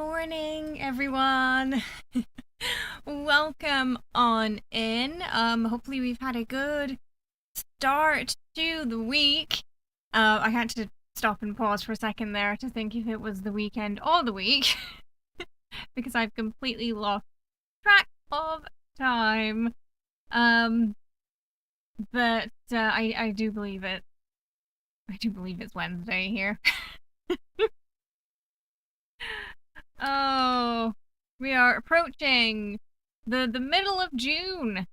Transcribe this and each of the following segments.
morning, everyone. Welcome on in. Hopefully we've had a good start to the week. I had to stop and pause for a second there to think if it was the weekend or the week because I've completely lost track of time. Um, but I do believe it. I do believe it's Wednesday here. Oh, we are approaching the middle of June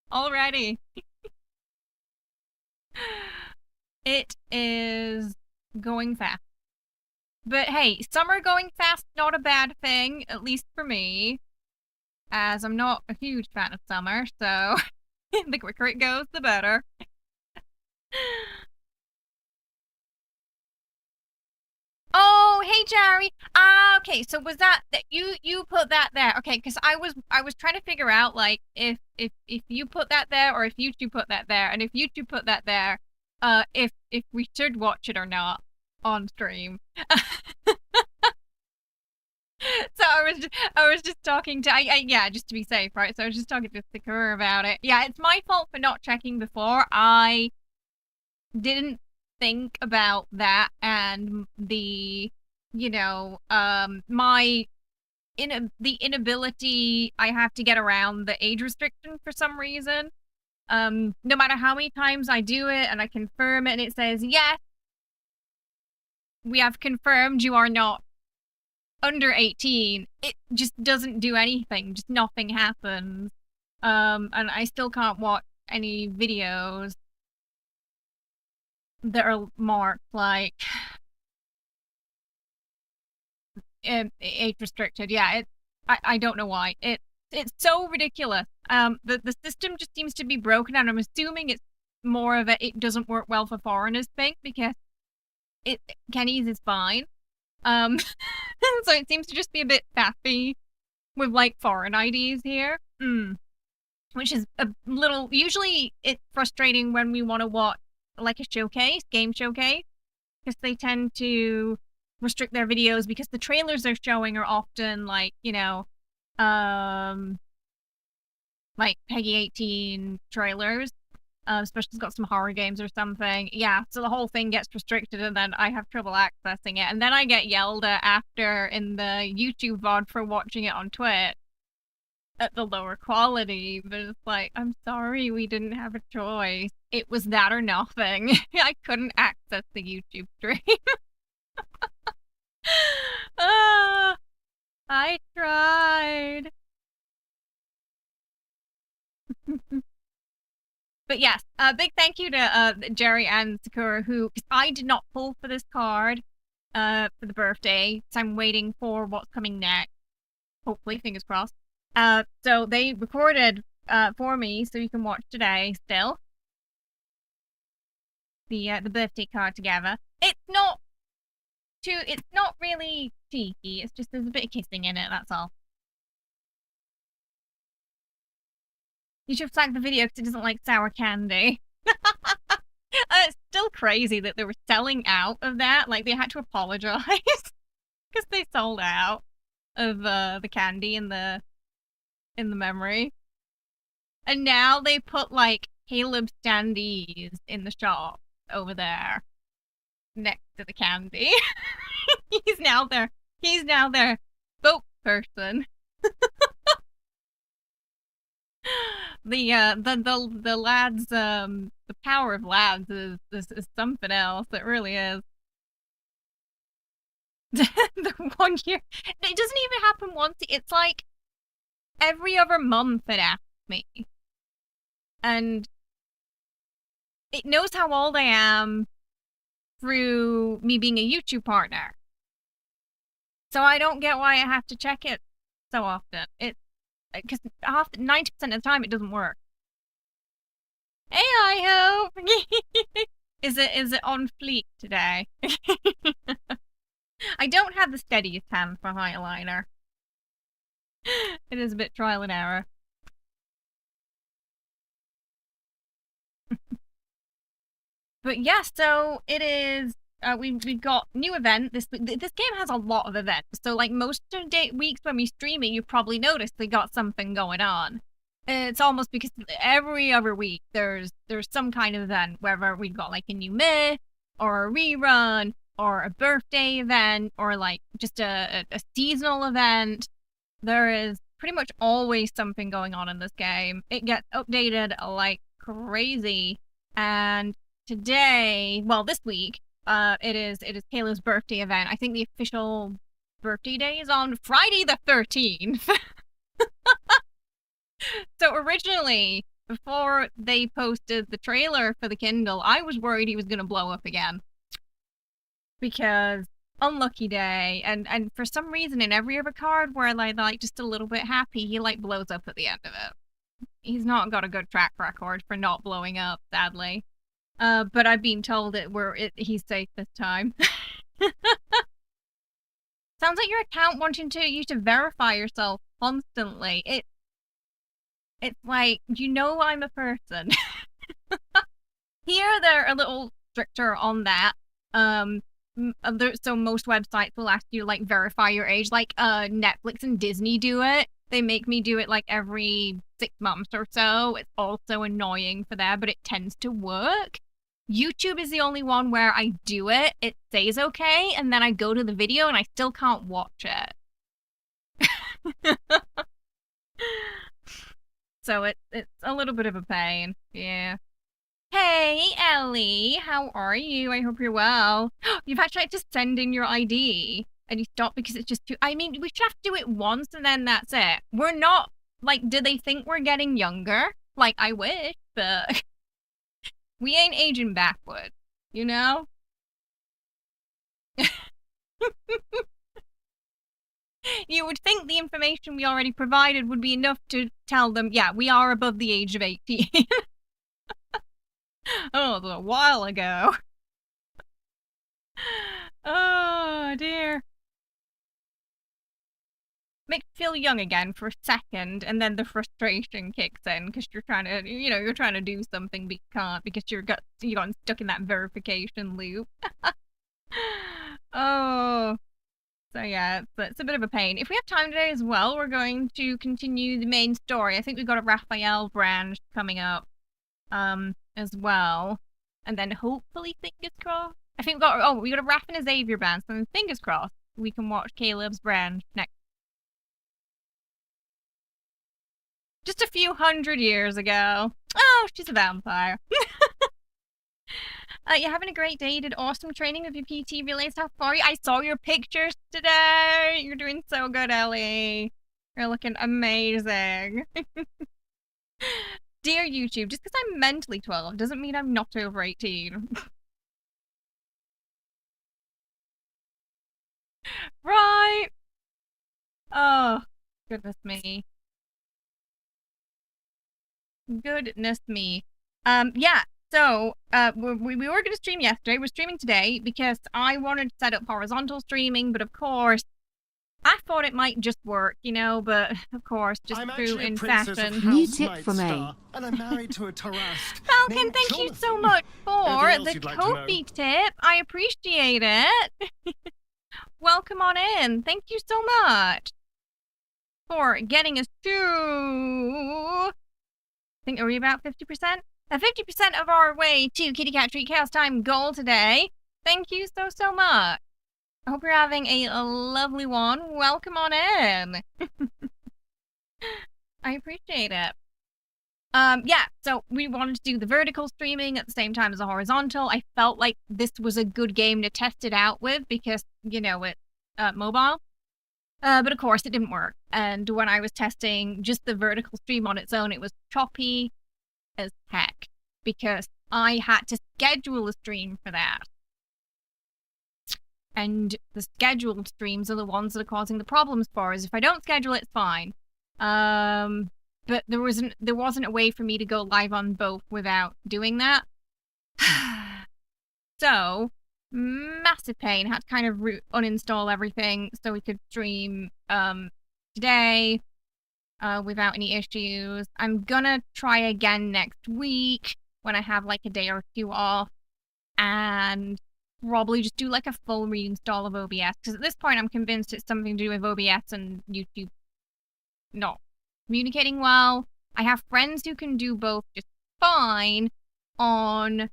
already. It is going fast. But hey, summer going fast, not a bad thing, at least for me, as I'm not a huge fan of summer, so the quicker it goes, the better. Oh, hey Jerry. Okay. So was that you put that there? Okay, because I was trying to figure out like if you put that there or if you two put that there, and if you two put that there, if we should watch it or not on stream. So I was just talking to yeah, just to be safe, right? So I was just talking to Sakura about it. Yeah, it's my fault for not checking before. I didn't think about that and my the inability I have to get around the age restriction for some reason. No matter how many times I do it and I confirm it and it says, yes, we have confirmed you are not under 18, it just doesn't do anything. Just nothing happens. And I still can't watch any videos that are marked like age restricted. Yeah, I don't know why. It's so ridiculous. The system just seems to be broken, and I'm assuming it's more of a it doesn't work well for foreigners thing because it Kenny's is fine. So it seems to just be a bit faffy with like foreign IDs here. Which is a little. Usually, it's frustrating when we want to watch like a game showcase, because they tend to restrict their videos because the trailers they're showing are often like, um, like Peggy 18 trailers, especially if it's got some horror games or something. Yeah, so the whole thing gets restricted and then I have trouble accessing it. And then I get yelled at after in the YouTube VOD for watching it on Twitch at the lower quality, but it's like, I'm sorry, we didn't have a choice. It was that or nothing. I couldn't access the YouTube stream. Ah, I tried. But yes, a big thank you to Jerry and Sakura, who, because I did not pull for this card for the birthday, so I'm waiting for what's coming next. Hopefully, fingers crossed. So they recorded for me, so you can watch today still. The birthday card together. It's not really cheeky. It's just there's a bit of kissing in it. That's all. You should flag the video because it doesn't like sour candy. It's still crazy that they were selling out of that. Like they had to apologize because they sold out of the candy in the memory, and now they put like Caleb standees in the shop over there next to the candy. He's now their spokesperson. The lads, the power of lads is something else. It really is. The 1 year, it doesn't even happen once. It's like every other month it asks me, and it knows how old I am through me being a YouTube partner. So I don't get why I have to check it so often. It's because 90% of the time it doesn't work. Hey, I hope. Is it on fleek today? I don't have the steadiest hand for eyeliner. It is a bit trial and error. But yeah, so it is we've got new event this week. This game has a lot of events, so like most of the weeks when we stream it, you probably noticed they got something going on. It's almost because every other week there's some kind of event, whether we've got like a new myth or a rerun or a birthday event or like just a seasonal event. There is pretty much always something going on in this game. It gets updated like crazy. And today, well, this week, it is Kayla's birthday event. I think the official birthday day is on Friday the 13th. So originally, before they posted the trailer for the Kindle, I was worried he was going to blow up again. Because unlucky day, and for some reason in every other card where like just a little bit happy, he like blows up at the end of it. He's not got a good track record for not blowing up, sadly. But I've been told that he's safe this time. Sounds like your account wanting you to verify yourself constantly. It's like, I'm a person. Here they're a little stricter on that. So most websites will ask you to like verify your age, like Netflix and Disney do it. They make me do it like every 6 months or so. It's also annoying for that, but it tends to work. YouTube is the only one where I do it. It says okay, and then I go to the video and I still can't watch it. So it's a little bit of a pain. Yeah. Hey, Ellie, how are you? I hope you're well. You've actually had to send in your ID and you stopped because it's just too... I mean, we should have to do it once and then that's it. We're not... Like, do they think we're getting younger? Like, I wish, but... We ain't aging backwards, you know? You would think the information we already provided would be enough to tell them, yeah, we are above the age of 18. Oh, it was a while ago. Oh, dear. Makes you feel young again for a second, and then the frustration kicks in because you're trying to do something but you can't because you got stuck in that verification loop. Oh. So yeah, it's a bit of a pain. If we have time today as well, we're going to continue the main story. I think we've got a Rafayel branch coming up as well. And then hopefully, fingers crossed. I think we got a Raph and a Xavier branch, so then fingers crossed we can watch Caleb's branch next. Just a few 100 years ago. Oh, she's a vampire. You're having a great day. You did awesome training with your PT relays. How far are you? I saw your pictures today. You're doing so good, Ellie. You're looking amazing. Dear YouTube, just because I'm mentally 12 doesn't mean I'm not over 18. Right? Oh, goodness me. Goodness me. Yeah. So, we were going to stream yesterday. We're streaming today because I wanted to set up horizontal streaming, but of course, I thought it might just work, but of course, just through in fashion. New tip from A. And I'm married to a Tarrasque. Falcon, thank you so much for the Kofi tip. I appreciate it. Welcome on in. Thank you so much for getting us to... I think, are we about 50%? 50% of our way to Kitty Cat Treat Chaos Time goal today. Thank you so much. I hope you're having a lovely one. Welcome on in. I appreciate it. Yeah, so we wanted to do the vertical streaming at the same time as the horizontal. I felt like this was a good game to test it out with because, it's mobile. But of course it didn't work. And when I was testing just the vertical stream on its own, it was choppy as heck because I had to schedule a stream for that. And the scheduled streams are the ones that are causing the problems for us. If I don't schedule it, it's fine. But there wasn't a way for me to go live on both without doing that. So, massive pain. Had to kind of uninstall everything so we could stream today without any issues. I'm gonna try again next week when I have like a day or two off. And probably just do like a full reinstall of OBS, because at this point I'm convinced it's something to do with OBS and YouTube not communicating well. I have friends who can do both just fine on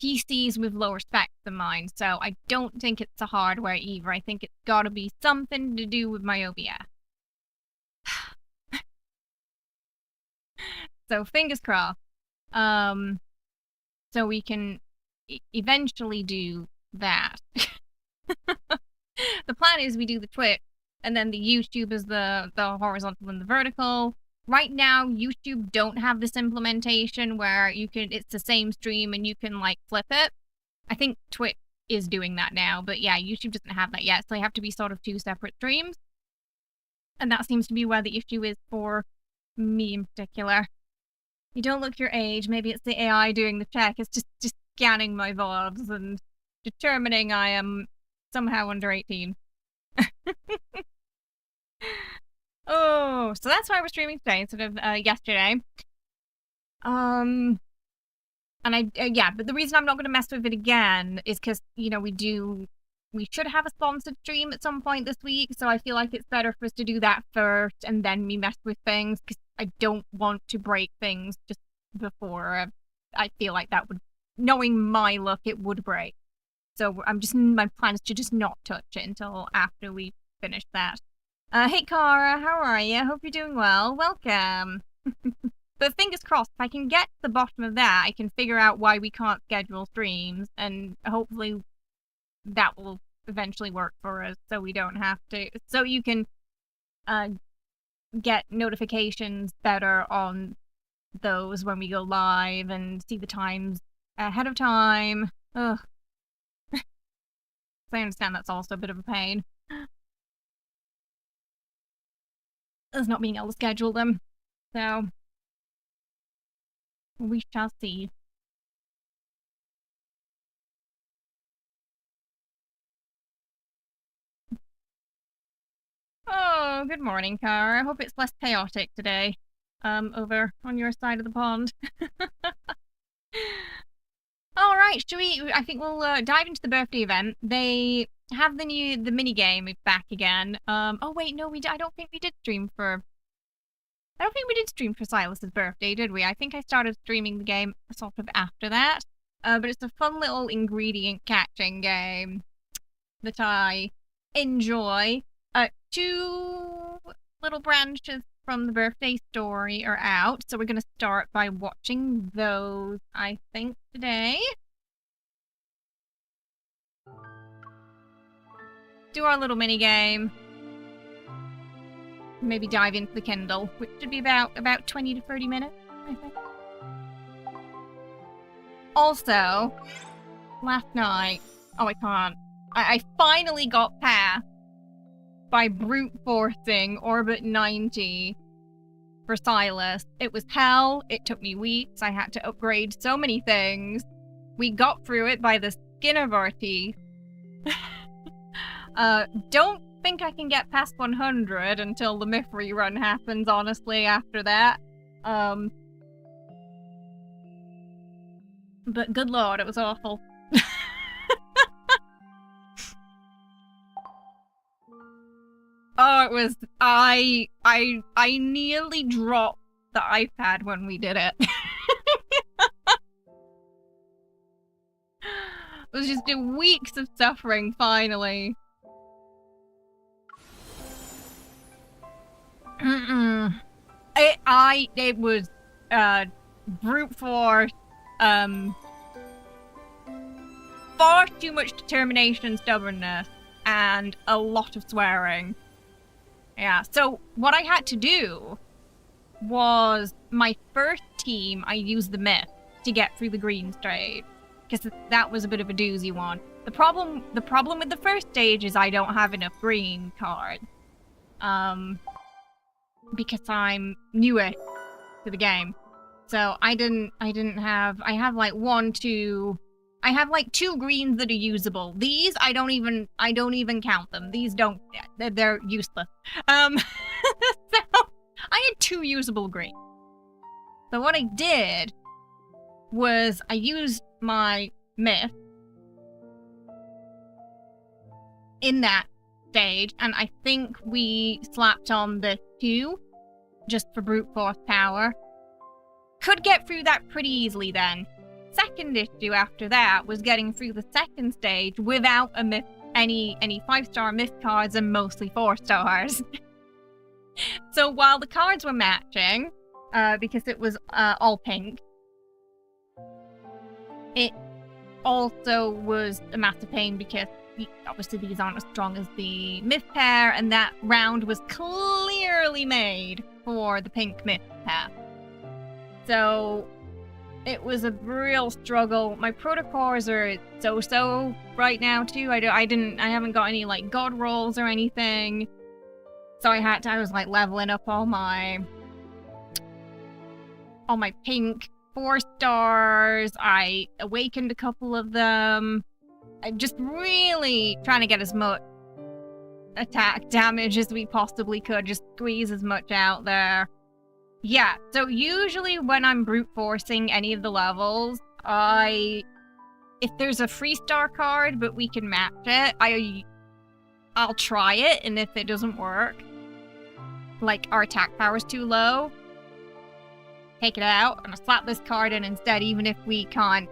PCs with lower specs than mine, so I don't think it's the hardware either. I think it's gotta be something to do with my OBS. So fingers crossed. So we can eventually do that. The plan is we do the Twitch, and then the YouTube is the horizontal and the vertical. Right now, YouTube don't have this implementation where it's the same stream and you can like flip it. I think Twitch is doing that now, but yeah, YouTube doesn't have that yet, so they have to be sort of 2 separate streams. And that seems to be where the issue is for me in particular. You don't look your age, maybe it's the AI doing the check, it's just scanning my VODs and determining I am somehow under 18. Oh, so that's why we're streaming today instead of yesterday. And yeah, but the reason I'm not going to mess with it again is because, you know, we should have a sponsored stream at some point this week, so I feel like it's better for us to do that first and then me mess with things, because I don't want to break things just before. I feel like that would, knowing my luck, it would break. So my plan is to just not touch it until after we finish that. Hey Cara, how are you? Hope you're doing well. Welcome. But fingers crossed, if I can get to the bottom of that, I can figure out why we can't schedule streams, and hopefully that will eventually work for us, so we don't have to, so you can get notifications better on those when we go live and see the times ahead of time. Ugh. I understand that's also a bit of a pain. Us not being able to schedule them. So we shall see. Oh, good morning, Cara. I hope it's less chaotic today. Over on your side of the pond. Alright, I think we'll dive into the birthday event. They have the mini game back again. Oh wait, no, I don't think we did stream for Silas's birthday, did we? I think I started streaming the game sort of after that. But it's a fun little ingredient catching game that I enjoy. 2 little branches from the birthday story are out, so we're going to start by watching those, I think, today. Do our little mini game. Maybe dive into the Kindle, which should be about 20 to 30 minutes, I think. Also, last night, oh, I can't. I finally got past by brute forcing Orbit 90 for Silas. It was hell. It took me weeks. I had to upgrade so many things. We got through it by the skin of our teeth. Don't think I can get past 100 until the myth rerun happens, honestly, after that. But good lord, it was awful. Oh, it was, I nearly dropped the iPad when we did it. It was just weeks of suffering, finally. It was, brute force, far too much determination and stubbornness, and a lot of swearing. Yeah, so what I had to do was, my first team, I used the myth to get through the green stage, because that was a bit of a doozy one. The problem with the first stage is I don't have enough green cards. Because I'm newer to the game. So I have like 1, 2, I have like 2 greens that are usable. These, I don't even count them. These don't, they're useless. So I had 2 usable greens. So what I did was I used my myth in that stage, and I think we slapped on the 2 just for brute force power. Could get through that pretty easily then. Second issue after that was getting through the second stage without a myth, any 5-star myth cards, and mostly 4 stars. So while the cards were matching, because it was all pink, it also was a massive pain because obviously these aren't as strong as the myth pair, and that round was clearly made for the pink myth pair. So it was a real struggle. My protocors are so right now too. I haven't got any like god rolls or anything. So I was like leveling up all my pink 4 stars. I awakened a couple of them. I'm just really trying to get as much attack damage as we possibly could. Just squeeze as much out there. Yeah, so usually when I'm brute forcing any of the levels, if there's a 3-star card but we can match it, I'll try it, and if it doesn't work, like our attack power's too low, take it out, and I'll slap this card in instead, even if we can't,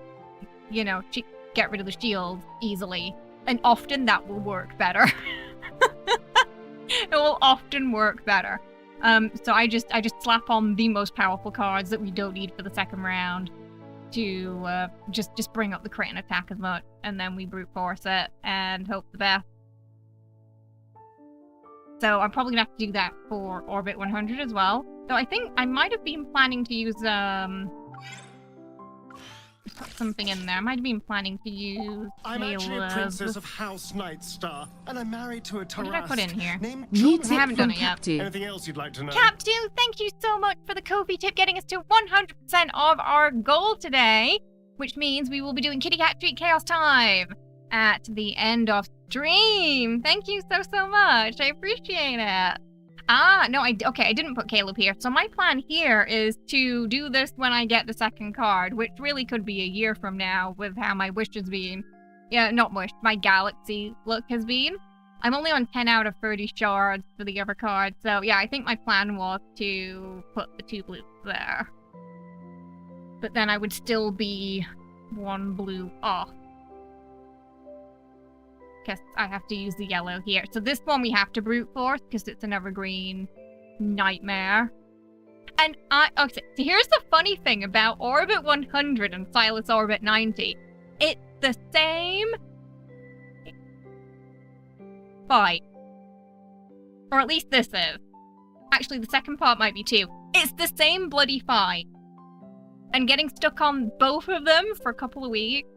get rid of the shield easily. And often that will work better. It will often work better. So I just slap on the most powerful cards that we don't need for the second round to just bring up the crit and attack as much, and then we brute force it and hope the best. So I'm probably gonna have to do that for Orbit 100 as well. So I think I might have been planning to use put something in there. I might have been planning to use I'm actually a princess of House Nightstar, and I'm married to a Tarask. What did I put in here? I haven't done it yet. Anything else you'd like to know? Cap2, thank you so much for the Ko-fi tip, getting us to 100% of our goal today, which means we will be doing Kitty Cat Street Chaos Time at the end of stream. Thank you so much. I appreciate it. No, I didn't put Caleb here. So my plan here is to do this when I get the second card, which really could be a year from now with how my wish has been. Yeah, not wish, my galaxy look has been. I'm only on 10 out of 30 shards for the other card. So yeah, I think my plan was to put the 2 blues there. But then I would still be 1 blue off. Because I have to use the yellow here. So this one we have to brute force because it's an evergreen nightmare. And okay, so here's the funny thing about Orbit 100 and Silas Orbit 90. It's the same fight. Or at least this is. Actually, the second part might be too. It's the same bloody fight. And getting stuck on both of them for a couple of weeks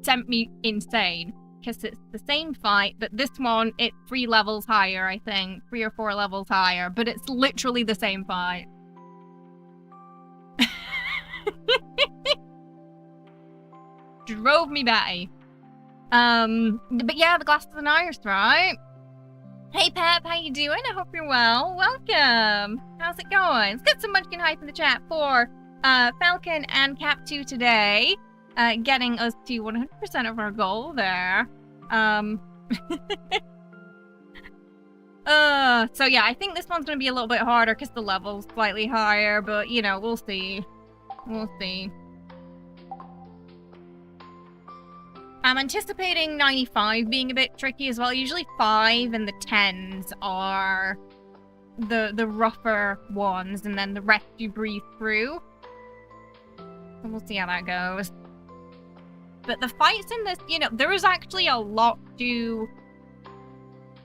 sent me insane. Because it's the same fight, but this one, it's 3 levels higher, I think. 3 or 4 levels higher, but it's literally the same fight. Drove me batty. But yeah, the glasses and iris, right? Hey Pep, how you doing? I hope you're well. Welcome. How's it going? Let's get some Munchkin hype in the chat for Falcon and Cap2 today. Getting us to 100% of our goal there. So yeah, I think this one's gonna be a little bit harder because the level's slightly higher, but we'll see. We'll see. I'm anticipating 95 being a bit tricky as well. Usually 5 and the 10s are the rougher ones, and then the rest you breathe through. And we'll see how that goes. But the fights in this, there is actually a lot to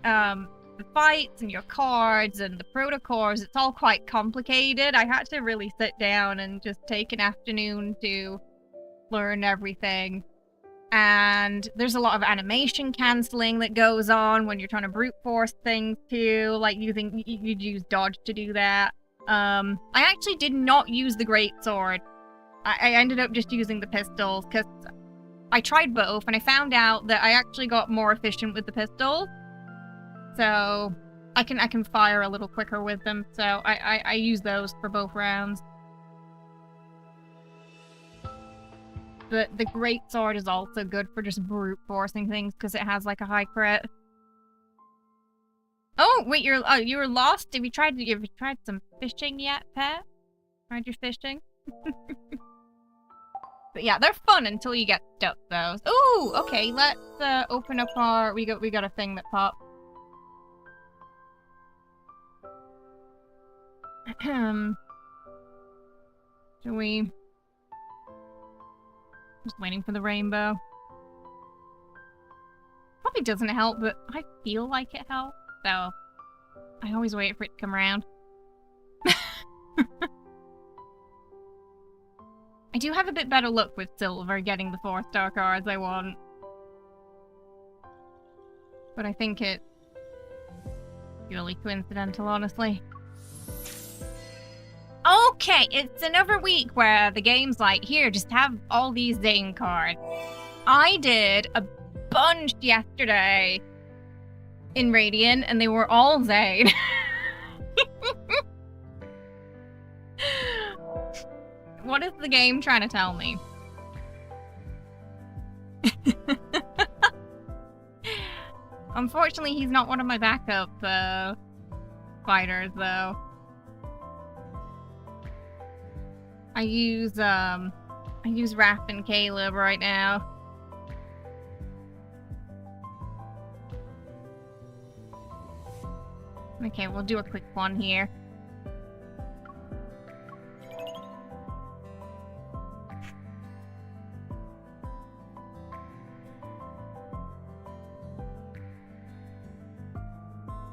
the fights and your cards and the protocors. It's all quite complicated. I had to really sit down and just take an afternoon to learn everything. And there's a lot of animation cancelling that goes on when you're trying to brute force things too, like you'd use dodge to do that. I actually did not use the greatsword. I ended up just using the pistols because I tried both, and I found out that I actually got more efficient with the pistols. So I can fire a little quicker with them. So I use those for both rounds. but the great sword is also good for just brute forcing things because it has like a high crit. Oh wait, you were lost. Have you tried some fishing yet, pet? Tried your fishing? But yeah, they're fun until you get stuck though. Ooh, okay, let's open up our we got a thing that popped. Should we just waiting for the rainbow? Probably doesn't help, but I feel like it helps, so I always wait for it to come around. I do have a bit better luck with silver getting the 4-star cards I want. But I think it's purely coincidental, honestly. Okay, it's another week where the game's like, here, just have all these Zane cards. I did a bunch yesterday in Radiant, and they were all Zane. What is the game trying to tell me? Unfortunately, he's not one of my backup fighters, though. I use Raph and Caleb right now. Okay, we'll do a quick one here.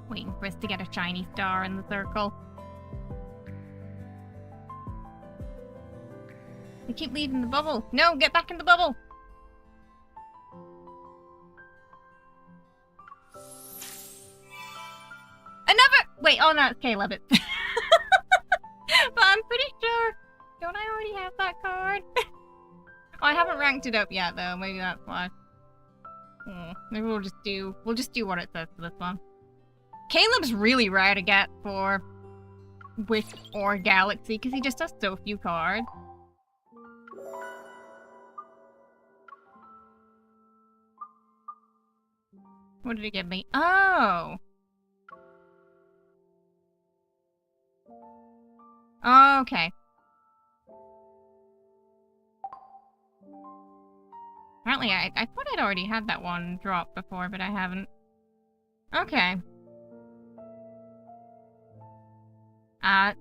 Waiting for us to get a shiny star in the circle. They keep leaving the bubble. No, get back in the bubble! Another! Wait, oh no, it's Caleb. But I'm pretty sure... Don't I already have that card? Oh, I haven't ranked it up yet, though. Maybe that's why. Maybe we'll just do what it says for this one. Caleb's really rare to get for Wish or Galaxy, because he just has so few cards. What did it give me? Oh! Okay. Apparently, I thought I'd already had that one drop before, but I haven't. Okay.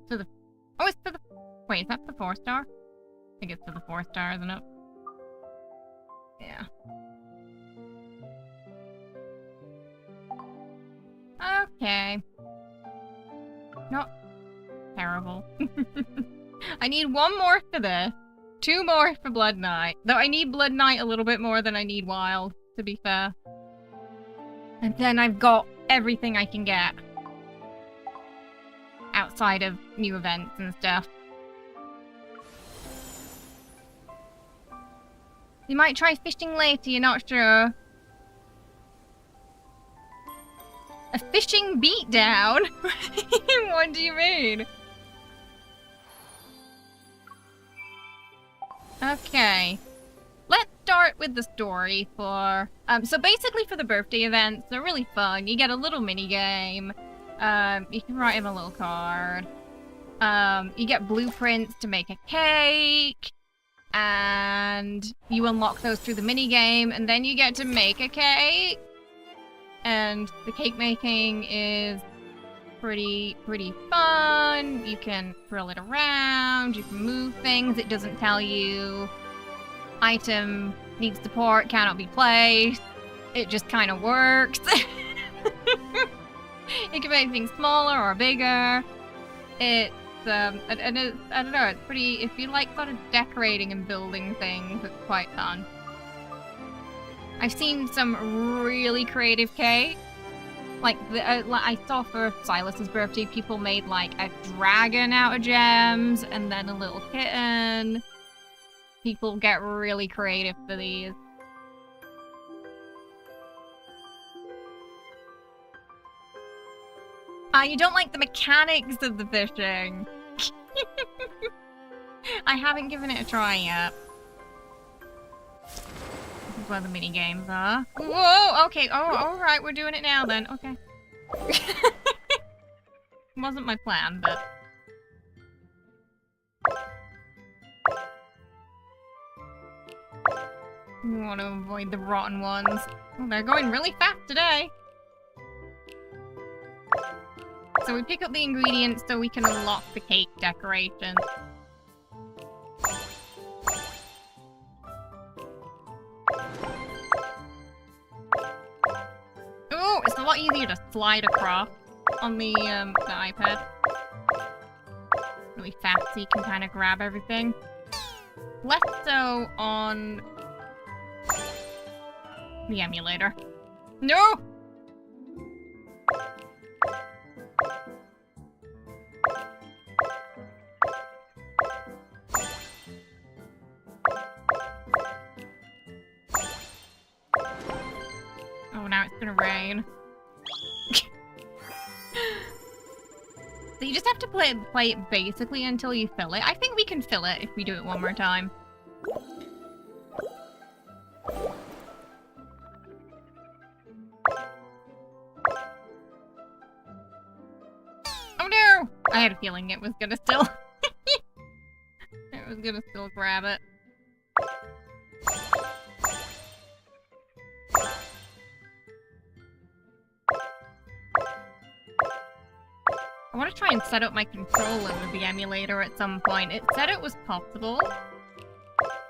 To the... Oh, it's to the... Wait, is that the 4-star? I think it's to the 4-star, isn't it? Yeah. Okay. Not terrible. I need one more for this. 2 more for Blood Knight. Though I need Blood Knight a little bit more than I need Wild, to be fair. And then I've got everything I can get. Outside of new events and stuff. You might try fishing later, you're not sure. A fishing beatdown? What do you mean? Okay. Let's start with the story for... so basically for the birthday events, they're really fun. You get a little mini game. You can write him a little card. You get blueprints to make a cake. And you unlock those through the mini game, and then you get to make a cake. And the cake making is pretty fun. You can throw it around, you can move things. It doesn't tell you item needs support, cannot be placed. It just kind of works. It can make things smaller or bigger. It's I don't know, it's pretty, if you like sort of decorating and building things, it's quite fun. I've seen some really creative cake. Like, I saw for Silas's birthday, people made like a dragon out of gems and then a little kitten. People get really creative for these. You don't like the mechanics of the fishing. I haven't given it a try yet. where the mini games are. Whoa, okay, oh, alright, we're doing it now then, okay. Wasn't my plan, but... We want to avoid the rotten ones. Oh, they're going really fast today. So we pick up the ingredients so we can unlock the cake decoration. Oh, it's a lot easier to slide across on the iPad. Really fast so you can kind of grab everything. Less so on the emulator. No! Oh, now it's gonna rain. So you just have to play it basically until you fill it. I think we can fill it if we do it one more time. Oh no! I had a feeling it was gonna still... it was gonna still grab it. I want to try and set up my controller with the emulator at some point. It said it was possible.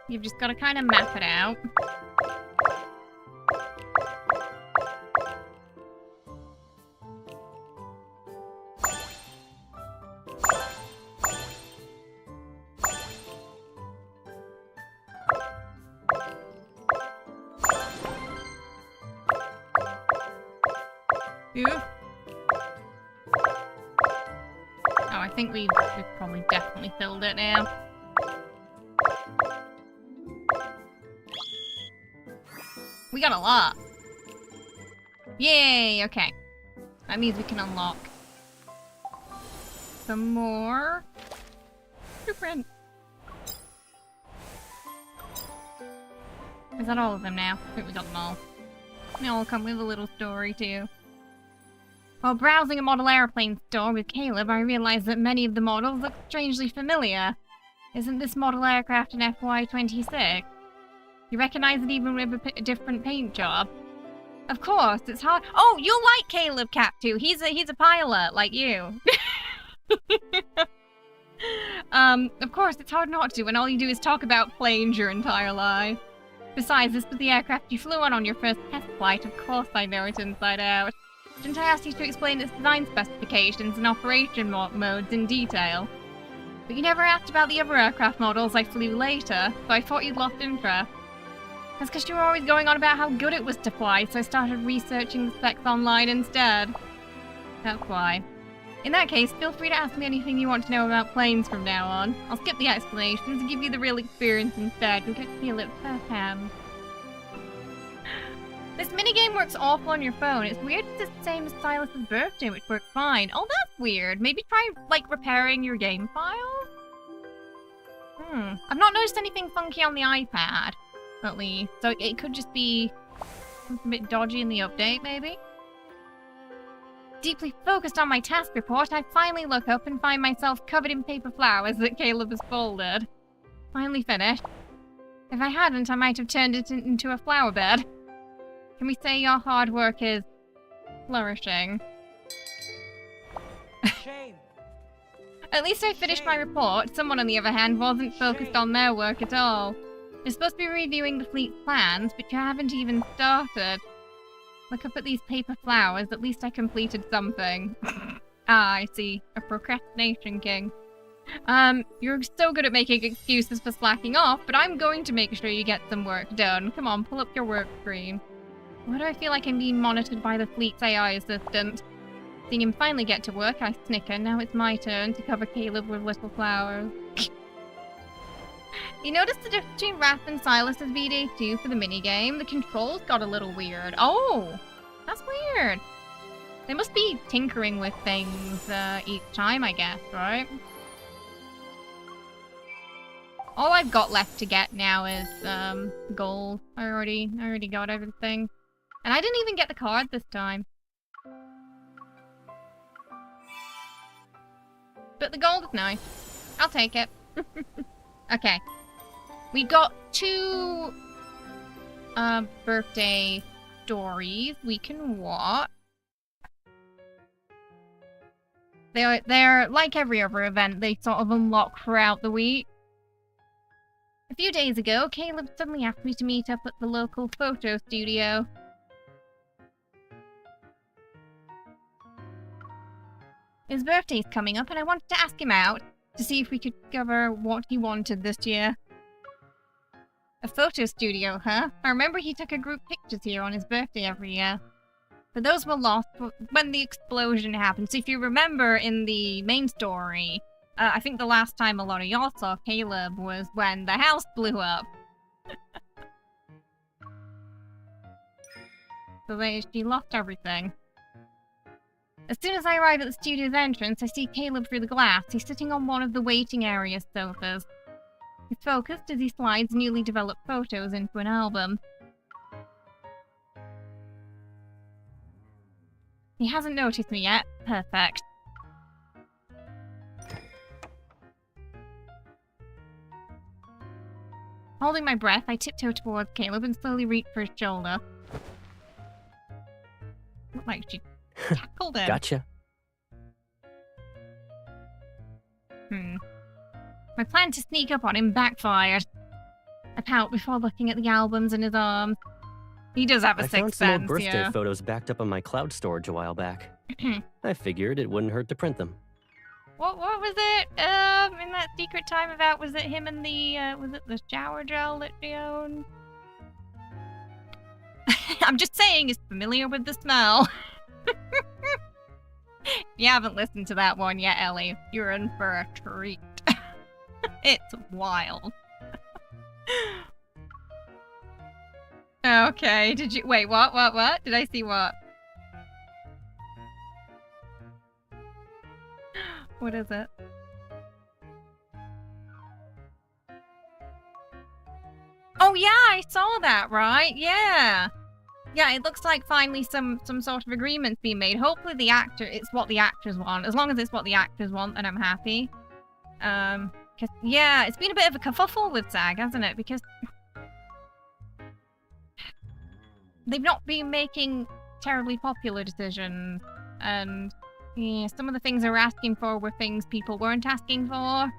You've just got to kind of map it out. Ew. Oh, I think we've probably definitely filled it now. We got a lot. Yay, okay. That means we can unlock some more blueprint. Is that all of them now? I think we got them all. They all come with a little story too. While browsing a model airplane store with Caleb, I realized that many of the models look strangely familiar. Isn't this model aircraft an FY-26? You recognize it even with a different paint job? Of course, it's hard. Oh, you like Caleb Cap2. He's a pilot, like you. Of course, it's hard not to when all you do is talk about planes your entire life. Besides, this was the aircraft you flew on your first test flight. Of course I know it inside out. Didn't I ask you to explain its design specifications and operation modes in detail? But you never asked about the other aircraft models I flew later, so I thought you'd lost interest. That's because you were always going on about how good it was to fly, so I started researching the specs online instead. That's why. In that case, feel free to ask me anything you want to know about planes from now on. I'll skip the explanations and give you the real experience instead. You'll get to feel it firsthand. This minigame works awful on your phone. It's weird it's the same as Silas's birthday, which worked fine. Oh, that's weird. Maybe try, like, repairing your game file? I've not noticed anything funky on the iPad, at least. So it could just be something a bit dodgy in the update, maybe? Deeply focused on my task report, I finally look up and find myself covered in paper flowers that Caleb has folded. Finally finished. If I hadn't, I might have turned it into a flower bed. Can we say your hard work is flourishing? Shame. At least I finished my report. Someone, on the other hand, wasn't focused on their work at all. You're supposed to be reviewing the fleet's plans, but you haven't even started. Look up at these paper flowers. At least I completed something. Ah, I see. A procrastination king. You're so good at making excuses for slacking off, but I'm going to make sure you get some work done. Come on, pull up your work screen. Why do I feel like I'm being monitored by the fleet's AI assistant? Seeing him finally get to work, I snicker. Now it's my turn to cover Caleb with little flowers. You notice the difference between Raph and Silas's VD2 for the minigame? The controls got a little weird. Oh! That's weird. They must be tinkering with things each time, I guess, right? All I've got left to get now is gold. I already got everything. And I didn't even get the card this time. But the gold is nice. I'll take it. Okay. We got 2 birthday stories we can watch. They're like every other event, they sort of unlock throughout the week. A few days ago, Caleb suddenly asked me to meet up at the local photo studio. His birthday's coming up and I wanted to ask him out to see if we could discover what he wanted this year. A photo studio, huh? I remember he took a group pictures here on his birthday every year. But those were lost when the explosion happened. So if you remember in the main story, I think the last time a lot of y'all saw Caleb was when the house blew up. So she lost everything. As soon as I arrive at the studio's entrance, I see Caleb through the glass. He's sitting on one of the waiting area sofas. He's focused as he slides newly developed photos into an album. He hasn't noticed me yet. Perfect. Holding my breath, I tiptoe towards Caleb and slowly reach for his shoulder. Looked like she tackled him. Gotcha. My plan to sneak up on him backfired. I pout before looking at the albums in his arms. He does have a I sixth found some old sense, birthday yeah. photos backed up on my cloud storage a while back. I figured it wouldn't hurt to print them. What was it? In that secret time about, was it him and the was it the shower gel that she owned? I'm just saying, it's familiar with the smell. If you haven't listened to that one yet, Ellie, you're in for a treat. It's wild. Okay, did you- wait, what? Did I see what? What is it? Oh yeah, I saw that, right? Yeah. Yeah, it looks like finally some sort of agreement's being made. Hopefully it's what the actors want. As long as it's what the actors want, then I'm happy. 'Cause, yeah, it's been a bit of a kerfuffle with SAG, hasn't it? Because they've not been making terribly popular decisions. And, yeah, some of the things they were asking for were things people weren't asking for.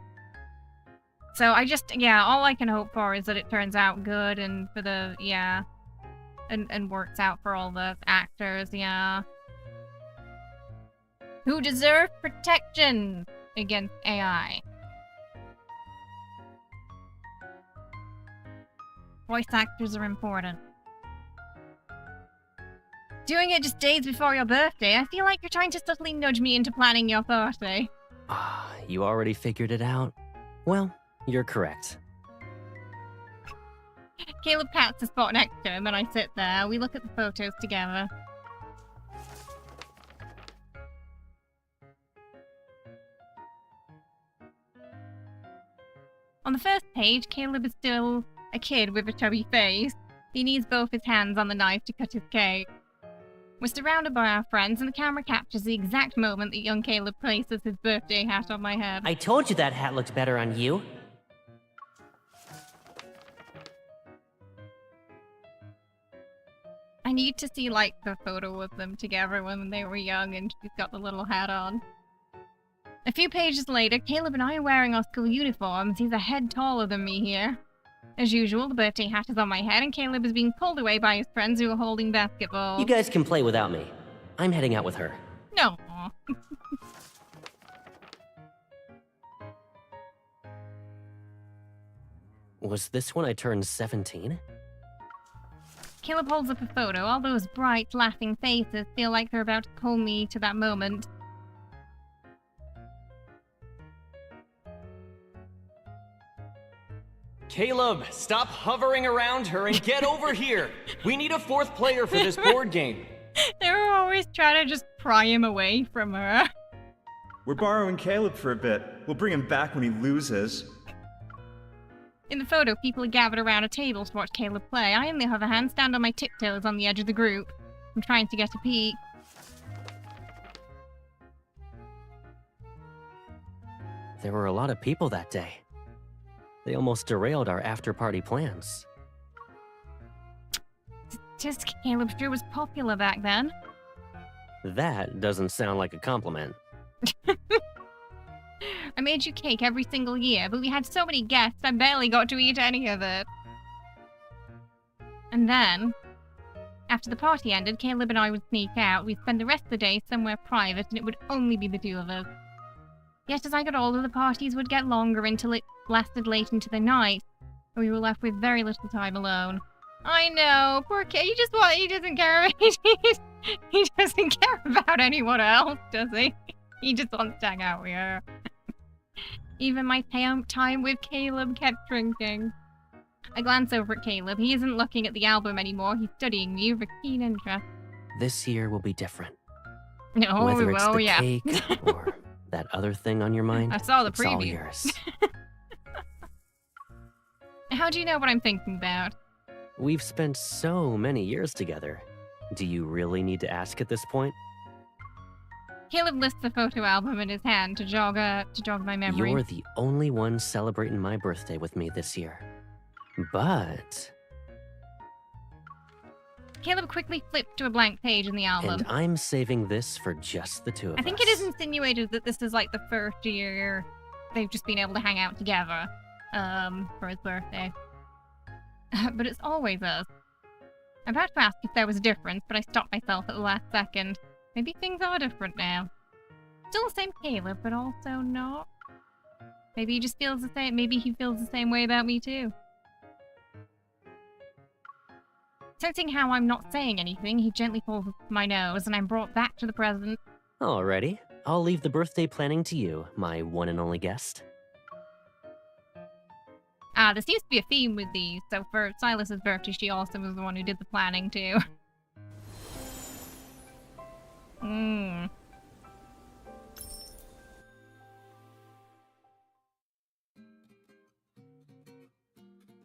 So I just, yeah, all I can hope for is that it turns out good and for the, yeah, and works out for all the actors, yeah. Who deserve protection against AI. Voice actors are important. Doing it just days before your birthday, I feel like you're trying to subtly nudge me into planning your party. Ah, you already figured it out? Well, you're correct. Caleb pats the spot next to him and I sit there. We look at the photos together. On the first page, Caleb is still a kid with a chubby face. He needs both his hands on the knife to cut his cake. We're surrounded by our friends and the camera captures the exact moment that young Caleb places his birthday hat on my head. I told you that hat looked better on you. I need to see, like, the photo of them together when they were young and she's got the little hat on. A few pages later, Caleb and I are wearing our school uniforms. He's a head taller than me here. As usual, the birthday hat is on my head and Caleb is being pulled away by his friends who are holding basketballs. You guys can play without me. I'm heading out with her. No. Was this when I turned 17? Caleb holds up a photo. All those bright, laughing faces feel like they're about to pull me to that moment. Caleb, stop hovering around her and get over here! We need a fourth player for this board game. They were always trying to just pry him away from her. We're borrowing Caleb for a bit. We'll bring him back when he loses. In the photo, people are gathered around a table to watch Caleb play. I, on the other hand, stand on my tiptoes on the edge of the group. I'm trying to get a peek. There were a lot of people that day. They almost derailed our after-party plans. Just Caleb sure was popular back then. That doesn't sound like a compliment. I made you cake every single year, but we had so many guests I barely got to eat any of it. And then, after the party ended, Caleb and I would sneak out. We'd spend the rest of the day somewhere private, and it would only be the two of us. Yet as I got older, the parties would get longer until it lasted late into the night, and we were left with very little time alone. I know, poor kid. He doesn't care. He doesn't care about anyone else, does he? He just wants to hang out with her. Even my time with Caleb kept shrinking. I glance over at Caleb. He isn't looking at the album anymore. He's studying me with keen interest. This year will be different. No, Whether it's the yeah. cake or that other thing on your mind, I saw the it's all preview. yours. How do you know what I'm thinking about? We've spent so many years together. Do you really need to ask at this point? Caleb lifts the photo album in his hand to jog my memory. You're the only one celebrating my birthday with me this year. But... Caleb quickly flipped to a blank page in the album. And I'm saving this for just the two of us. I think it is insinuated that this is like the first year they've just been able to hang out together for his birthday. But it's always us. I'm about to ask if there was a difference, but I stopped myself at the last second. Maybe things are different now. Still the same Caleb, but also not. Maybe he just feels the same. Maybe he feels the same way about me too. Sensing how I'm not saying anything, he gently pulls my nose, and I'm brought back to the present. Alrighty. I'll leave the birthday planning to you, my one and only guest. There seems to be a theme with these, so for Silas's birthday, she also was the one who did the planning too.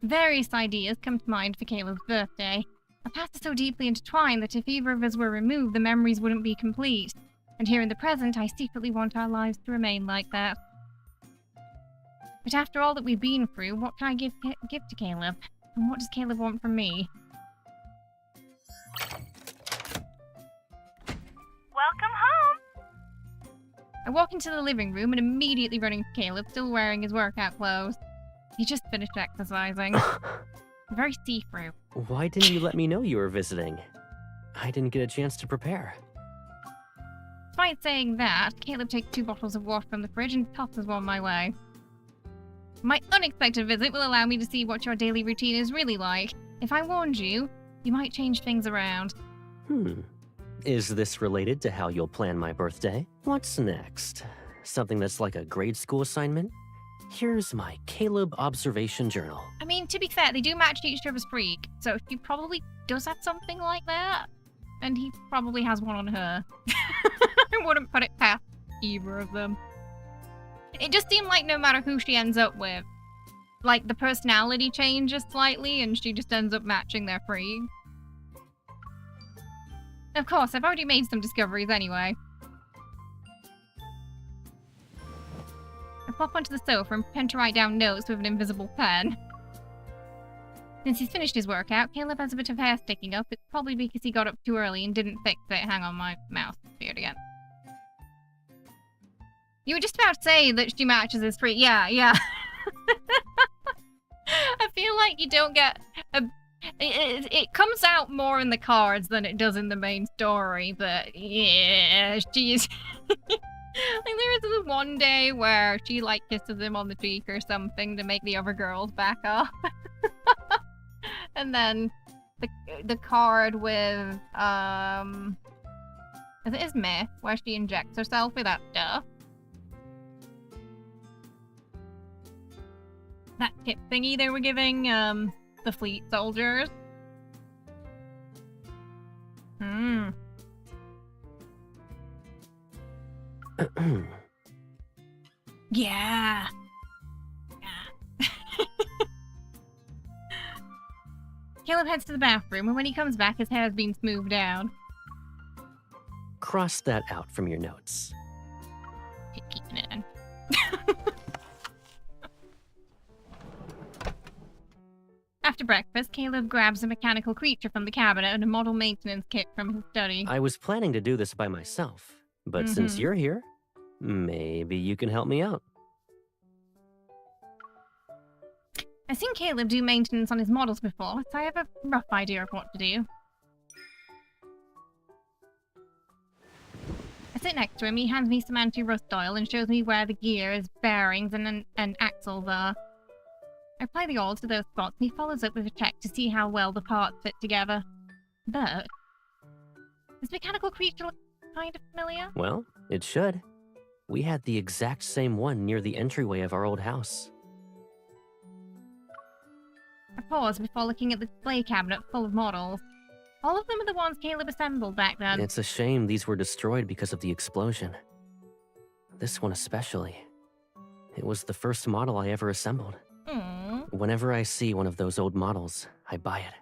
Various ideas come to mind for Caleb's birthday. Our paths are so deeply intertwined that if either of us were removed, the memories wouldn't be complete. And here in the present, I secretly want our lives to remain like that. But after all that we've been through, what can I give to Caleb? And what does Caleb want from me? Welcome home! I walk into the living room and immediately run into Caleb, still wearing his workout clothes. He just finished exercising. Very see-through. Why didn't you let me know you were visiting? I didn't get a chance to prepare. Despite saying that, Caleb takes 2 bottles of water from the fridge and tosses one my way. My unexpected visit will allow me to see what your daily routine is really like. If I warned you, you might change things around. Is this related to how you'll plan my birthday? What's next? Something that's like a grade school assignment? Here's my Caleb observation journal. I mean, to be fair, they do match each other's freak, so he probably does have something like that. And he probably has one on her. I wouldn't put it past either of them. It just seemed like no matter who she ends up with, like the personality changes slightly and she just ends up matching their freak. Of course, I've already made some discoveries anyway. I plop onto the sofa and pretend to write down notes with an invisible pen. Since he's finished his workout, Caleb has a bit of hair sticking up. It's probably because he got up too early and didn't fix it. Hang on, my mouse appeared again. You were just about to say that she matches his freak. Yeah. I feel like you don't get a... It comes out more in the cards than it does in the main story, but yeah, she's... Like, there is this one day where she, like, kisses him on the cheek or something to make the other girls back off. And then the card with, is it his myth, where she injects herself with that stuff? That tip thingy they were giving, the fleet soldiers. Yeah. Caleb heads to the bathroom, and when he comes back, his hair's been smoothed down. Cross that out from your notes. Keeping it in. After breakfast, Caleb grabs a mechanical creature from the cabinet and a model maintenance kit from his study. I was planning to do this by myself, but since you're here, maybe you can help me out. I've seen Caleb do maintenance on his models before, so I have a rough idea of what to do. I sit next to him, he hands me some anti-rust oil and shows me where the gears, bearings, and axles are. I apply the oil to those spots and he follows up with a check to see how well the parts fit together. But does mechanical creature look kind of familiar? Well, it should. We had the exact same one near the entryway of our old house. I pause before looking at the display cabinet full of models. All of them are the ones Caleb assembled back then. It's a shame these were destroyed because of the explosion. This one especially. It was the first model I ever assembled. Whenever I see one of those old models, I buy it.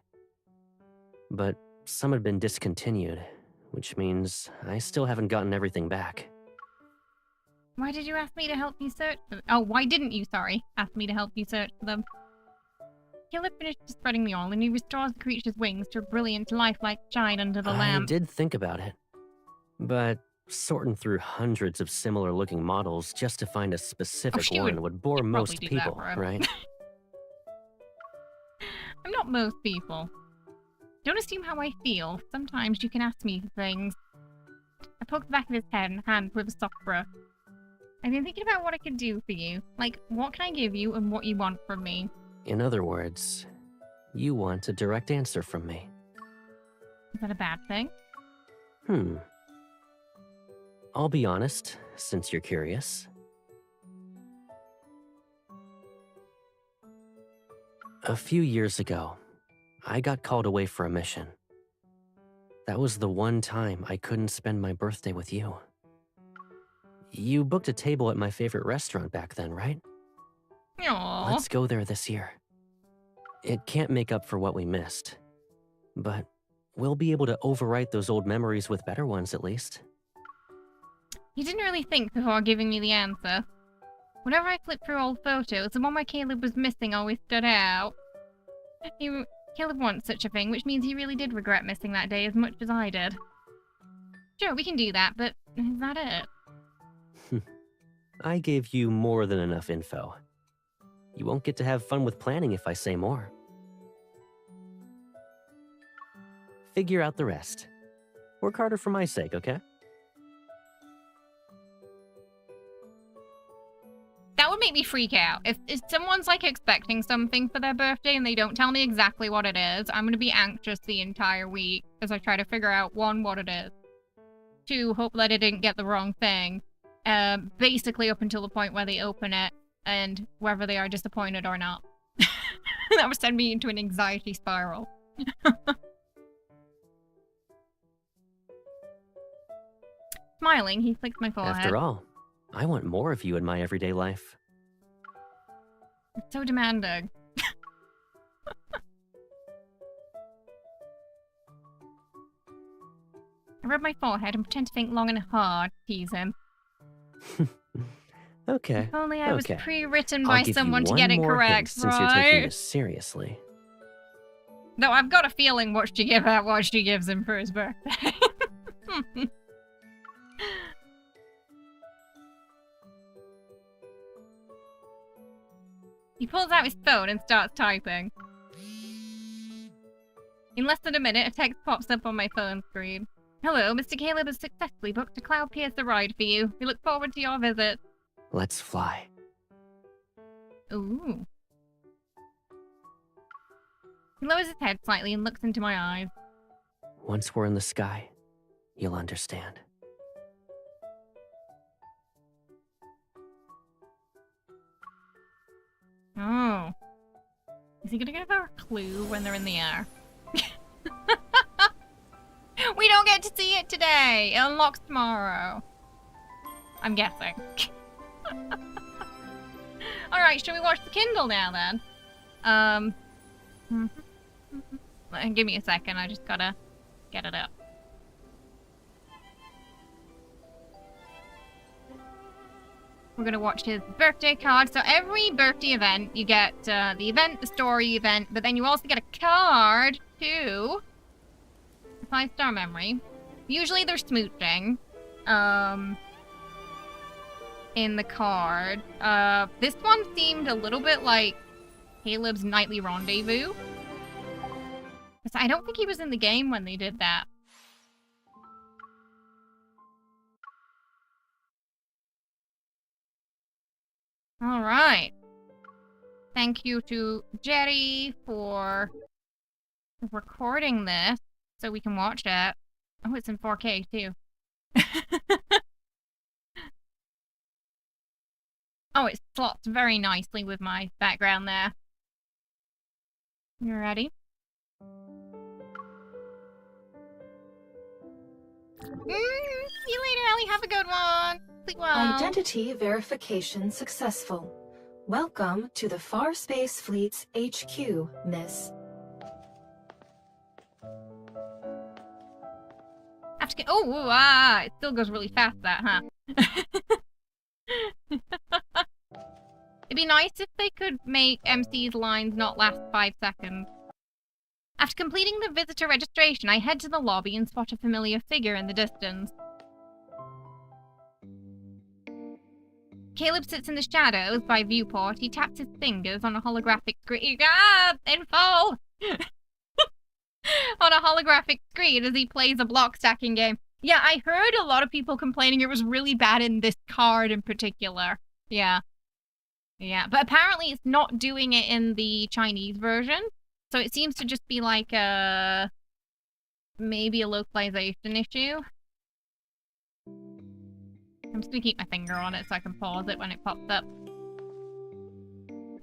But some had been discontinued, which means I still haven't gotten everything back. Why did you ask me to help you search for them? Oh, why didn't you, ask me to help you search for them? Caleb finished spreading the oil and he restores the creature's wings to a brilliant, lifelike shine under the lamp. I did think about it, but sorting through hundreds of similar-looking models just to find a specific one would bore most people, right? I'm not most people. Don't assume how I feel. Sometimes you can ask me for things. I poke the back of his hand with a soft brush. I've been thinking about what I could do for you. Like, what can I give you and what you want from me? In other words, you want a direct answer from me. Is that a bad thing? I'll be honest, since you're curious. A few years ago, I got called away for a mission. That was the one time I couldn't spend my birthday with you. You booked a table at my favorite restaurant back then, right? Aww. Let's go there this year. It can't make up for what we missed, but we'll be able to overwrite those old memories with better ones at least. You didn't really think before giving me the answer. Whenever I flip through old photos, the one where Caleb was missing always stood out. Caleb wants such a thing, which means he really did regret missing that day as much as I did. Sure, we can do that, but is that it? I gave you more than enough info. You won't get to have fun with planning if I say more. Figure out the rest. Work harder for my sake, okay? That would make me freak out. If someone's like expecting something for their birthday and they don't tell me exactly what it is, I'm gonna be anxious the entire week as I try to figure out, 1, what it is. 2, hope that I didn't get the wrong thing. Basically up until the point where they open it and whether they are disappointed or not. That would send me into an anxiety spiral. Smiling, he flicks my forehead. After all, I want more of you in my everyday life. It's so demanding. I rub my forehead and pretend to think long and hard to tease him. Okay. If only I was pre-written I'll by give someone you to get it one more correct, hint since you're taking this seriously. No, I've got a feeling what she gives him for his birthday. He pulls out his phone and starts typing. In less than a minute, a text pops up on my phone screen. Hello, Mr. Caleb has successfully booked a Cloud Piercer ride for you. We look forward to your visit. Let's fly. Ooh. He lowers his head slightly and looks into my eyes. Once we're in the sky, you'll understand. Oh. Is he gonna give her a clue when they're in the air? We don't get to see it today! It unlocks tomorrow. I'm guessing. Alright, shall we watch the Kindle now then? Give me a second, I just gotta get it up. We're gonna watch his birthday card. So every birthday event, you get the event, the story event, but then you also get a card, too. A 5-star memory. Usually they're smooching. In the card. This one seemed a little bit like Caleb's nightly rendezvous. I don't think he was in the game when they did that. All right. Thank you to Jerry for recording this so we can watch it. Oh, it's in 4K too. Oh, it slots very nicely with my background there. You ready? See you later, Ellie. Have a good one. Sleep well. Identity verification successful. Welcome to the Far Space Fleet's HQ, Miss. Have to get. Oh, it still goes really fast, that, huh? It'd be nice if they could make MC's lines not last 5 seconds. After completing the visitor registration, I head to the lobby and spot a familiar figure in the distance. Caleb sits in the shadows by viewport. He taps his fingers on a holographic screen. Info! On a holographic screen as he plays a block stacking game. Yeah, I heard a lot of people complaining it was really bad in this card in particular. Yeah. Yeah, but apparently it's not doing it in the Chinese version. So it seems to just be like maybe a localization issue. I'm just gonna keep my finger on it so I can pause it when it pops up.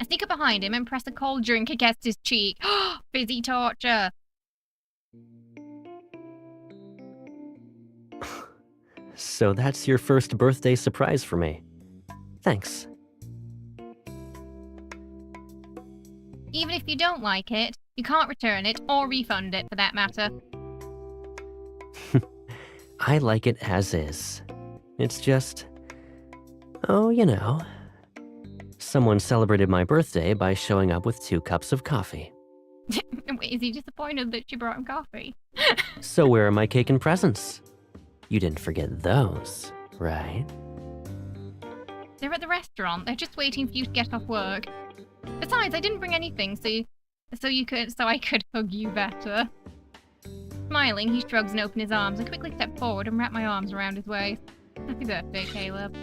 I sneak up behind him and press a cold drink against his cheek. Fizzy torture. So that's your first birthday surprise for me. Thanks. Even if you don't like it, you can't return it or refund it for that matter. I like it as is. It's just... oh, you know. Someone celebrated my birthday by showing up with 2 cups of coffee. Wait, is he disappointed that she brought him coffee? So where are my cake and presents? You didn't forget those, right? They're at the restaurant. They're just waiting for you to get off work. Besides, I didn't bring anything, so I could hug you better. Smiling, he shrugs and opens his arms. I quickly step forward and wrap my arms around his waist. Happy birthday, Caleb.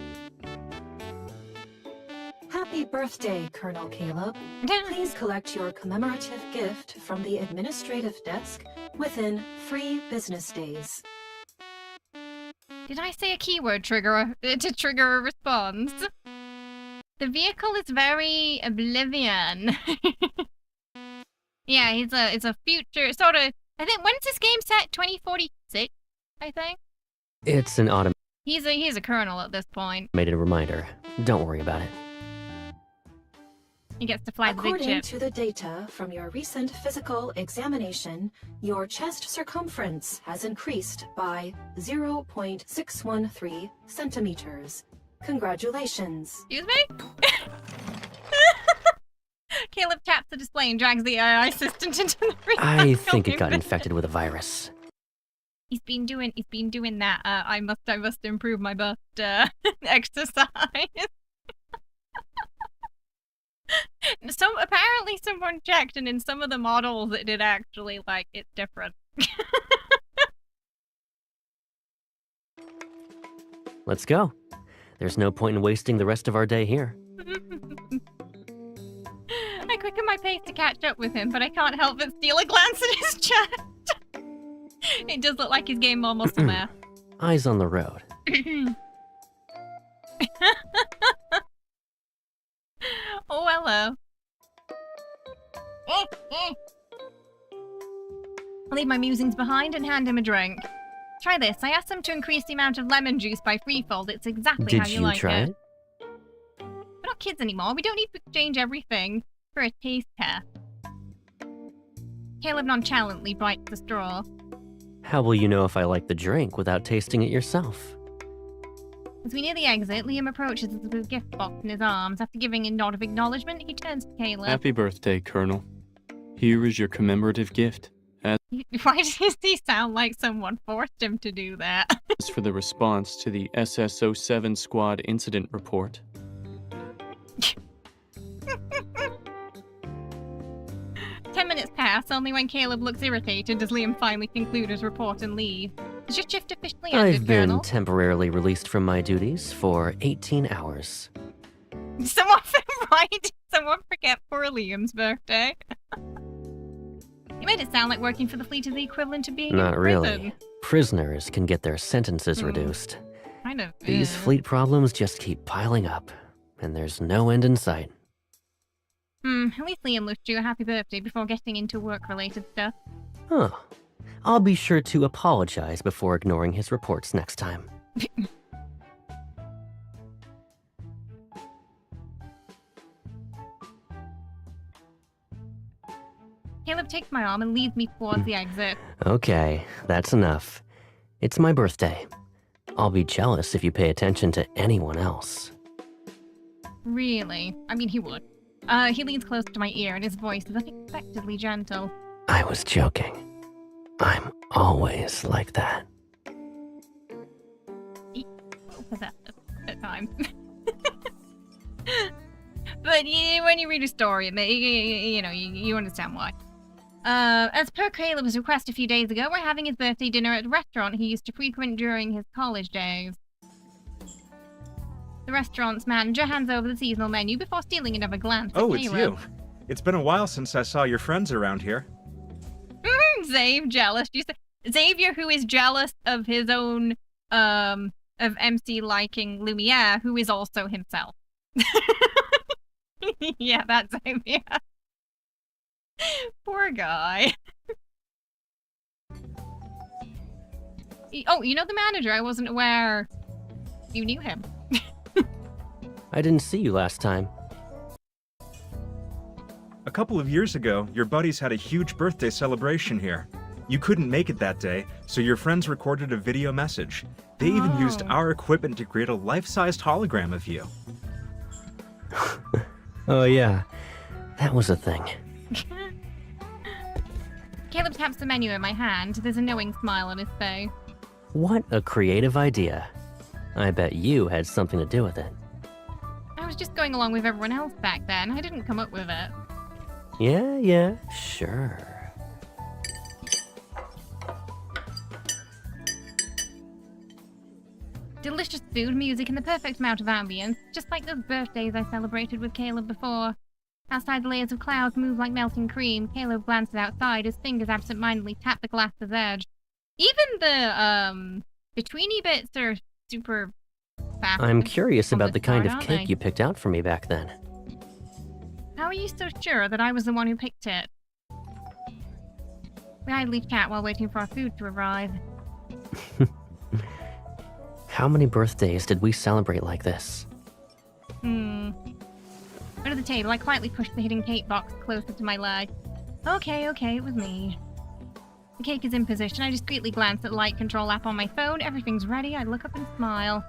Happy birthday, Colonel Caleb. Please collect your commemorative gift from the administrative desk within 3 business days. Did I say a keyword trigger to trigger a response? The vehicle is very Oblivion. Yeah, it's a future sort of. I think when's this game set? 2046, I think. It's an He's a colonel at this point. automated reminder. Don't worry about it. He gets to fly the big According ship. to the data from your recent physical examination, your chest circumference has increased by 0.613 centimeters. Congratulations. Excuse me? Caleb taps the display and drags the AI assistant into the room. I think it got infected with a virus. He's been doing that. I must improve my butt exercise. Apparently someone checked, and in some of the models it did actually, like, it's different. Let's go. There's no point in wasting the rest of our day here. I quicken my pace to catch up with him, but I can't help but steal a glance at his chest. It does look like he's getting more muscle mass. Eyes on the road. Oh, hello. I'll leave my musings behind and hand him a drink. Try this. I asked them to increase the amount of lemon juice by threefold. It's exactly how you like it. Did you try it? We're not kids anymore. We don't need to exchange everything for a taste test. Caleb nonchalantly bites the straw. How will you know if I like the drink without tasting it yourself? As we near the exit, Liam approaches us with a gift box in his arms. After giving a nod of acknowledgement, he turns to Caleb. Happy birthday, Colonel. Here is your commemorative gift. Why does he sound like someone forced him to do that? As for the response to the SS-07 Squad incident report. 10 minutes pass, only when Caleb looks irritated does Liam finally conclude his report and leave. Is your shift officially ended, I've been Colonel? temporarily released from my duties for 18 hours. Someone forget poor Liam's birthday. You made it sound like working for the fleet is the equivalent of being Not in prison. really. Prisoners can get their sentences reduced. Kind of. These fleet problems just keep piling up, and there's no end in sight. At least Liam wished you a happy birthday before getting into work-related stuff. Huh. I'll be sure to apologize before ignoring his reports next time. Caleb takes my arm and leads me towards the exit. Okay, that's enough. It's my birthday. I'll be jealous if you pay attention to anyone else. Really? I mean, he would. He leans close to my ear and his voice is unexpectedly gentle. I was joking. I'm always like that. Possessive at times. But when you read a story, you understand why. As per Caleb's request a few days ago, we're having his birthday dinner at the restaurant he used to frequent during his college days. The restaurant's manager hands over the seasonal menu before stealing another glance at Oh, it's Caleb. you. It's been a while since I saw your friends around here. Xavier jealous. Xavier, who is jealous of his own, of MC liking Lumiere, who is also himself. Yeah, that's Xavier. Poor guy. Oh, you know the manager? I wasn't aware you knew him. I didn't see you last time. A couple of years ago, your buddies had a huge birthday celebration here. You couldn't make it that day, so your friends recorded a video message. They even used our equipment to create a life-sized hologram of you. Oh yeah, that was a thing. Caleb taps the menu in my hand. There's a knowing smile on his face. What a creative idea. I bet you had something to do with it. I was just going along with everyone else back then. I didn't come up with it. Yeah, sure. Delicious food, music, and the perfect amount of ambience, just like those birthdays I celebrated with Caleb before. Outside, the layers of clouds move like melting cream. Caleb glances outside, his fingers absent-mindedly tap the glass's edge. Even the, betweeny bits are super fast. I'm curious about the kind of aren't cake they? you picked out for me back then. How are you so sure that I was the one who picked it? We idly chat while waiting for our food to arrive. How many birthdays did we celebrate like this? Under the table, I quietly pushed the hidden cake box closer to my leg. Okay, it was me. The cake is in position. I discreetly glance at the light control app on my phone. Everything's ready. I look up and smile.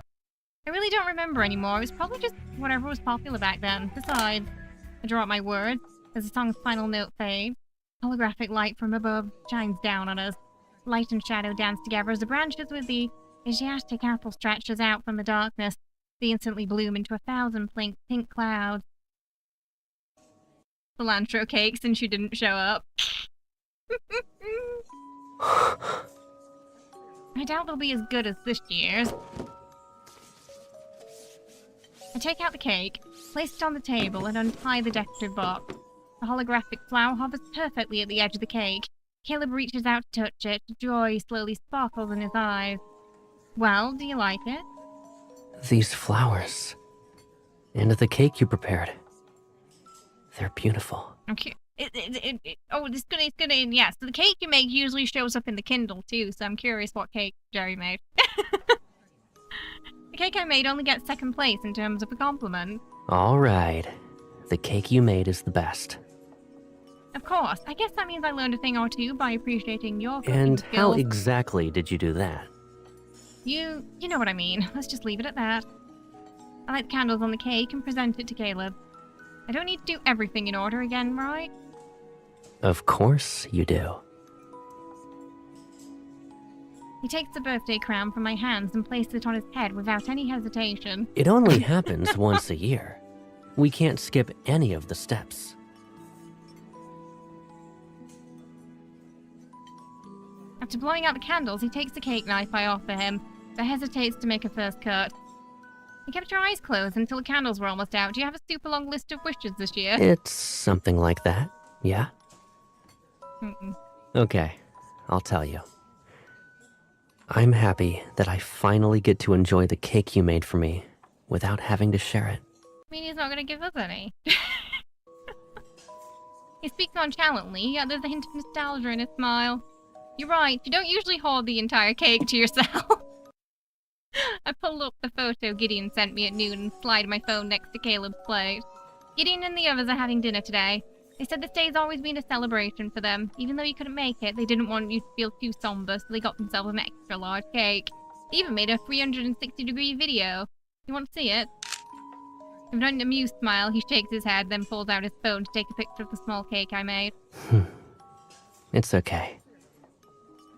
I really don't remember anymore. It was probably just whatever was popular back then. Besides, I draw out my words as the song's final note fades. Holographic light from above shines down on us. Light and shadow dance together as the branches with the Asiatic apple stretches out from the darkness. They instantly bloom into 1,000 pink clouds. Cilantro cake since you didn't show up. I doubt they'll be as good as this year's. I take out the cake, place it on the table, and untie the decorative box. The holographic flower hovers perfectly at the edge of the cake. Caleb reaches out to touch it. Joy slowly sparkles in his eyes. Well, do you like it? These flowers. And the cake you prepared. They're beautiful. Okay. It's gonna, yeah. So the cake you make usually shows up in the Kindle too, so I'm curious what cake Jerry made. The cake I made only gets second place in terms of a compliment. All right. The cake you made is the best. Of course. I guess that means I learned a thing or two by appreciating your cooking And skills. how exactly did you do that? You know what I mean. Let's just leave it at that. I light the candles on the cake and present it to Caleb. I don't need to do everything in order again, right? Of course you do. He takes the birthday crown from my hands and places it on his head without any hesitation. It only happens once a year. We can't skip any of the steps. After blowing out the candles, he takes the cake knife I offer him, but hesitates to make a first cut. You kept your eyes closed until the candles were almost out. Do you have a super long list of wishes this year? It's something like that, yeah? Okay, I'll tell you. I'm happy that I finally get to enjoy the cake you made for me without having to share it. I mean, he's not going to give us any. He speaks nonchalantly, yet there's a hint of nostalgia in his smile. You're right, you don't usually hoard the entire cake to yourself. I pulled up the photo Gideon sent me at noon and slide my phone next to Caleb's plate. Gideon and the others are having dinner today. They said this day's always been a celebration for them. Even though you couldn't make it, they didn't want you to feel too somber, so they got themselves an extra large cake. They even made a 360-degree video. You want to see it? With an amused smile, he shakes his head, then pulls out his phone to take a picture of the small cake I made. It's okay.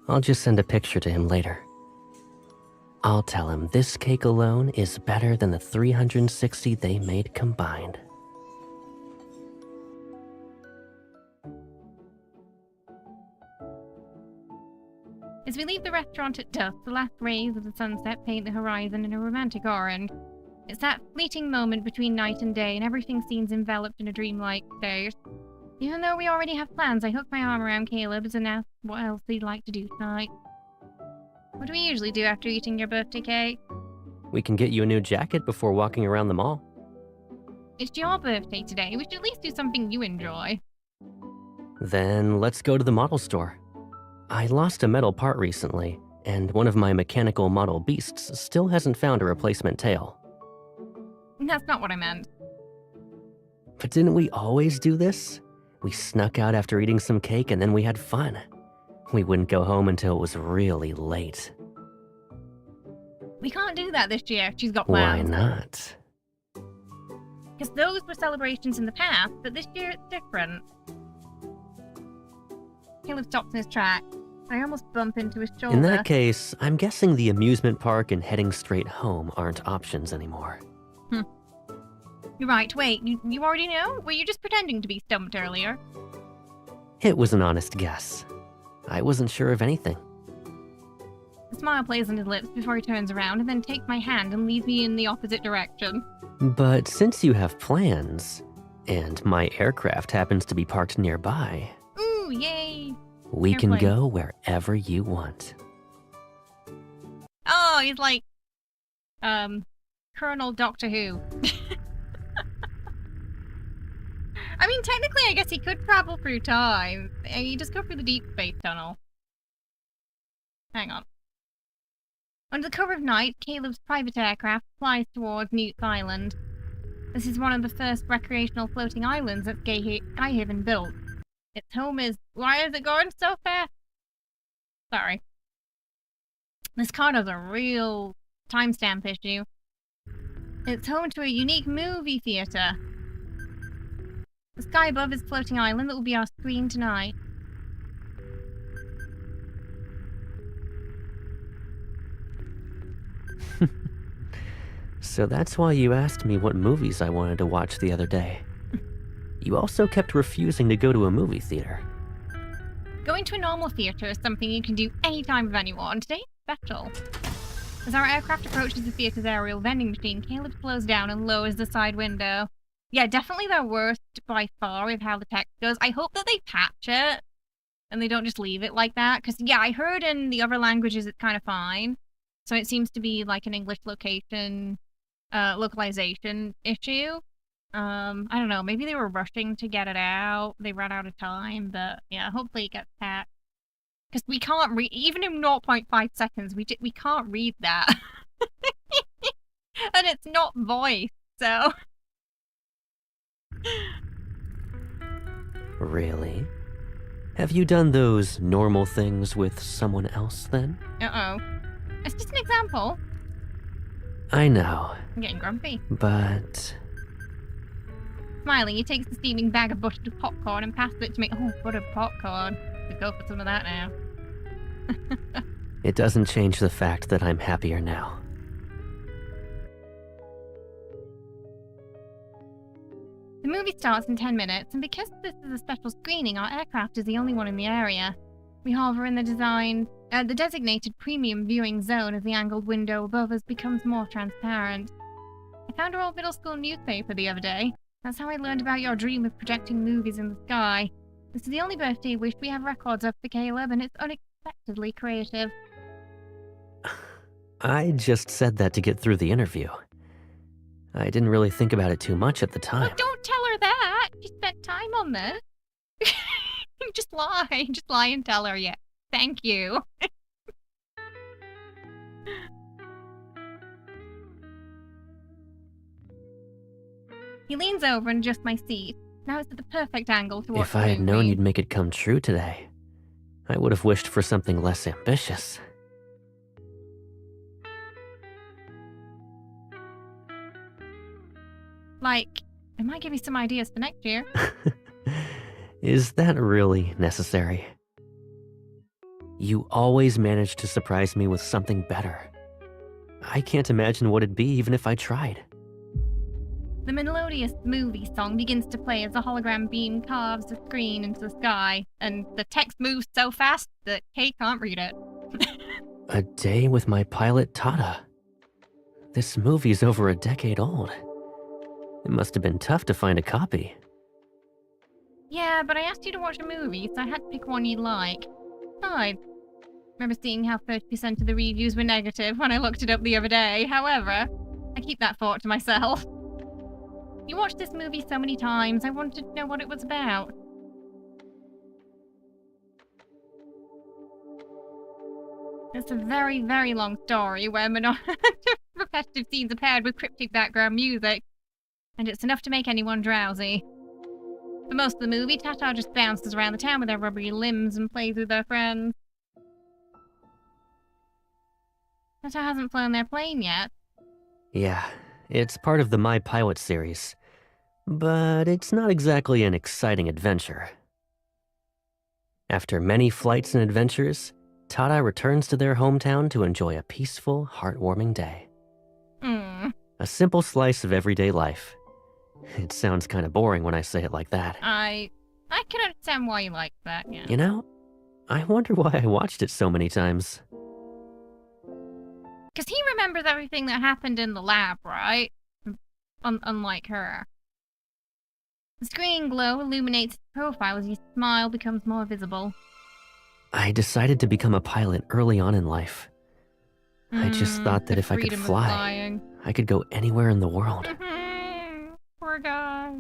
I'll just send a picture to him later. I'll tell him this cake alone is better than the 360 they made combined. As we leave the restaurant at dusk, the last rays of the sunset paint the horizon in a romantic orange. It's that fleeting moment between night and day, and everything seems enveloped in a dreamlike state. Even though we already have plans, I hook my arm around Caleb's and ask what else he'd like to do tonight. What do we usually do after eating your birthday cake? We can get you a new jacket before walking around the mall. It's your birthday today. We should at least do something you enjoy. Then let's go to the model store. I lost a metal part recently, and one of my mechanical model beasts still hasn't found a replacement tail. That's not what I meant. But didn't we always do this? We snuck out after eating some cake and then we had fun. We wouldn't go home until it was really late. We can't do that this year. She's got Why plans. not? Because those were celebrations in the past, but this year it's different. Caleb stops in his tracks. I almost bump into his shoulder. In that case, I'm guessing the amusement park and heading straight home aren't options anymore. You're right. Wait, you already know? Were you just pretending to be stumped earlier? It was an honest guess. I wasn't sure of anything. A smile plays on his lips before he turns around and then takes my hand and leads me in the opposite direction. But since you have plans, and my aircraft happens to be parked nearby... Ooh, yay! We Airplane. can go wherever you want. Oh, he's like... Colonel Doctor Who. I mean, technically, I guess he could travel through time. You just go through the deep space tunnel. Hang on. Under the cover of night, Caleb's private aircraft flies towards Newt's Island. This is one of the first recreational floating islands that Skyhaven built. Its home is... Why is it going so fast? Sorry. This card has a real timestamp issue. It's home to a unique movie theater. The sky above is floating island that will be our screen tonight. So that's why you asked me what movies I wanted to watch the other day. You also kept refusing to go to a movie theater. Going to a normal theater is something you can do anytime with anyone. Today's special. As our aircraft approaches the theater's aerial vending machine, Caleb slows down and lowers the side window. Yeah, definitely their worst by far with how the text goes. I hope that they patch it and they don't just leave it like that. Because, yeah, I heard in the other languages it's kind of fine. So it seems to be like an English localization issue. I don't know. Maybe they were rushing to get it out. They ran out of time. But, yeah, hopefully it gets patched. Because we can't read, even in 0.5 seconds, we can't read that. And it's not voice, so... Really? Have you done those normal things with someone else then? Uh-oh. It's just an example. I know, I'm getting grumpy. but... Smiling, he takes the steaming bag of buttered popcorn and passes it to me. Oh, buttered popcorn. Could go for some of that now. It doesn't change the fact that I'm happier now. The movie starts in 10 minutes, and because this is a special screening, our aircraft is the only one in the area. We hover in the designated premium viewing zone as the angled window above us becomes more transparent. I found our old middle school newspaper the other day. That's how I learned about your dream of projecting movies in the sky. This is the only birthday wish we have records of for Caleb, and it's unexpectedly creative. I just said that to get through the interview. I didn't really think about it too much at the time. Well, don't tell her that! She spent time on this. Just lie. Just lie and tell her, yeah. Thank you. He leans over and adjusts my seat. Now it's at the perfect angle to watch If I had the known movie. you'd make it come true today, I would have wished for something less ambitious. Like, it might give you some ideas for next year. Is that really necessary? You always manage to surprise me with something better. I can't imagine what it'd be even if I tried. The melodious movie song begins to play as a hologram beam carves the screen into the sky, and the text moves so fast that Kate can't read it. A day with my pilot, Tata. This movie's over a decade old. It must have been tough to find a copy. Yeah, but I asked you to watch a movie, so I had to pick one you'd like. I remember seeing how 30% of the reviews were negative when I looked it up the other day. However, I keep that thought to myself. You watched this movie so many times, I wanted to know what it was about. It's a very, very long story where repetitive scenes are paired with cryptic background music, and it's enough to make anyone drowsy. For most of the movie, Tata just bounces around the town with her rubbery limbs and plays with her friends. Tata hasn't flown their plane yet. Yeah, it's part of the My Pilot series. But it's not exactly an exciting adventure. After many flights and adventures, Tata returns to their hometown to enjoy a peaceful, heartwarming day. A simple slice of everyday life. It sounds kind of boring when I say it like that. I can understand why you like that, yeah. You know, I wonder why I watched it so many times. Because he remembers everything that happened in the lab, right? Unlike her. The screen glow illuminates his profile as his smile becomes more visible. I decided to become a pilot early on in life. I just thought that the if I could freedom of fly, flying. I could go anywhere in the world. Poor guy.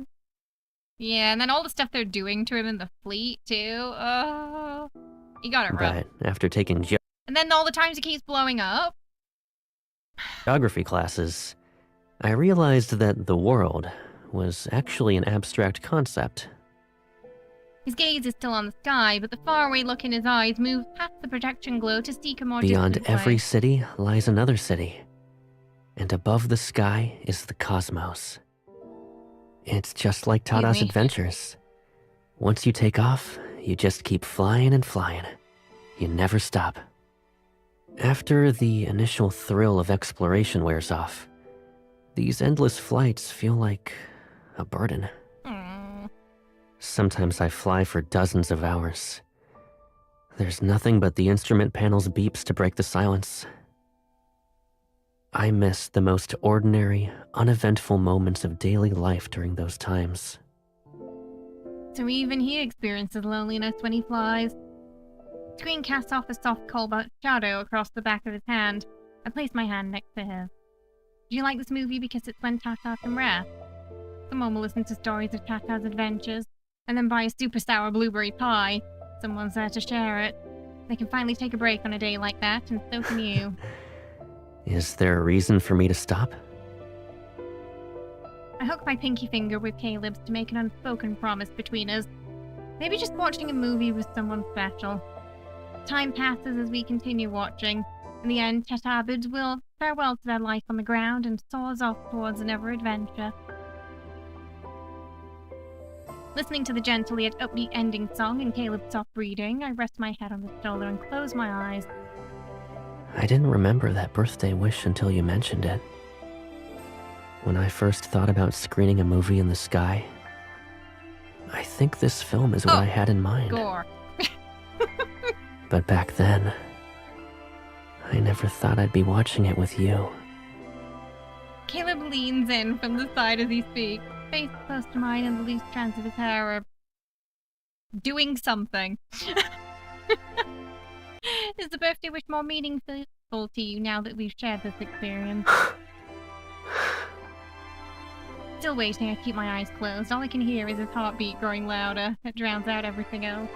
Yeah, and then all the stuff they're doing to him in the fleet, too. Oh, he got it rough. But after taking And then all the times he keeps blowing up. geography classes, I realized that the world was actually an abstract concept. His gaze is still on the sky, but the faraway look in his eyes moves past the projection glow to seek a more Beyond distant every place. city lies another city. And above the sky is the cosmos. It's just like Tata's Really? adventures. Once you take off, you just keep flying and flying. You never stop. After the initial thrill of exploration wears off, these endless flights feel like a burden. Sometimes I fly for dozens of hours. There's nothing but the instrument panel's beeps to break the silence. I miss the most ordinary, uneventful moments of daily life during those times. So even he experiences loneliness when he flies. The screen casts off a soft cobalt shadow across the back of his hand. I place my hand next to his. Do you like this movie because it's when Tata can rest? Someone will listen to stories of Tata's adventures, and then buy a super sour blueberry pie. Someone's there to share it. They can finally take a break on a day like that, and so can you. Is there a reason for me to stop? I hook my pinky finger with Caleb's to make an unspoken promise between us. Maybe just watching a movie with someone special. Time passes as we continue watching. In the end, Teta bids Will farewell to their life on the ground and soars off towards another adventure. Listening to the gentle yet upbeat ending song and Caleb's soft breathing, I rest my head on the shoulder and close my eyes. I didn't remember that birthday wish until you mentioned it. When I first thought about screening a movie in the sky, I think this film is what I had in mind. Gore. But back then, I never thought I'd be watching it with you. Caleb leans in from the side as he speaks, face close to mine and the loose strands of his hair are doing something. Is the birthday wish more meaningful to you now that we've shared this experience? Still waiting, I keep my eyes closed. All I can hear is his heartbeat growing louder. It drowns out everything else.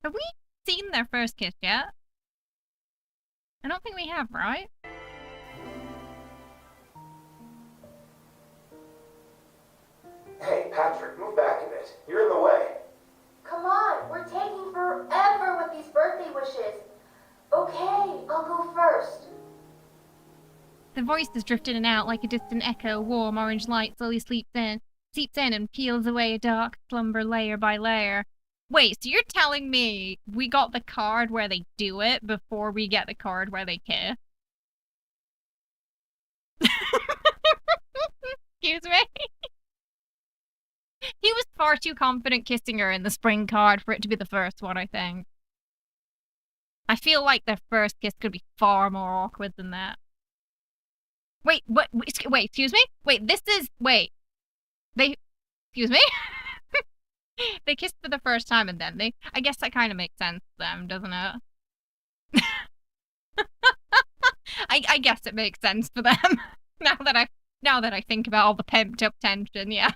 Have we seen their first kiss yet? I don't think we have, right? Hey, Patrick, move back a bit. You're in the way. Come on, we're taking forever with these birthday wishes. Okay, I'll go first. The voice has drifted in and out like a distant echo. Warm orange light slowly seeps in and peels away a dark slumber layer by layer. Wait, so you're telling me we got the card where they do it before we get the card where they kiss? Excuse me? He was far too confident kissing her in the spring card for it to be the first one, I think. I feel like their first kiss could be far more awkward than that. Wait, what? Wait, excuse me? Wait, excuse me? They kissed for the first time and then I guess that kind of makes sense to them, doesn't it? I guess it makes sense for them. now that I think about all the pent up tension, yeah.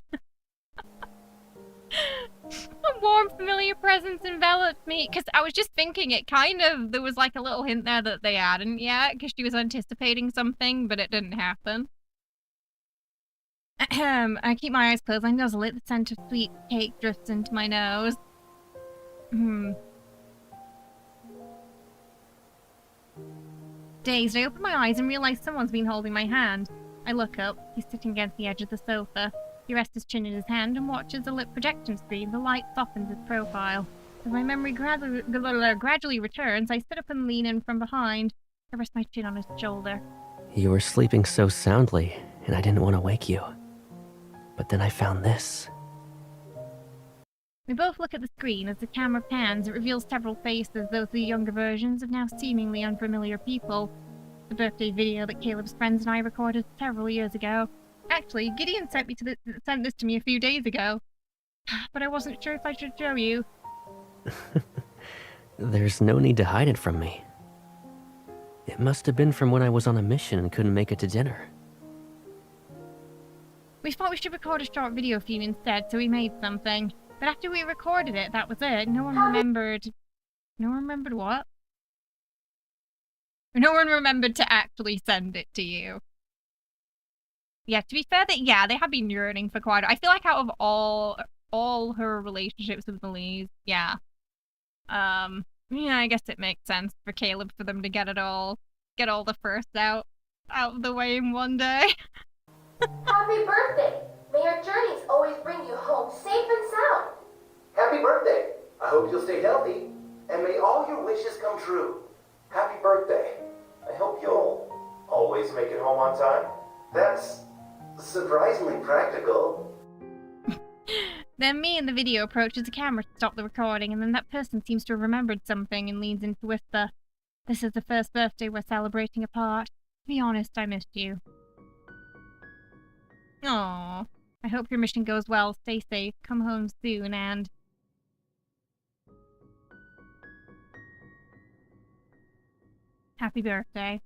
A warm, familiar presence enveloped me. Because I was just thinking there was like a little hint there that they hadn't yet. Because she was anticipating something, but it didn't happen. I keep my eyes closed. I nuzzle it. The scent of sweet cake drifts into my nose. Dazed, I open my eyes and realize someone's been holding my hand. I look up. He's sitting against the edge of the sofa. He rests his chin in his hand and watches the lit projection screen. The light softens his profile. As my memory gradually returns, I sit up and lean in from behind. I rest my chin on his shoulder. You were sleeping so soundly, and I didn't want to wake you. But then I found this. We both look at the screen. As the camera pans, it reveals several faces, those of the younger versions of now seemingly unfamiliar people. The birthday video that Caleb's friends and I recorded several years ago. Actually, Gideon sent this to me a few days ago. But I wasn't sure if I should show you. There's no need to hide it from me. It must have been from when I was on a mission and couldn't make it to dinner. We thought we should record a short video for you instead, so we made something. But after we recorded it, that was it. No one remembered... No one remembered what? No one remembered to actually send it to you. Yeah, to be fair, they have been yearning for quite... I feel like out of all her relationships with Elise, yeah. Yeah, I guess it makes sense for Caleb for them to get all the firsts out of the way in one day. Happy birthday! May your journeys always bring you home safe and sound. Happy birthday! I hope you'll stay healthy, and may all your wishes come true. Happy birthday! I hope you'll always make it home on time. That's surprisingly practical. Then me in the video approaches the camera to stop the recording, and then that person seems to have remembered something and leans in to whisper, "This is the first birthday we're celebrating apart. To be honest, I missed you." Aww. I hope your mission goes well. Stay safe. Come home soon, and... Happy birthday.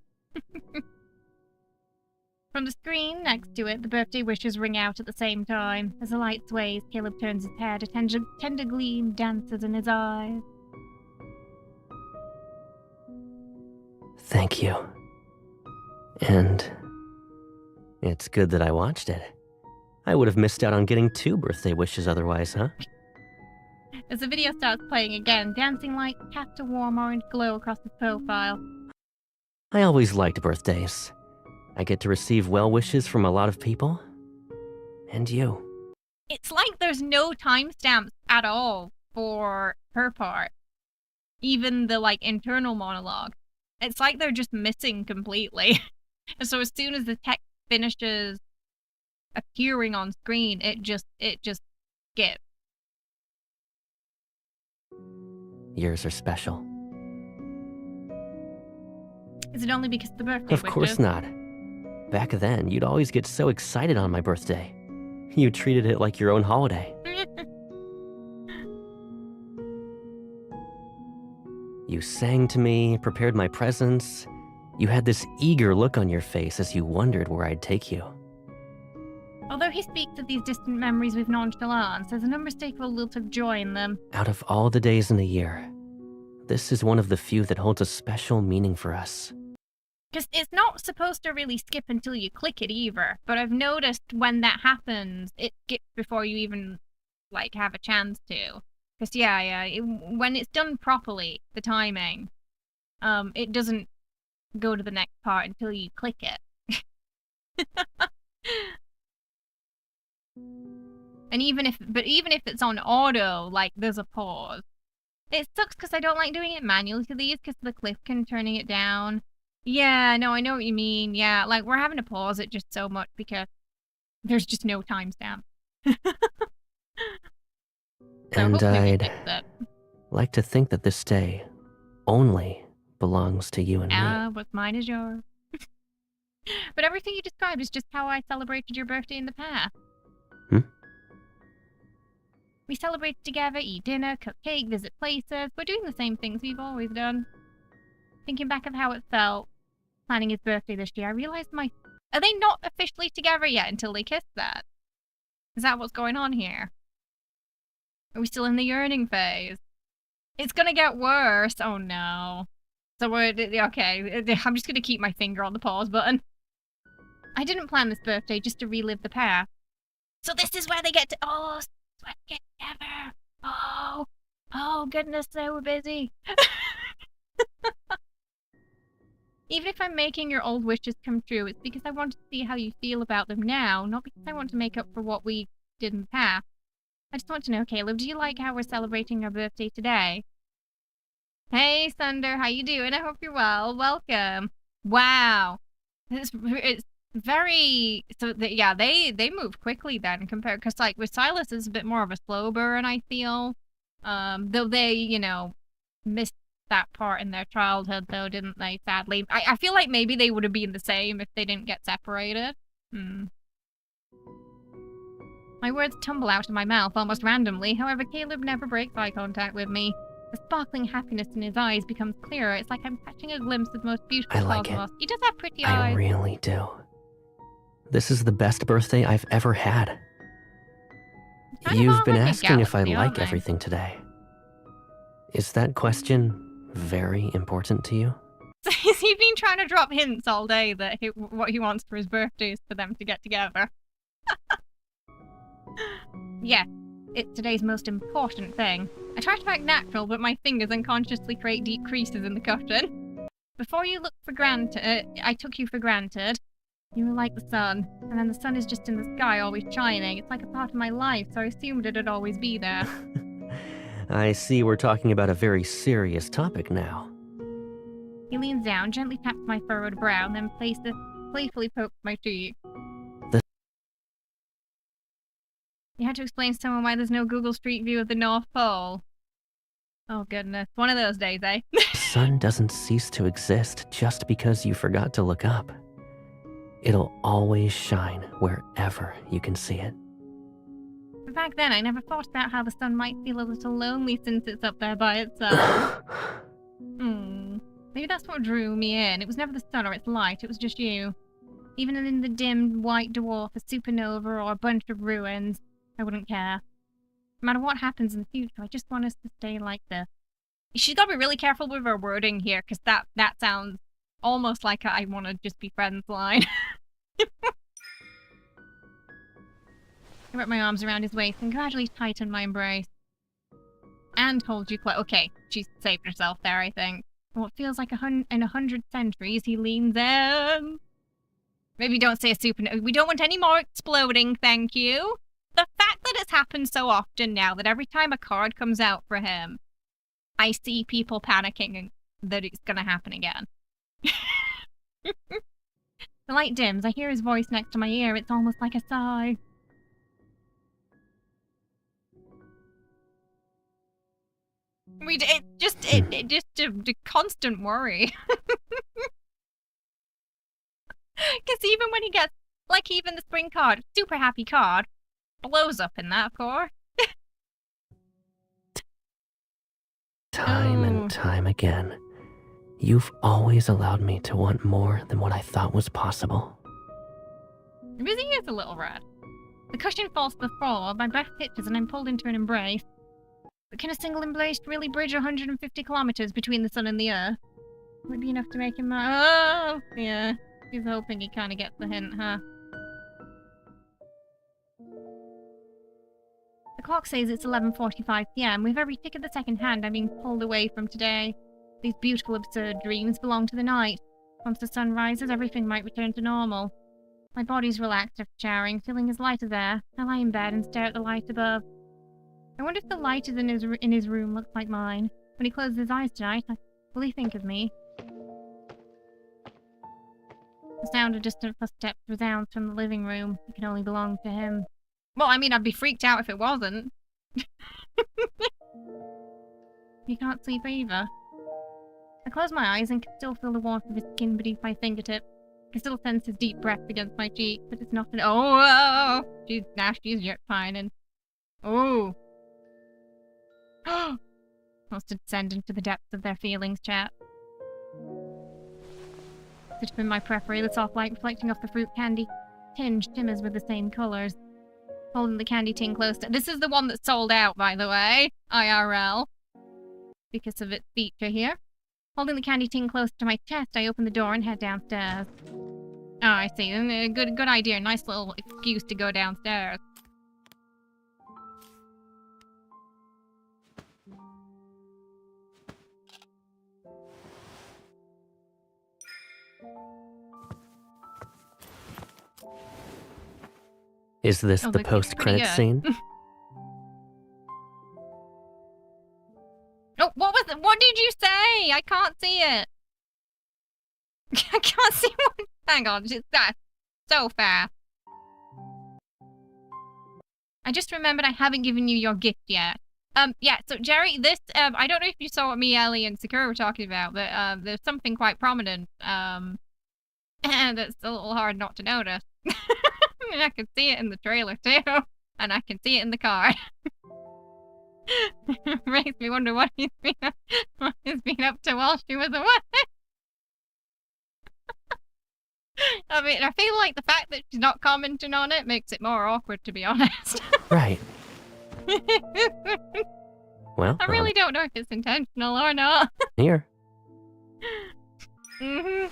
From the screen next to it, the birthday wishes ring out at the same time. As the light sways, Caleb turns his head. A tender gleam dances in his eyes. Thank you. And... it's good that I watched it. I would have missed out on getting 2 birthday wishes otherwise, huh? As the video starts playing again, dancing lights cast a warm orange glow across his profile. I always liked birthdays. I get to receive well wishes from a lot of people. And you. It's like there's no timestamps at all for her part. Even the, like, internal monologue. It's like they're just missing completely. And so as soon as the text finishes appearing on screen, it just skips. Yours are special. Is it only because of the birthday Of course not. Back then, you'd always get so excited on my birthday. You treated it like your own holiday. You sang to me, prepared my presents. You had this eager look on your face as you wondered where I'd take you. Although he speaks of these distant memories with nonchalance, there's an unmistakable lilt of joy in them. Out of all the days in the year, this is one of the few that holds a special meaning for us. Because it's not supposed to really skip until you click it either, but I've noticed when that happens, it skips before you even, like, have a chance to. Because, when it's done properly, the timing, it doesn't go to the next part until you click it. And even if it's on auto, like, there's a pause. It sucks because I don't like doing it manually to these because of the click and turning it down. Yeah, no, I know what you mean. Yeah, like, we're having to pause it just so much because there's just no timestamp. And I'd like to think that this day only belongs to you and me. What's mine is yours. But everything you described is just how I celebrated your birthday in the past. We celebrate together, eat dinner, cook cake, visit places. We're doing the same things we've always done. Thinking back of how it felt, planning his birthday this year, I realized are they not officially together yet until they kiss that? Is that what's going on here? Are we still in the yearning phase? It's gonna get worse. Oh no. So okay, I'm just gonna keep my finger on the pause button. I didn't plan this birthday just to relive the past. So this is where they get to, get together. Oh goodness, they were busy. Even if I'm making your old wishes come true, it's because I want to see how you feel about them now, not because I want to make up for what we did in the past. I just want to know, Caleb, do you like how we're celebrating our birthday today? Hey, Thunder, how you doing? I hope you're well. Welcome. Wow. It's very... So, they move quickly then, compared... Because, like, with Silas, it's a bit more of a slow burn, I feel. Though they, missed that part in their childhood, though, didn't they, sadly? I feel like maybe they would have been the same if they didn't get separated. My words tumble out of my mouth almost randomly, however Caleb never breaks eye contact with me. The sparkling happiness in his eyes becomes clearer. It's like I'm catching a glimpse of the most beautiful I like cosmos. it. He does have pretty eyes. I really do. This is the best birthday I've ever had. You've been asking if I like everything today. Is that question very important to you? Has he been trying to drop hints all day that what he wants for his birthday is for them to get together? Yeah, it's today's most important thing. I try to act natural, but my fingers unconsciously create deep creases in the cushion. Before you look for granted, I took you for granted. You were like the sun, and then the sun is just in the sky, always shining. It's like a part of my life, so I assumed it'd always be there. I see we're talking about a very serious topic now. He leans down, gently taps my furrowed brow, and then playfully pokes my cheek. You had to explain to someone why there's no Google Street View of the North Pole. Oh goodness, one of those days, eh? The sun doesn't cease to exist just because you forgot to look up. It'll always shine wherever you can see it. But back then, I never thought about how the sun might feel a little lonely since it's up there by itself. Maybe that's what drew me in. It was never the sun or its light, it was just you. Even in the dim white dwarf, a supernova, or a bunch of ruins, I wouldn't care. No matter what happens in the future, I just want us to stay like this. She's got to be really careful with her wording here, because that sounds almost like I want to just be friends line. I wrap my arms around his waist and gradually tighten my embrace. And hold you close. Okay, she's saved herself there, I think. What feels like in 100 centuries, he leans in. Maybe don't say a supernova. We don't want any more exploding, thank you. The fact that it's happened so often now that every time a card comes out for him, I see people panicking that it's gonna happen again. The light dims. I hear his voice next to my ear. It's almost like a sigh. It's just a constant worry. Because even when he gets, like even the spring card, super happy card, blows up in that, of course. Time and time again, you've always allowed me to want more than what I thought was possible. The music is a little red. The cushion falls to the floor, my breath hitches and I'm pulled into an embrace. But can a single embrace really bridge 150 kilometers between the sun and the earth? Would it be enough to make him... Oh, yeah. He's hoping he kind of gets the hint, huh? The clock says it's 11:45 p.m. With every tick of the second hand, I'm being pulled away from today. These beautiful, absurd dreams belong to the night. Once the sun rises, everything might return to normal. My body's relaxed after showering, feeling as light as air. I lie in bed and stare at the light above. I wonder if the light in his room looks like mine. When he closes his eyes tonight, will he think of me? The sound of distant footsteps resounds from the living room. It can only belong to him. Well, I mean, I'd be freaked out if it wasn't. You can't sleep either. I close my eyes and can still feel the warmth of his skin beneath my fingertips. I can still sense his deep breath against my cheek, but it's not an— Oh! She's pining. Oh! Wants to descend into the depths of their feelings, chat. Sit up in my periphery, the soft light reflecting off the fruit candy. Tinge shimmers with the same colours. Holding the candy tin close to— This is the one that sold out, by the way. IRL. Because of its feature here. Holding the candy tin close to my chest, I open the door and head downstairs. Oh, I see. Good idea. Nice little excuse to go downstairs. Is this the post-credit scene? Oh, what was it? What did you say? I can't see it. I can't see what— Hang on, that's so fast. I just remembered I haven't given you your gift yet. Yeah, so Jerry, this, I don't know if you saw what me, Ellie, and Sakura were talking about, but, there's something quite prominent, and it's a little hard not to notice. I can see it in the trailer, too, and I can see it in the card. Makes me wonder what he's been up to while she was away. I mean, I feel like the fact that she's not commenting on it makes it more awkward, to be honest. Right. Well, I really don't know if it's intentional or not. Here. Mm-hmm.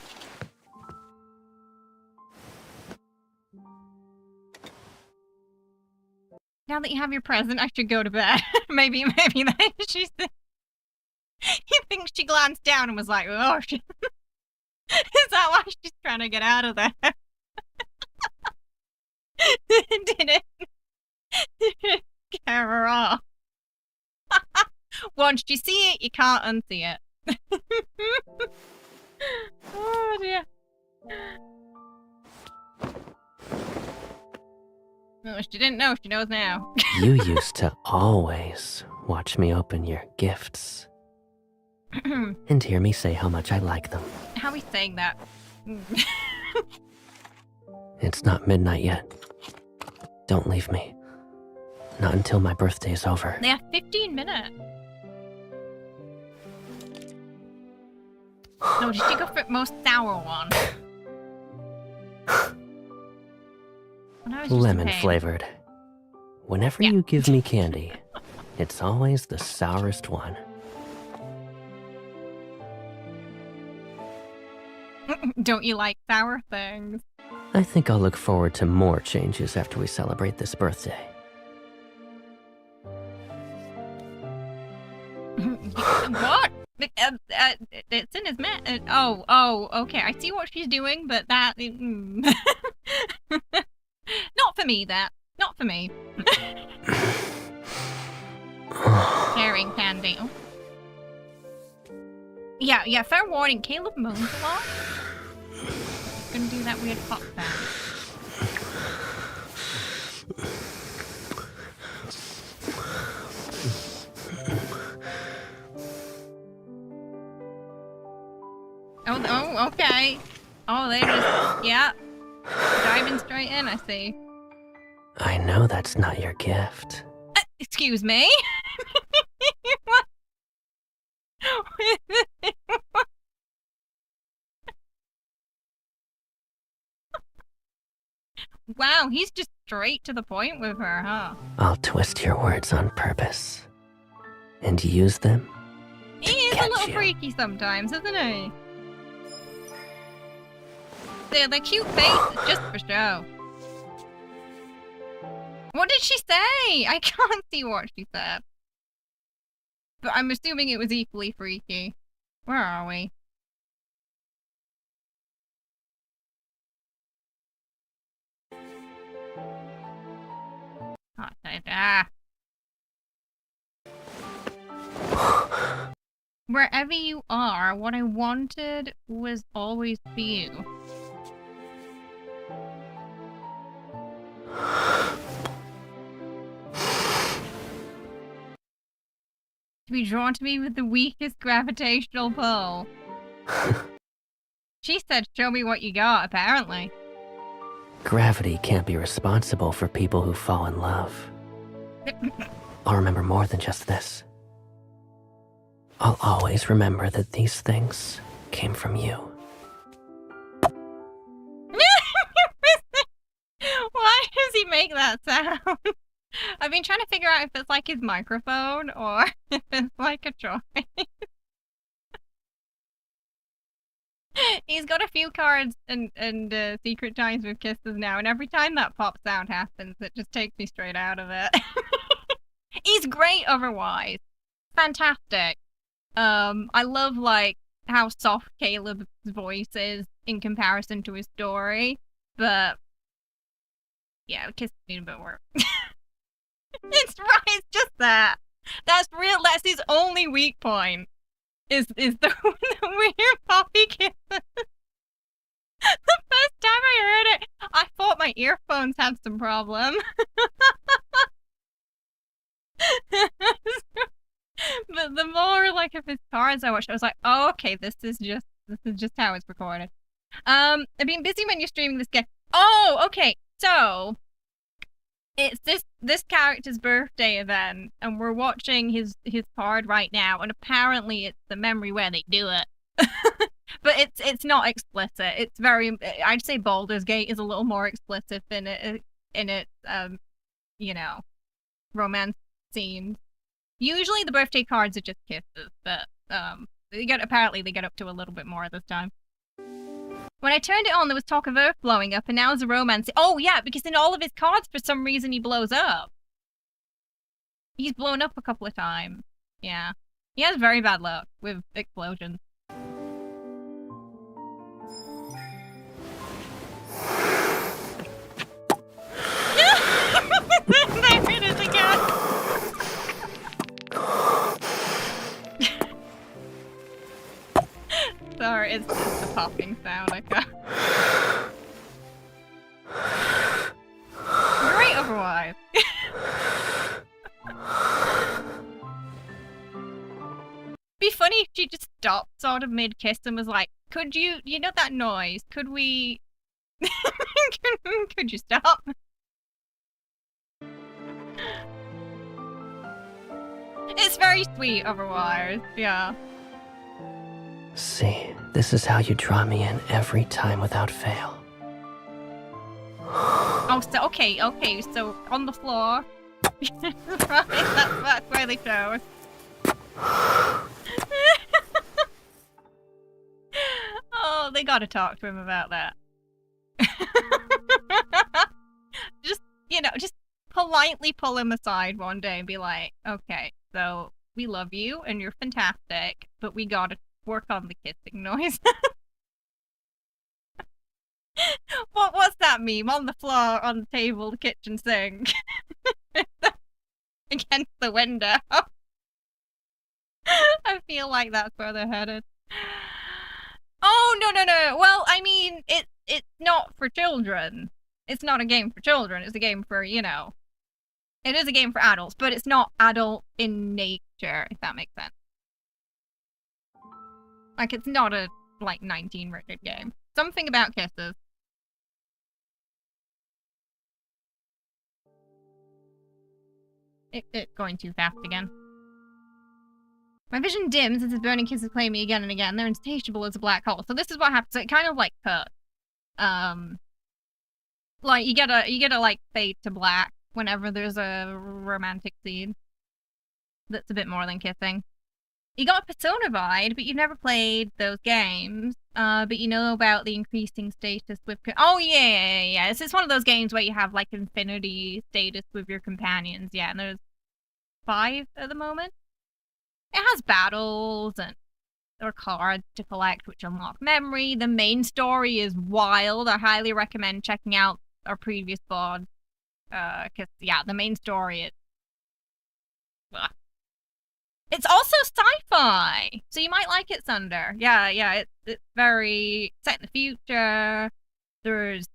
Now that you have your present, I should go to bed. maybe then she's... You think she glanced down and was like, oh, shit. Is that why she's trying to get out of there? Didn't scare her off. Once you see it, you can't unsee it. Oh, dear. Oh, she didn't know, she knows now. You used to always watch me open your gifts. And hear me say how much I like them. How are we saying that? It's not midnight yet. Don't leave me. Not until my birthday's over. They have 15 minutes. No, did she go for most sour one? Lemon flavored. Whenever you give me candy, it's always the sourest one. Don't you like sour things? I think I'll look forward to more changes after we celebrate this birthday. What? It's in his oh, okay. I see what she's doing, but that... Not for me, that. Not for me. Sharing candy. Oh. Yeah, fair warning. Caleb moans a lot. He's gonna do that weird pop sound. Oh, okay. Oh, they just, yeah. Diving straight in, I see. I know that's not your gift. Excuse me? Wow, he's just straight to the point with her, huh? I'll twist your words on purpose. And use them. He is a little freaky sometimes, isn't he? The cute face is just for show. What did she say? I can't see what she said. But I'm assuming it was equally freaky. Where are we? Wherever you are, what I wanted was always for you. To be drawn to me with the weakest gravitational pull. She said, show me what you got, apparently. Gravity can't be responsible for people who fall in love. I'll remember more than just this. I'll always remember that these things came from you. Why does he make that sound? I've been trying to figure out if it's like his microphone or if it's like a choice. He's got a few cards and secret times with kisses now, and every time that pop sound happens, it just takes me straight out of it. He's great otherwise. Fantastic. I love like how soft Caleb's voice is in comparison to his story, but yeah, kisses need a bit work. It's right, it's just that. That's his only weak point. Is the weird poppy kisses. The first time I heard it, I thought my earphones had some problem. But the more like of his cards I watched, I was like, oh, okay, this is just how it's recorded. I've been busy when you're streaming this game. Oh, okay, so it's this character's birthday event, and we're watching his card right now, and apparently it's the memory where they do it. But it's not explicit. It's very, I'd say Baldur's Gate is a little more explicit in its you know, romance scenes. Usually the birthday cards are just kisses, but apparently they get up to a little bit more this time. When I turned it on, there was talk of Earth blowing up, and now there's a romance. Oh yeah, because in all of his cards, for some reason, he blows up. He's blown up a couple of times. Yeah. He has very bad luck with explosions. There it is again! Sorry, it's just the popping sound I got. Great otherwise. Be funny if she just stopped sort of mid-kiss and was like, could you know that noise? Could we... could you stop? It's very sweet otherwise, yeah. See, this is how you draw me in every time without fail. Oh, so, okay, so on the floor. Right, that's where they show us. Oh, they gotta talk to him about that. Just politely pull him aside one day and be like, okay, so we love you and you're fantastic, but we gotta work on the kissing noise. What's that meme? On the floor, on the table, the kitchen sink. Against the window. I feel like that's where they're headed. Oh, no. Well, I mean, it's not for children. It's not a game for children. It's a game for, you know... It is a game for adults, but it's not adult in nature, if that makes sense. Like, it's not a, like, 19-rated game. Something about kisses. It's going too fast again. My vision dims as his burning kisses claim me again and again. They're insatiable as a black hole. So this is what happens. So it kind of like cuts. Like you gotta like fade to black whenever there's a romantic scene. That's a bit more than kissing. You got Persona-vied, but you've never played those games. But you know about the increasing status with... Oh, yeah. It's one of those games where you have, like, infinity status with your companions. Yeah, and there's 5 at the moment. It has battles and there are cards to collect which unlock memory. The main story is wild. I highly recommend checking out our previous VOD. Because, yeah, the main story is... It's also sci-fi, so you might like it, Sunder. Yeah, it's very set in the future. There's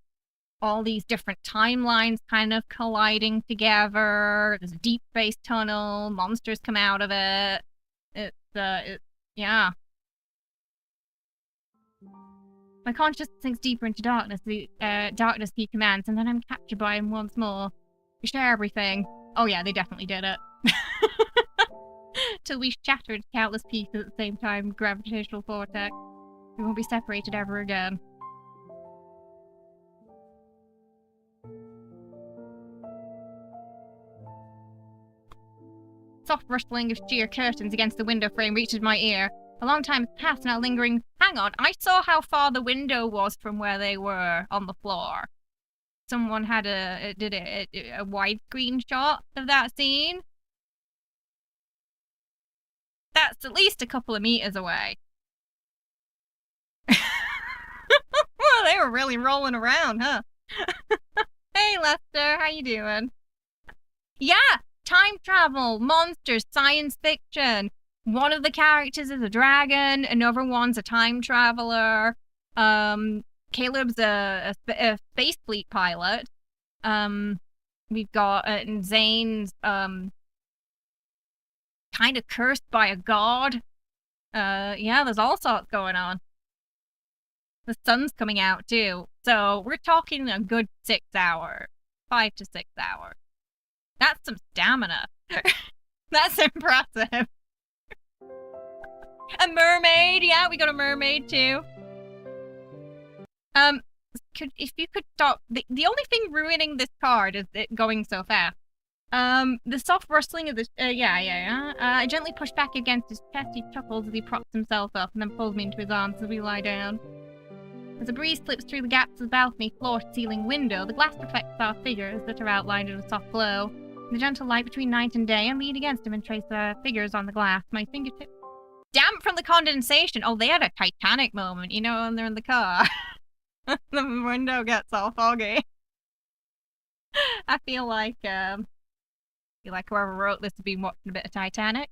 all these different timelines kind of colliding together. There's a deep space tunnel. Monsters come out of it. Yeah. My consciousness sinks deeper into darkness. The darkness he commands, and then I'm captured by him once more. We share everything. Oh yeah, they definitely did it. Till we shattered countless pieces at the same time, gravitational vortex. We won't be separated ever again. Soft rustling of sheer curtains against the window frame reaches my ear. A long time has passed, now lingering. Hang on, I saw how far the window was from where they were on the floor. Someone had did a widescreen shot of that scene. That's at least a couple of meters away. Well, they were really rolling around, huh? Hey, Lester, how you doing? Yeah, time travel, monsters, science fiction. One of the characters is a dragon, another one's a time traveler. Caleb's a space fleet pilot. We've got Zane's kind of cursed by a god. Yeah, there's all sorts going on. The sun's coming out too. So we're talking a good 6 hours. 5 to 6 hours. That's some stamina. That's impressive. A mermaid, yeah, we got a mermaid too. If you could stop, the only thing ruining this card is it going so fast. The soft rustling of the, I gently push back against his chest. He chuckles as he props himself up and then pulls me into his arms as we lie down. As a breeze slips through the gaps of the balcony, floor, ceiling, window, the glass reflects our figures that are outlined in a soft glow. In the gentle light between night and day, I lean against him and trace the figures on the glass. My fingertips damp from the condensation. Oh, they had a Titanic moment, you know, when they're in the car. The window gets all foggy. I feel like whoever wrote this would be watching a bit of Titanic.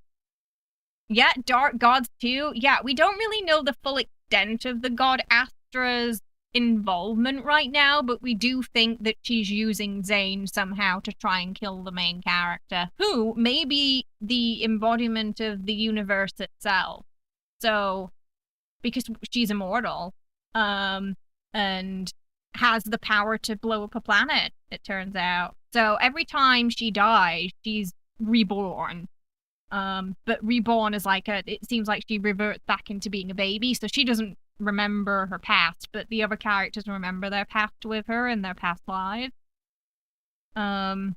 Yeah, Dark Gods too. Yeah, we don't really know the full extent of the god Astra's involvement right now, but we do think that she's using Zane somehow to try and kill the main character, who may be the embodiment of the universe itself. So, because she's immortal, and has the power to blow up a planet, it turns out. So every time she dies, she's reborn. But reborn is like it seems like she reverts back into being a baby, so she doesn't remember her past, but the other characters remember their past with her and their past lives. Yeah,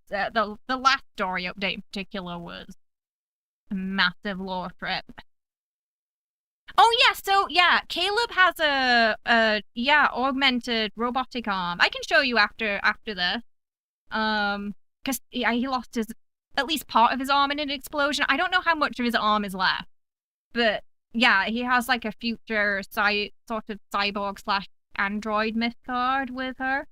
the last story update in particular was a massive lore trip. Oh yeah, so yeah, Caleb has a augmented robotic arm. I can show you after this. because he lost at least part of his arm in an explosion. I don't know how much of his arm is left, but yeah, he has like a future sort of cyborg / android myth card with her.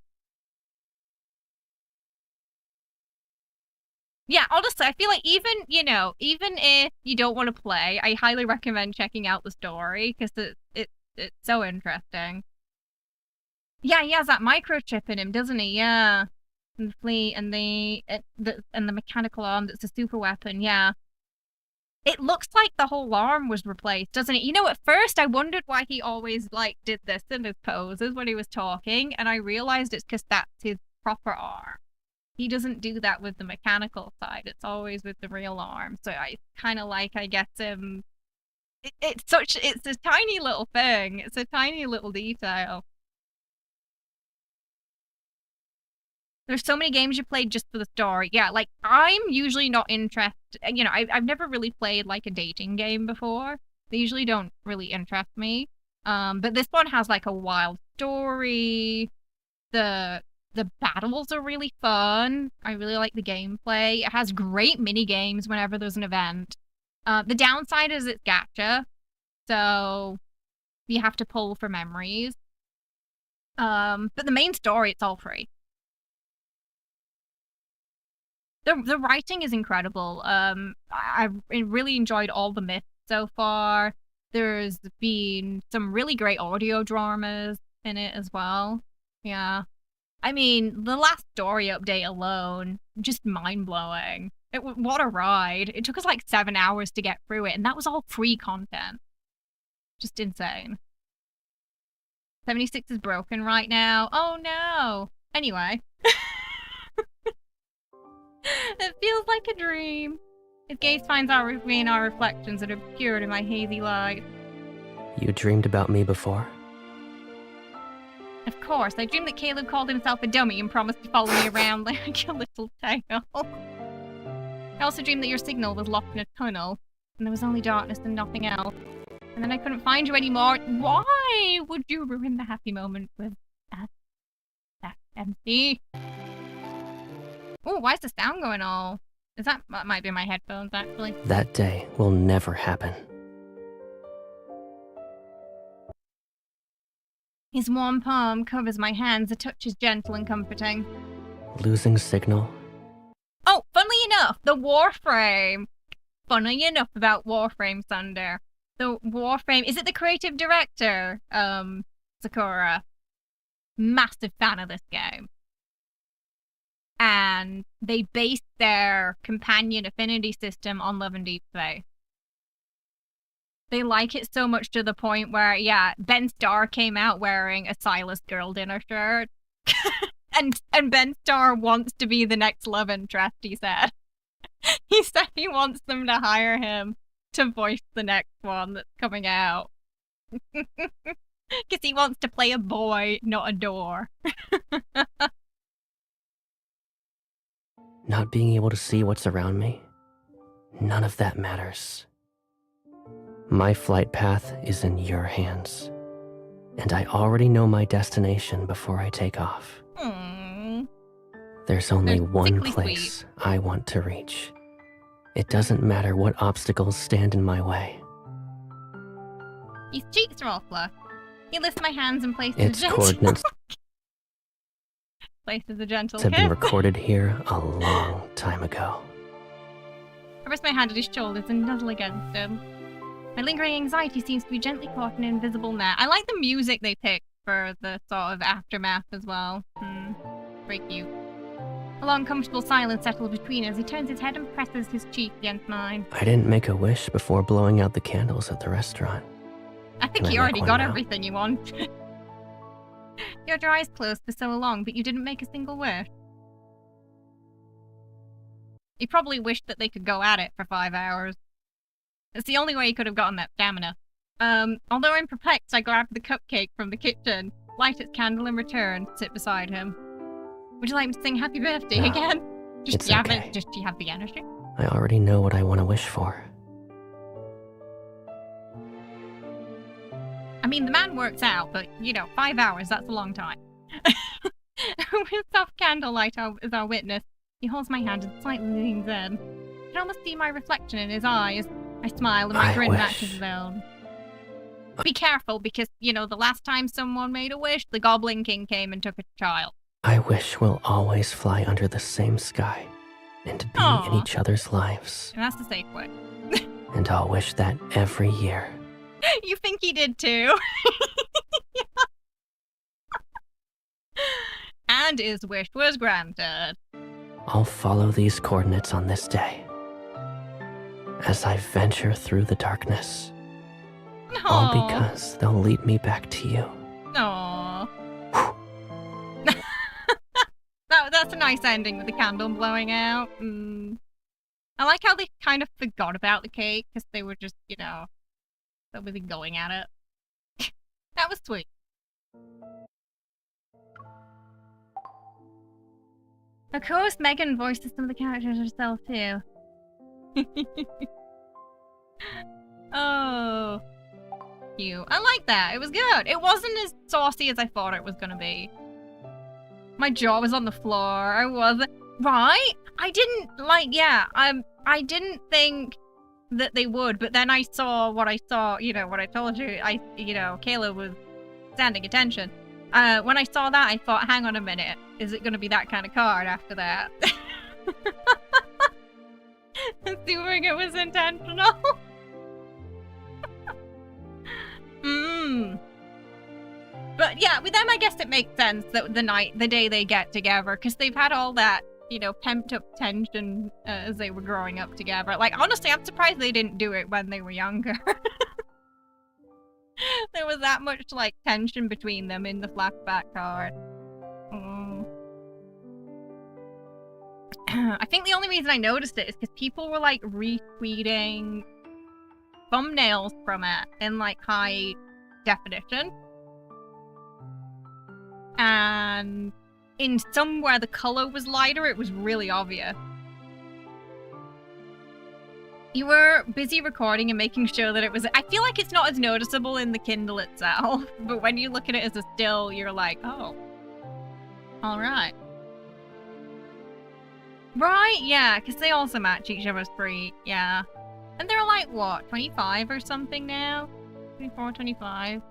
Yeah, honestly, I feel like even if you don't want to play, I highly recommend checking out the story because it's so interesting. Yeah, he has that microchip in him, doesn't he? Yeah, and the fleet and the mechanical arm that's a super weapon. Yeah, it looks like the whole arm was replaced, doesn't it? You know, at first I wondered why he always like did this in his poses when he was talking, and I realized it's because that's his proper arm. He doesn't do that with the mechanical side. It's always with the real arm. So I kind of like, I guess, it's a tiny little thing. It's a tiny little detail. There's so many games you played just for the story. Yeah, like, I'm usually not interested. You know, I've never really played, like, a dating game before. They usually don't really interest me. But this one has, like, a wild story. The battles are really fun. I really like the gameplay. It has great mini games whenever there's an event. The downside is it's gacha, so you have to pull for memories. But the main story, it's all free. The writing is incredible. I've really enjoyed all the myths so far. There's been some really great audio dramas in it as well. Yeah. I mean, the last story update alone, just mind-blowing. What a ride. It took us like 7 hours to get through it, and that was all free content. Just insane. 76 is broken right now. Oh no! Anyway. It feels like a dream. His gaze finds me in our reflections that are obscured in my hazy light. You dreamed about me before? Of course, I dreamed that Caleb called himself a dummy and promised to follow me around like a little tail. I also dreamed that your signal was locked in a tunnel, and there was only darkness and nothing else. And then I couldn't find you anymore. Why would you ruin the happy moment with that? That's empty. Oh, why is the sound going all? That might be my headphones, actually. That day will never happen. His warm palm covers my hands. The touch is gentle and comforting. Losing signal? Oh, funnily enough, the Warframe. Funny enough about Warframe, Thunder. The Warframe, is it the creative director, Sakura? Massive fan of this game. And they based their companion affinity system on Love and Deepspace. They like it so much to the point where, yeah, Ben Starr came out wearing a Silas Girl dinner shirt. and Ben Starr wants to be the next love interest, he said. He said he wants them to hire him to voice the next one that's coming out. Because he wants to play a boy, not a door. Not being able to see what's around me? None of that matters. My flight path is in your hands, and I already know my destination before I take off. Aww. There's only one place I want to reach. It doesn't matter what obstacles stand in my way. His cheeks are all fluff. He lifts my hands and places Its coordinates places a gentle have been kiss. recorded here a long time ago. I rest my hand at his shoulders and nuzzle against him. My lingering anxiety seems to be gently caught in an invisible net. I like the music they picked for the sort of aftermath as well. Very cute. A long, comfortable silence settles between us. He turns his head and presses his cheek against mine. I didn't make a wish before blowing out the candles at the restaurant. I think you already got everything you want. You had your eyes closed for so long, but you didn't make a single wish. He probably wished that they could go at it for 5 hours. It's the only way he could have gotten that stamina. Although I'm perplexed, I grab the cupcake from the kitchen, light its candle in return, sit beside him. Would you like me to sing happy birthday No, again? it's okay. Just do you have the energy? I already know what I want to wish for. I mean, the man works out, but, 5 hours, that's a long time. With soft candlelight as our witness, he He holds my hand and slightly leans in. I can almost see my reflection in his eyes. I smile and my grin matches his own. Be careful, because, you know, the last time someone made a wish, the Goblin King came and took a child. I wish we'll always fly under the same sky and be in each other's lives. And that's the safe way. And I'll wish that every year. You think he did too? And his wish was granted. I'll follow these coordinates on this day. As I venture through the darkness. All because they'll lead me back to you. Aww. That's a nice ending with the candle blowing out. I like how they kind of forgot about the cake because they were just, you know, so busy going at it. That was sweet. Of course, Megan voices some of the characters herself too. Oh, cute. I like that. It was good. It wasn't as saucy as I thought it was gonna be. My jaw was on the floor. I wasn't. Right? I didn't, I didn't think that they would, but then I saw what I saw, you know, what I told you. Kayla was standing attention. When I saw that, I thought, hang on a minute. Is it going to be that kind of card after that? Assuming it was intentional. But yeah, with them, I guess it makes sense that the day they get together, because they've had all that, you know, pent up tension as they were growing up together. Like, honestly, I'm surprised they didn't do it when they were younger. There was that much, like, tension between them in the flashback card. I think the only reason I noticed it is because people were, like, retweeting thumbnails from it in, like, high definition. And in somewhere the color was lighter, it was really obvious. You were busy recording and making sure that it was... I feel like it's not as noticeable in the Kindle itself, but when you look at it as a still, you're like, oh. Alright. Right, yeah, because they also match each other's feet, yeah. And they're like, what, 25 or something now? 24, 25.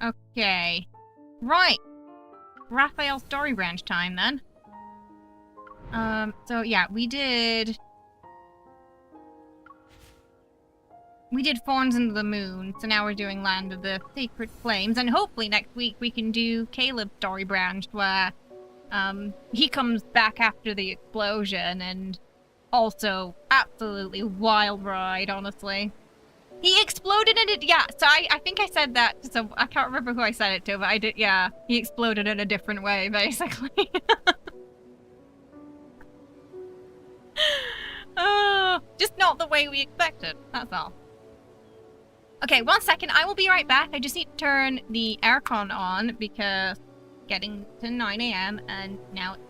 Okay. Right. Rafayel story branch time, then. So yeah, we did Fawns into the Moon, so now we're doing Land of the Sacred Flames, and hopefully next week we can do Caleb's story branch, where, he comes back after the explosion, and also absolutely wild ride, honestly. He exploded in it, yeah, so I think I said that, so I can't remember who I said it to, but I did, yeah, he exploded in a different way, basically. Oh, just not the way we expected, that's all. Okay, 1 second, I will be right back. I just need to turn the aircon on because getting to 9 AM and now it's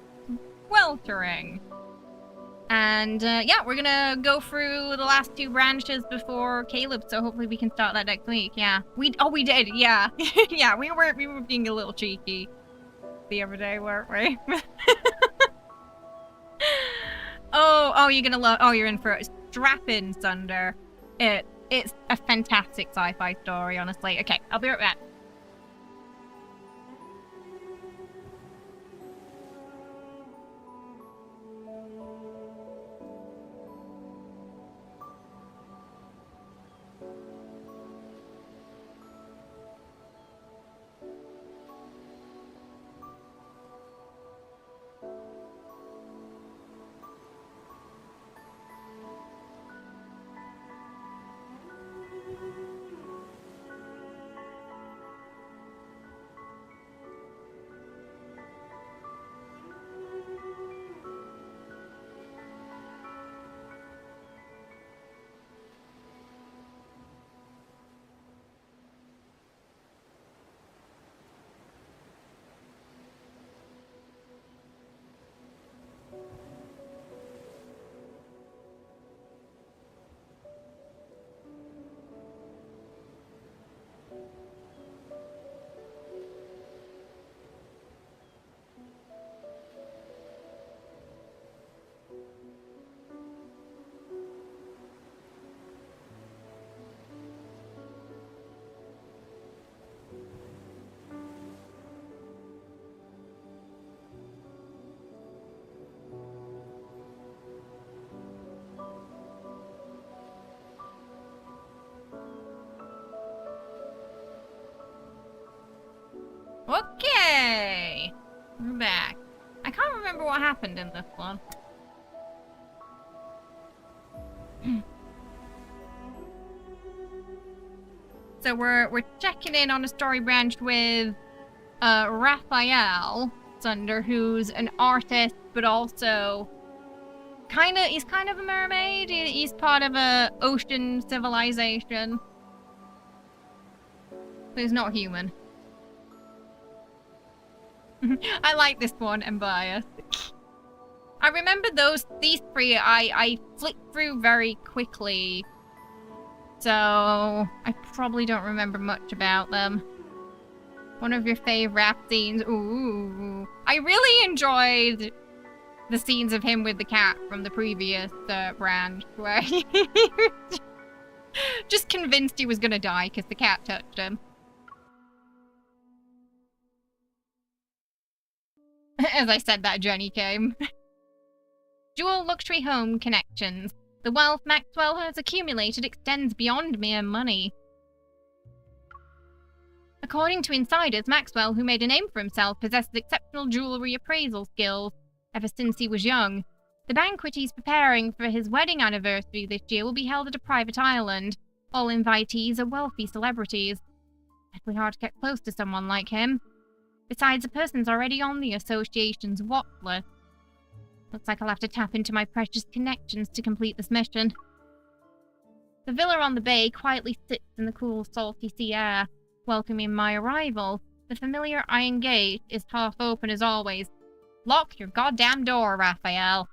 sweltering. And yeah, we're gonna go through the last 2 branches before Caleb, so hopefully we can start that next week. Yeah, we did, yeah. Yeah, we were being a little cheeky the other day, weren't we? Oh, you're gonna love. Oh, you're in for it. Strap in, Sunder. It's a fantastic sci-fi story, honestly. Okay, I'll be right back. what happened in this one. So we're checking in on a story branch with Rafayel Sunder, who's an artist, but also he's kind of a mermaid. He's part of a ocean civilization. But he's not human. I like this one, I'm biased. I remember these three I flicked through very quickly. So I probably don't remember much about them. One of your fave rap scenes. Ooh. I really enjoyed the scenes of him with the cat from the previous brand, where he just convinced he was gonna die because the cat touched him. As I said that, Jenny came. Dual luxury home connections. The wealth Maxwell has accumulated extends beyond mere money. According to insiders, Maxwell, who made a name for himself, possesses exceptional jewelry appraisal skills ever since he was young. The banquet he's preparing for his wedding anniversary this year will be held at a private island. All invitees are wealthy celebrities. It'd be hard to get close to someone like him. Besides, the person's already on the association's watch list. Looks like I'll have to tap into my precious connections to complete this mission. The villa on the bay quietly sits in the cool, salty sea air, welcoming my arrival. The familiar iron gate is half open as always. Lock your goddamn door, Rafayel.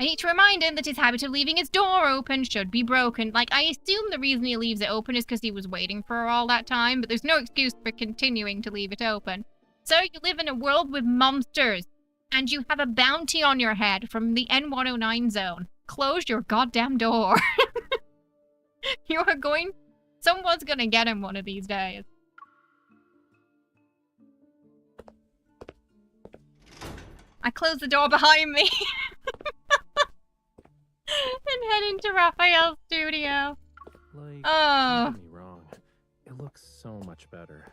I need to remind him that his habit of leaving his door open should be broken. Like, I assume the reason he leaves it open is because he was waiting for her all that time, but there's no excuse for continuing to leave it open. Sir, you live in a world with monsters, and you have a bounty on your head from the N109 zone. Close your goddamn door. Someone's gonna get him one of these days. I close the door behind me. And head into Raphael's studio. Like, oh. don't get me wrong. It looks so much better.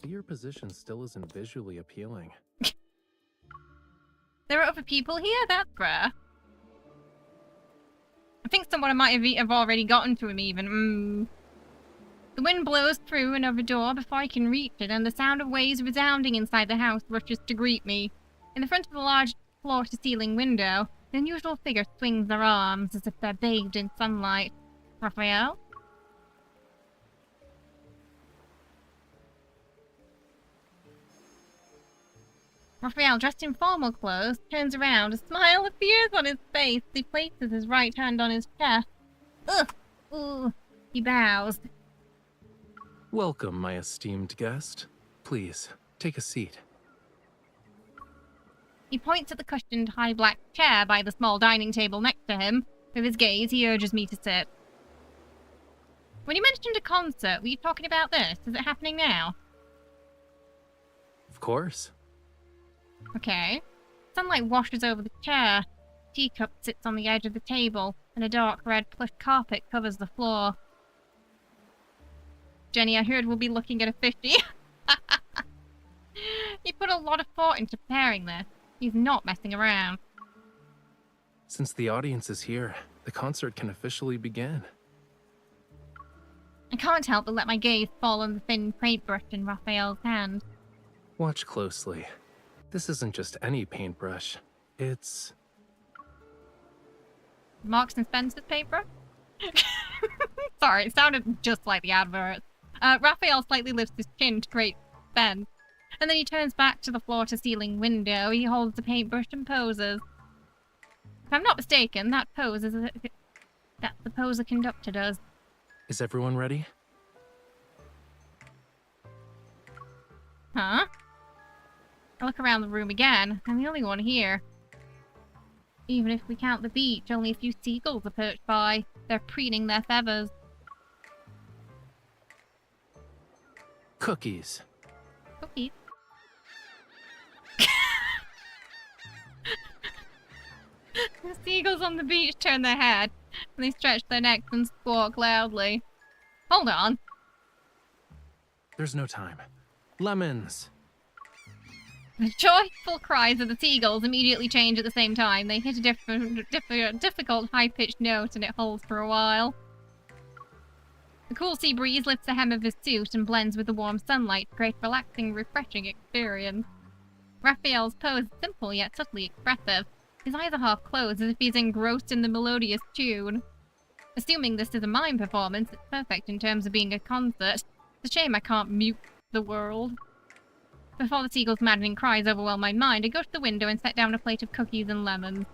But your position still isn't visually appealing. There are other people here? That's rare. I think someone might have already gotten to him even. The wind blows through another door before I can reach it, and the sound of waves resounding inside the house rushes to greet me. In the front of a large floor-to-ceiling window, the unusual figure swings their arms as if they're bathed in sunlight. Raphael? Raphael, dressed in formal clothes, turns around. A smile appears on his face. He places his right hand on his chest. Ugh! Ooh! He bows. Welcome, my esteemed guest. Please, take a seat. He points at the cushioned high black chair by the small dining table next to him. With his gaze, he urges me to sit. When you mentioned a concert, were you talking about this? Is it happening now? Of course. Okay. Sunlight washes over the chair. A teacup sits on the edge of the table, and a dark red plush carpet covers the floor. Jenny, I heard we'll be looking at a 50. He put a lot of thought into preparing this. He's not messing around. Since the audience is here, the concert can officially begin. I can't help but let my gaze fall on the thin paintbrush in Raphael's hand. Watch closely. This isn't just any paintbrush. It's... Marks and Spencer's paintbrush? Sorry, it sounded just like the advert. Raphael slightly lifts his chin to create suspense, and then he turns back to the floor-to-ceiling window. He holds the paintbrush and poses. If I'm not mistaken, that pose is that's the pose a conductor does. Is everyone ready? Huh? I look around the room again. I'm the only one here. Even if we count the beach, only a few seagulls are perched by. They're preening their feathers. Cookies. Cookies? The seagulls on the beach turn their head, and they stretch their necks and squawk loudly. Hold on. There's no time. Lemons. The joyful cries of the seagulls immediately change at the same time. They hit a difficult high-pitched note and it holds for a while. The cool sea breeze lifts the hem of his suit and blends with the warm sunlight to create a relaxing, refreshing experience. Raphael's pose is simple yet subtly expressive. His eyes are half closed as if he's engrossed in the melodious tune. Assuming this is a mime performance, it's perfect in terms of being a concert. It's a shame I can't mute the world. Before the seagull's maddening cries overwhelm my mind, I go to the window and set down a plate of cookies and lemons.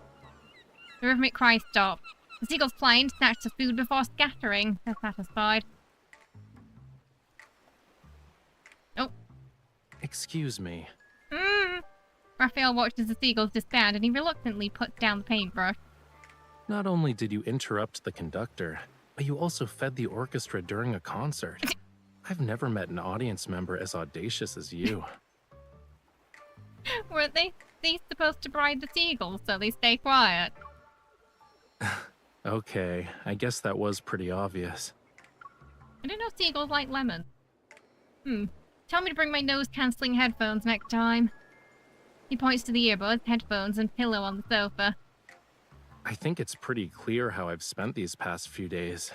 The rhythmic cries stop. The seagulls fly in, snatch the food before scattering. They're satisfied. Oh. Excuse me. Raphael watches the seagulls disband and he reluctantly puts down the paintbrush. Not only did you interrupt the conductor, but you also fed the orchestra during a concert. I've never met an audience member as audacious as you. Weren't they supposed to bribe the seagulls so they stay quiet? Okay, I guess that was pretty obvious. I don't know if seagulls like lemons. Tell me to bring my nose-cancelling headphones next time. He points to the earbuds, headphones, and pillow on the sofa. I think it's pretty clear how I've spent these past few days.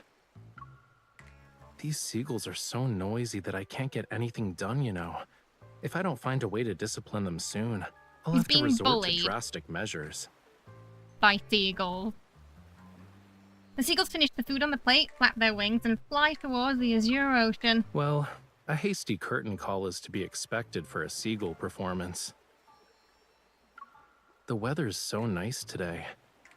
These seagulls are so noisy that I can't get anything done, you know. If I don't find a way to discipline them soon, I'll have to resort to drastic measures. By seagulls. The seagulls finish the food on the plate, flap their wings, and fly towards the azure ocean. Well, a hasty curtain call is to be expected for a seagull performance. The weather's so nice today.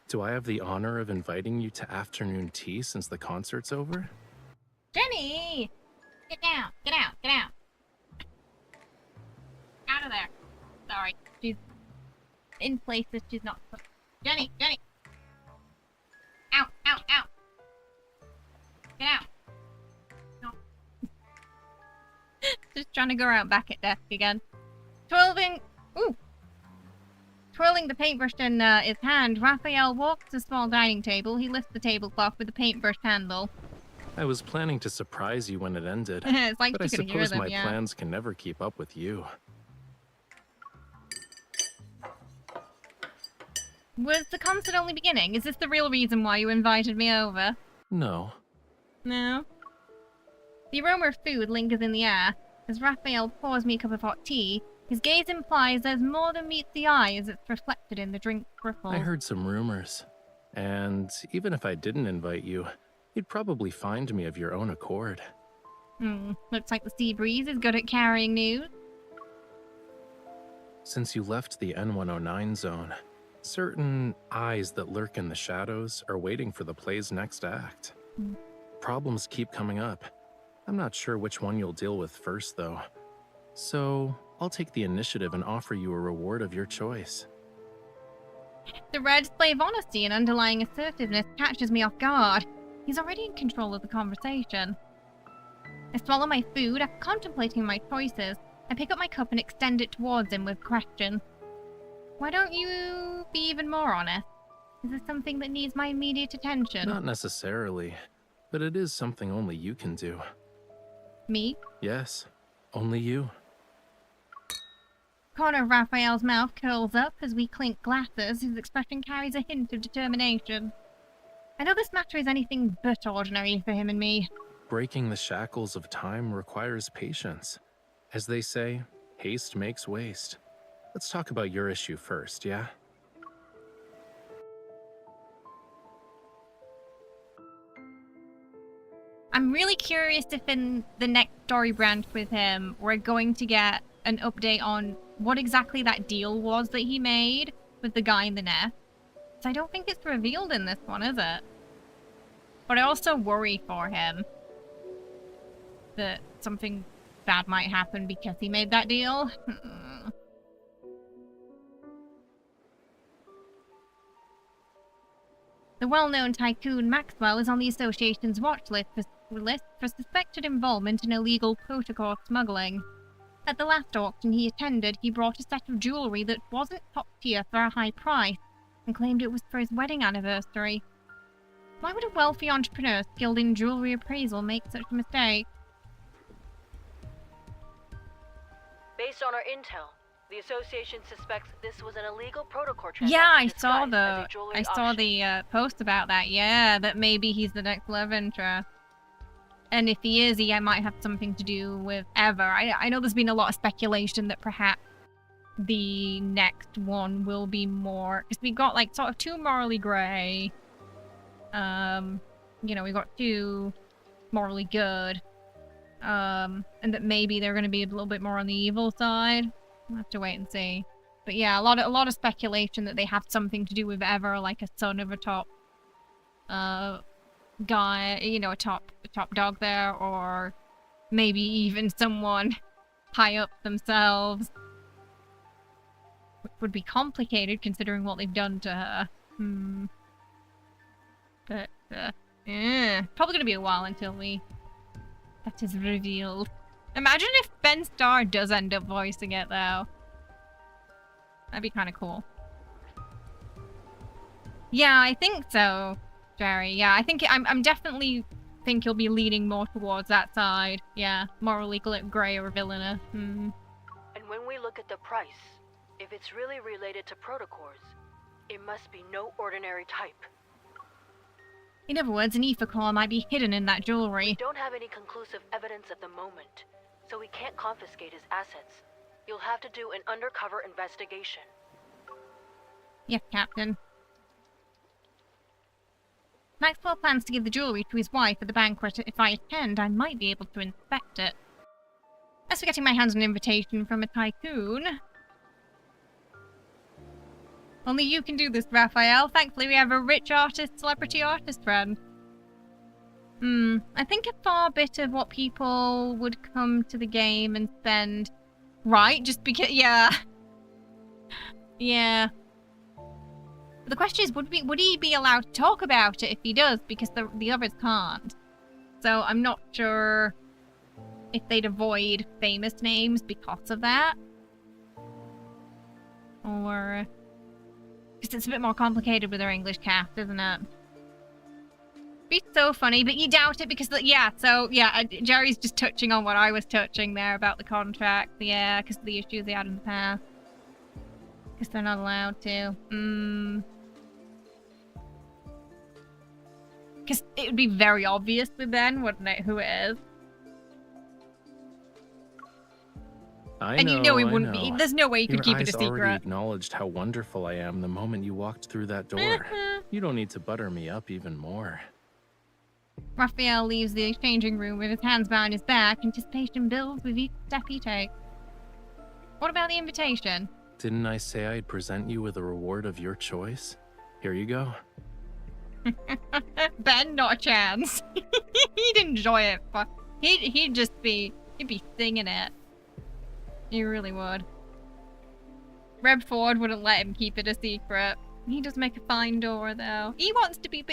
Do I have the honor of inviting you to afternoon tea since the concert's over? Jenny! Get down! Get out! Get out! Out of there. Sorry. She's in places she's not supposed to. Jenny! Jenny! Out! Out! Out! Get out! No. Just trying to go around back at desk again. Twirling the paintbrush in his hand, Raphael walks to a small dining table. He lifts the tablecloth with the paintbrush handle. I was planning to surprise you when it ended, it's like but I suppose my plans can never keep up with you. Was the concert only beginning? Is this the real reason why you invited me over? No. No? The aroma of food lingers in the air. As Raphael pours me a cup of hot tea, his gaze implies there's more than meets the eye as it's reflected in the drink ripples. I heard some rumors, and even if I didn't invite you, you'd probably find me of your own accord. Looks like the sea breeze is good at carrying news. Since you left the N109 zone, certain eyes that lurk in the shadows are waiting for the play's next act. Problems keep coming up. I'm not sure which one you'll deal with first, though. So, I'll take the initiative and offer you a reward of your choice. The rare display of honesty and underlying assertiveness catches me off guard. He's already in control of the conversation. I swallow my food after contemplating my choices. I pick up my cup and extend it towards him with question. Why don't you be even more honest? Is this something that needs my immediate attention? Not necessarily, but it is something only you can do. Me? Yes, only you. Corner of Raphael's mouth curls up as we clink glasses. His expression carries a hint of determination. I know this matter is anything but ordinary for him and me. Breaking the shackles of time requires patience. As they say, haste makes waste. Let's talk about your issue first, yeah? I'm really curious if in the next story branch with him, we're going to get an update on what exactly that deal was that he made with the guy in the nest. So I don't think it's revealed in this one, is it? But I also worry for him that something bad might happen because he made that deal. The well-known tycoon Maxwell is on the association's watch list for suspected involvement in illegal protocol smuggling. At the last auction he attended, he brought a set of jewelry that wasn't top tier for a high price and claimed it was for his wedding anniversary. Why would a wealthy entrepreneur skilled in jewelry appraisal make such a mistake? Based on our intel, The association suspects this was an illegal protocol transaction. Yeah, I disguised as a jewelry saw auction. the post about that. Yeah, that maybe he's the next love interest. And if he is, he might have something to do with Ever. I know there's been a lot of speculation that perhaps the next one will be more, because we got like sort of 2 morally grey. You know, we got 2 morally good. And that maybe they're going to be a little bit more on the evil side. We'll have to wait and see. But yeah, a lot of speculation that they have something to do with Ever, like a son of a top guy, you know, a top dog there, or maybe even someone high up themselves. Which would be complicated considering what they've done to her. But probably gonna be a while until that is revealed. Imagine if Ben Starr does end up voicing it, though. That'd be kind of cool. Yeah, I think so, Jerry. Yeah, I think I'm definitely think he'll be leaning more towards that side. Yeah, morally grey or villainous. And when we look at the price, if it's really related to protocols, it must be no ordinary type. In other words, an ether core might be hidden in that jewelry. We don't have any conclusive evidence at the moment, so we can't confiscate his assets. You'll have to do an undercover investigation. Yes, Captain. Maxwell plans to give the jewelry to his wife at the banquet. If I attend, I might be able to inspect it. As for getting my hands on an invitation from a tycoon... Only you can do this, Raphael. Thankfully, we have a rich artist, celebrity artist friend. I think a far bit of what people would come to the game and spend... Right? Just because... Yeah. Yeah. But the question is, would he be allowed to talk about it if he does? Because the others can't. So I'm not sure if they'd avoid famous names because of that. Or... Because it's a bit more complicated with our English cast, isn't it? Be so funny, but you doubt it because, Jerry's just touching on what I was touching there about the contract. Yeah, because of the issues they had in the past. Because they're not allowed to. Because it would be very obvious with Ben, wouldn't it, who it is? You know it wouldn't be. There's no way you could keep it a secret. Your eyes already acknowledged how wonderful I am the moment you walked through that door. You don't need to butter me up even more. Raphael leaves the exchanging room with his hands behind his back. Anticipation builds with each step he takes. What about the invitation? Didn't I say I'd present you with a reward of your choice? Here you go. Ben, not a chance. He'd enjoy it. He'd be singing it. He really would. Reb Ford wouldn't let him keep it a secret. He does make a fine door, though. He wants to be a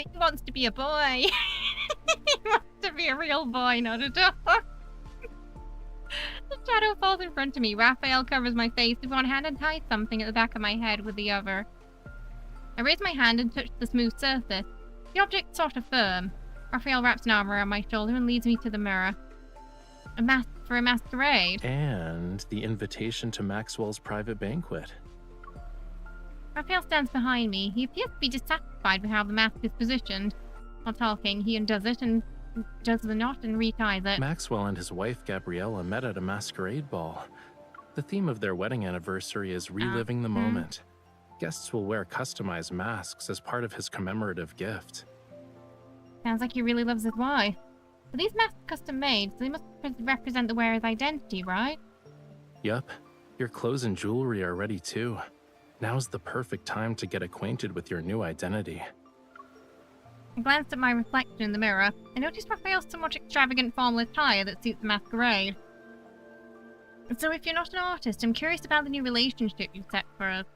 boy. He wants to be a real boy, not a dog. The shadow falls in front of me. Raphael covers my face with one hand and ties something at the back of my head with the other. I raise my hand and touch the smooth surface. The object's sort of firm. Raphael wraps an arm around my shoulder and leads me to the mirror. A mask for a masquerade. And the invitation to Maxwell's private banquet. Raphael stands behind me. He appears to be dissatisfied with how the mask is positioned. While talking, he undoes it and does the knot and reties it. Maxwell and his wife Gabriella met at a masquerade ball. The theme of their wedding anniversary is reliving the moment. Guests will wear customized masks as part of his commemorative gift. Sounds like he really loves his wife. Are these masks custom made, so they must represent the wearer's identity, right? Yup. Your clothes and jewelry are ready too. Now's the perfect time to get acquainted with your new identity. I glanced at my reflection in the mirror. I noticed Raphael's somewhat extravagant formal attire that suits the masquerade. So if you're not an artist, I'm curious about the new relationship you've set for us.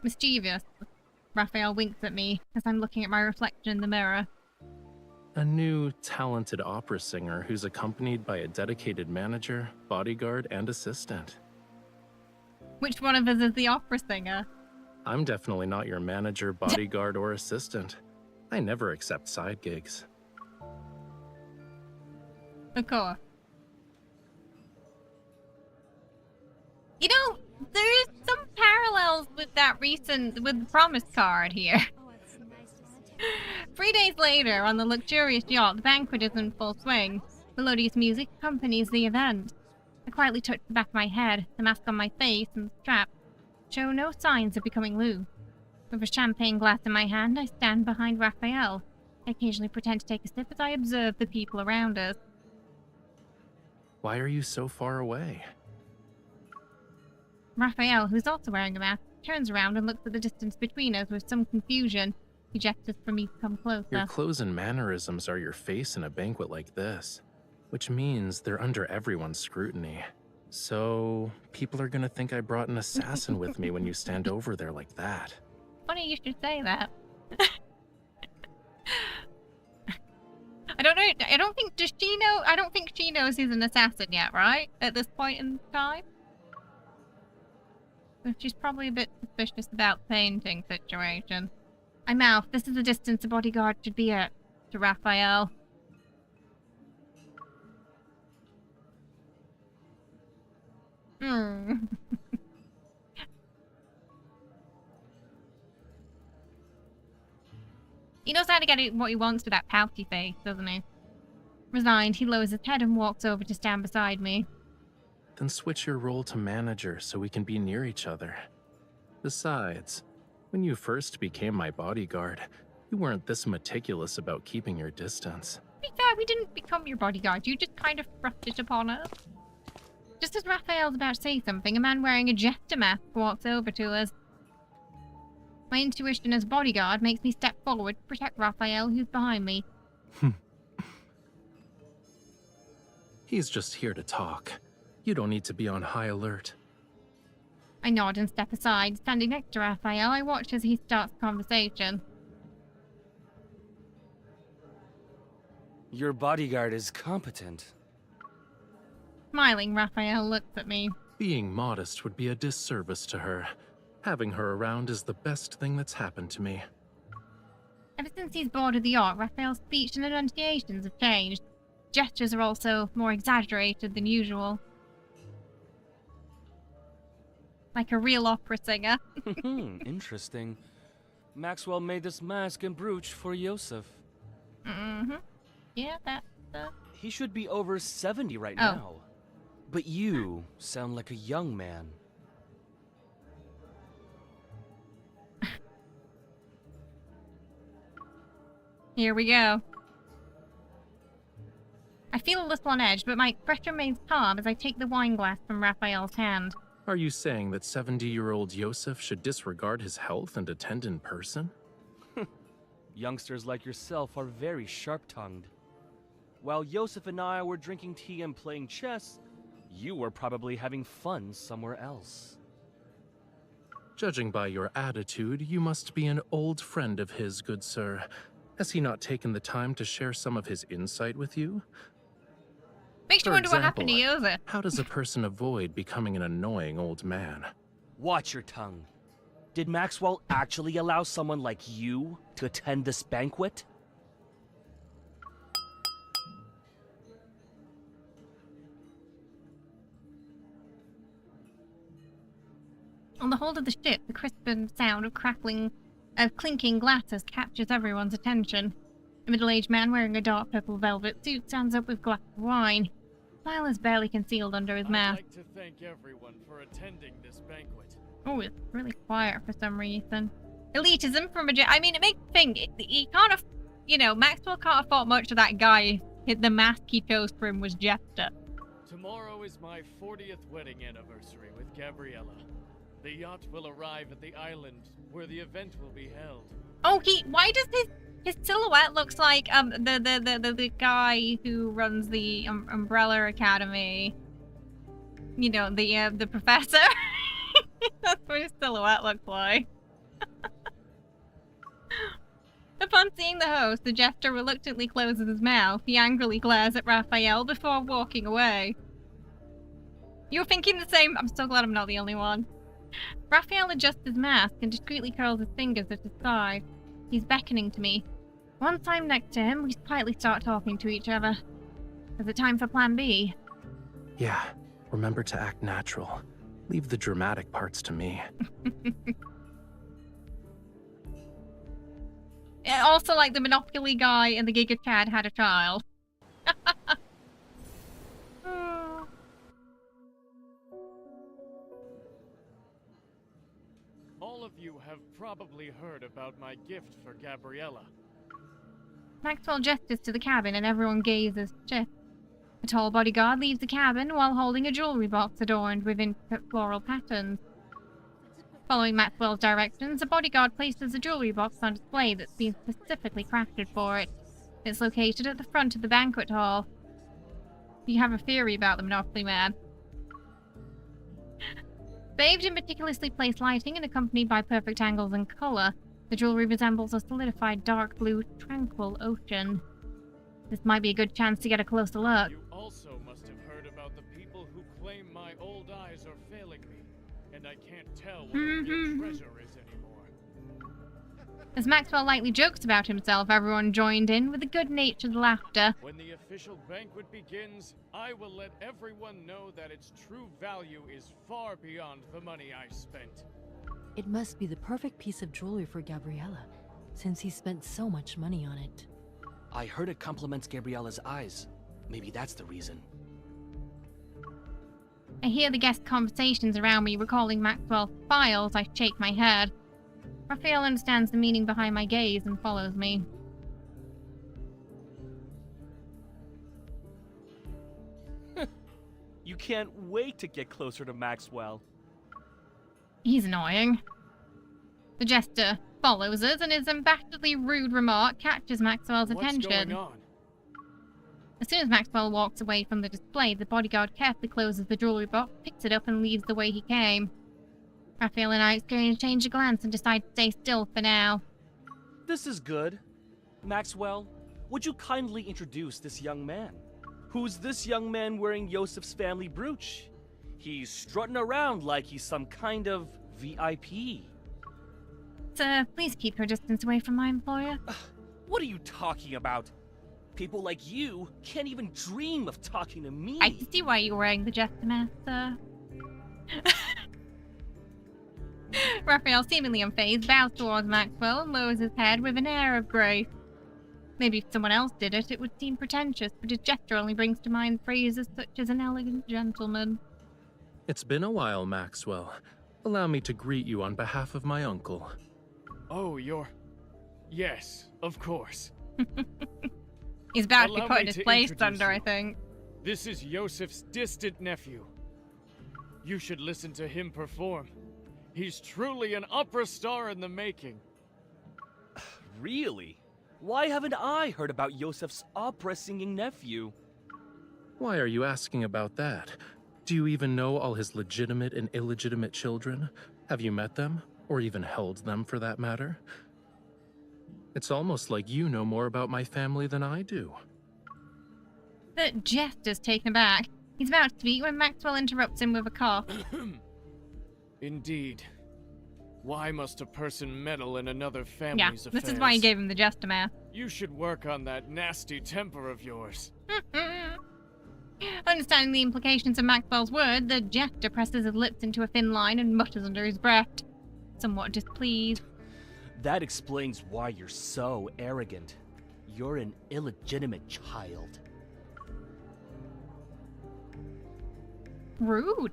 Mischievous. Raphael winks at me as I'm looking at my reflection in the mirror. A new, talented opera singer who's accompanied by a dedicated manager, bodyguard, and assistant. Which one of us is the opera singer? I'm definitely not your manager, bodyguard, or assistant. I never accept side gigs. Of course. You know, there Raphael's with the promise card here. 3 days later, on the luxurious yacht, the banquet is in full swing. Melodious music accompanies the event. I quietly touch the back of my head, the mask on my face, and the strap show no signs of becoming loose. With a champagne glass in my hand, I stand behind Rafayel. I occasionally pretend to take a sip as I observe the people around us. Why are you so far away? Rafayel, who's also wearing a mask, turns around and looks at the distance between us with some confusion. He gestures for me to come closer. Your clothes and mannerisms are your face in a banquet like this, which means they're under everyone's scrutiny. So, people are gonna think I brought an assassin with me when you stand over there like that. Funny you should say that. I don't know. I don't think she knows he's an assassin yet, right? At this point in time. So she's probably a bit suspicious about the painting situation. I mouth, this is the distance a bodyguard should be at, to Rafayel. He knows how to get what he wants with that pouty face, doesn't he? Resigned, he lowers his head and walks over to stand beside me. Then switch your role to manager so we can be near each other. Besides, when you first became my bodyguard, you weren't this meticulous about keeping your distance. To be fair, we didn't become your bodyguard. You just kind of thrust it upon us. Just as Raphael's about to say something, a man wearing a jester mask walks over to us. My intuition as bodyguard makes me step forward to protect Raphael, who's behind me. He's just here to talk. You don't need to be on high alert. I nod and step aside. Standing next to Raphael, I watch as he starts the conversation. Your bodyguard is competent. Smiling, Raphael looks at me. Being modest would be a disservice to her. Having her around is the best thing that's happened to me. Ever since he's boarded the yacht, Raphael's speech and enunciations have changed. Gestures are also more exaggerated than usual. Like a real opera singer. Interesting. Maxwell made this mask and brooch for Yosef. Yeah, that's He should be over 70 right now. But you sound like a young man. Here we go. I feel a little on edge, but my expression remains calm as I take the wine glass from Raphael's hand. Are you saying that 70-year-old Yosef should disregard his health and attend in person? Youngsters like yourself are very sharp-tongued. While Yosef and I were drinking tea and playing chess, you were probably having fun somewhere else. Judging by your attitude, you must be an old friend of his, good sir. Has he not taken the time to share some of his insight with you? Makes you wonder what happened to Yosef. How does a person avoid becoming an annoying old man? Watch your tongue. Did Maxwell actually allow someone like you to attend this banquet? On the hold of the ship, the crisp sound of clinking glasses captures everyone's attention. A middle-aged man wearing a dark purple velvet suit stands up with a glass of wine. Smile is barely concealed under his mask. I'd like to thank everyone for attending this banquet. Oh, it's really quiet for some reason. Elitism from I mean, it makes me think. He can't Maxwell can't afford much of that guy. The mask he chose for him was Jester. Tomorrow is my 40th wedding anniversary with Gabriella. The yacht will arrive at the island where the event will be held. Oh, why does his silhouette looks like the guy who runs the Umbrella Academy? You know, the professor. That's what his silhouette looks like. Upon seeing the host, the jester reluctantly closes his mouth. He angrily glares at Raphael before walking away. You're thinking the same. I'm so glad I'm not the only one. Raphael adjusts his mask and discreetly curls his fingers at his side. He's beckoning to me. Once I'm next to him, we quietly start talking to each other. Is it time for Plan B? Yeah, remember to act natural. Leave the dramatic parts to me. Also, like, the Monopoly guy and the Giga Chad had a child. All of you have probably heard about my gift for Gabriella. Maxwell gestures to the cabin and everyone gazes to. A tall bodyguard leaves the cabin while holding a jewelry box adorned with intricate floral patterns. Following Maxwell's directions, the bodyguard places a jewelry box on display that's been specifically crafted for it. It's located at the front of the banquet hall. You have a theory about the Monopoly Man. Bathed in meticulously placed lighting and accompanied by perfect angles and color, the jewelry resembles a solidified dark blue, tranquil ocean. This might be a good chance to get a closer look. You also must have heard about the people who claim my old eyes are failing me, and I can't tell what a real treasure is anymore. As Maxwell lightly jokes about himself, everyone joined in with a good-natured laughter. When the official banquet begins, I will let everyone know that its true value is far beyond the money I spent. It must be the perfect piece of jewelry for Gabriella, since he spent so much money on it. I heard it compliments Gabriella's eyes. Maybe that's the reason. I hear the guest conversations around me, recalling Maxwell's files. I shake my head. Rafayel understands the meaning behind my gaze and follows me. You can't wait to get closer to Maxwell. He's annoying. The jester follows us, and his unabashedly rude remark catches Maxwell's attention. What's going on? As soon as Maxwell walks away from the display, the bodyguard carefully closes the jewelry box, picks it up, and leaves the way he came. Rafayel and I exchange a glance and decide to stay still for now. This is good. Maxwell, would you kindly introduce this young man? Who's this young man wearing Yosef's family brooch? He's strutting around like he's some kind of VIP. Sir, please keep your distance away from my employer. What are you talking about? People like you can't even dream of talking to me. I can see why you're wearing the jester mask, sir. Raphael, seemingly unfazed, bows towards Maxwell and lowers his head with an air of grace. Maybe if someone else did it, it would seem pretentious, but his gesture only brings to mind phrases such as an elegant gentleman. It's been a while, Maxwell. Allow me to greet you on behalf of my uncle. Oh, Yes, of course. He's about to be Allow put me in his to place introduce under, you. I think. This is Yosef's distant nephew. You should listen to him perform. He's truly an opera star in the making. Really? Why haven't I heard about Yosef's opera-singing nephew? Why are you asking about that? Do you even know all his legitimate and illegitimate children? Have you met them? Or even held them, for that matter? It's almost like you know more about my family than I do. The jester's taken aback. He's about to speak when Maxwell interrupts him with a cough. Indeed. Why must a person meddle in another family's affairs? This is why he gave him the jester mask. You should work on that nasty temper of yours. Understanding the implications of Maxwell's word, the jester presses his lips into a thin line and mutters under his breath, somewhat displeased. That explains why you're so arrogant. You're an illegitimate child. Rude.